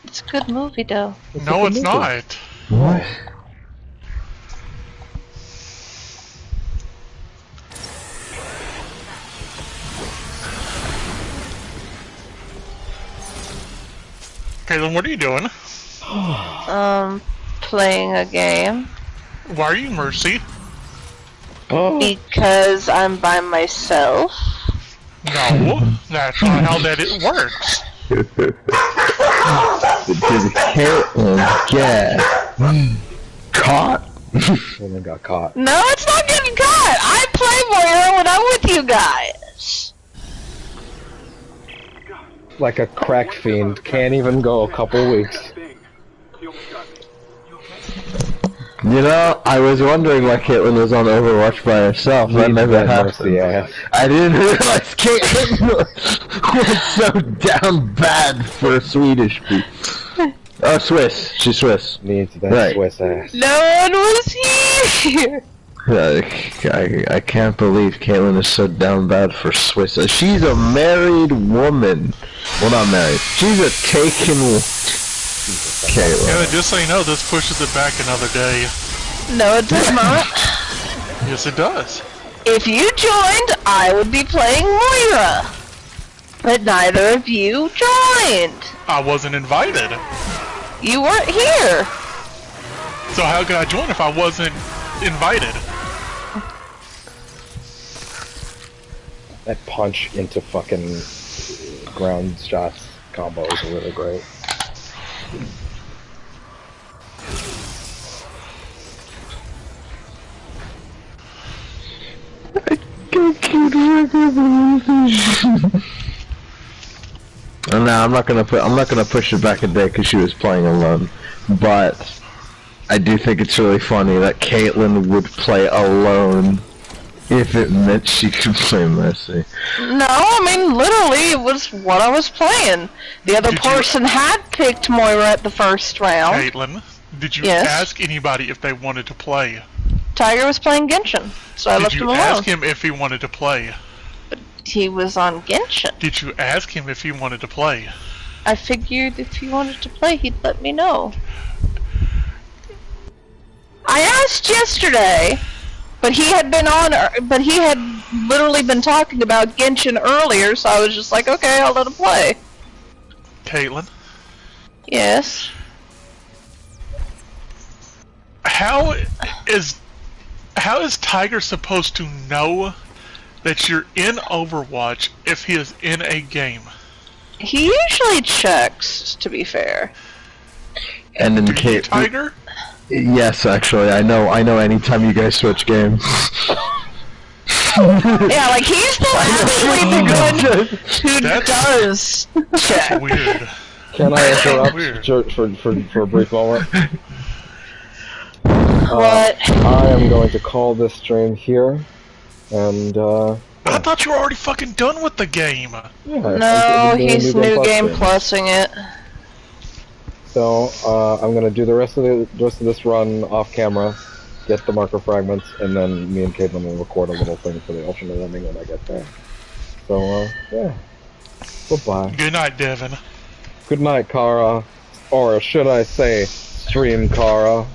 It's a good movie, though. No, it's not. What? Caitlin, what are you doing? Playing a game. Why are you Mercy? Because I'm by myself. No, that's not how that it works. Did Caitlin get caught? Caitlin got caught. No, it's not getting caught! I play Moira when I'm with you guys! Like a crack fiend, can't even go a couple weeks. You know, I was wondering why Caitlin was on Overwatch by herself. That never happened. I didn't realize Caitlin was so down bad for Swedish people. Oh, Swiss. She's Swiss. Needs that right. Swiss ass. No one was here! I can't believe Caitlin is so down bad for Swiss. She's a married woman. Well, not married. She's a taken... Caitlin. Yeah, just so you know, this pushes it back another day. No, it does not. Yes, it does. If you joined, I would be playing Moira. But neither of you joined. I wasn't invited. You weren't here. So how could I join if I wasn't invited? That punch into fucking ground shots combo is really great. No, I'm not gonna push it back a day because she was playing alone. But I do think it's really funny that Caitlin would play alone if it meant she could play Mercy. No, I mean literally it was what I was playing. The other person had picked Moira at the first round. Caitlin, did you Yes. ask anybody if they wanted to play? Tiger was playing Genshin, so I left him Did you alone. ask him if he wanted to play? He was on Genshin. Did you ask him if he wanted to play? I figured if he wanted to play, he'd let me know. I asked yesterday, but he had been on. But he had literally been talking about Genshin earlier, so I was just like, okay, I'll let him play. Caitlin? Yes. How is Tiger supposed to know that you're in Overwatch if he is in a game? He usually checks, to be fair. And in the Tiger? Yes, actually, I know. Anytime you guys switch games. Yeah, like he's actually the one who does check. Weird. Can I interrupt for a brief moment? What? I am going to call this stream here, and I thought you were already fucking done with the game. yeah, No, he's New Game Plusing it. So I'm gonna do the rest of this run off camera, get the marker fragments, and then me and Caitlin will record a little thing for the alternate ending when I get there. So yeah, goodbye. Good night, Devin. Good night, Kara, or should I say, Stream Kara.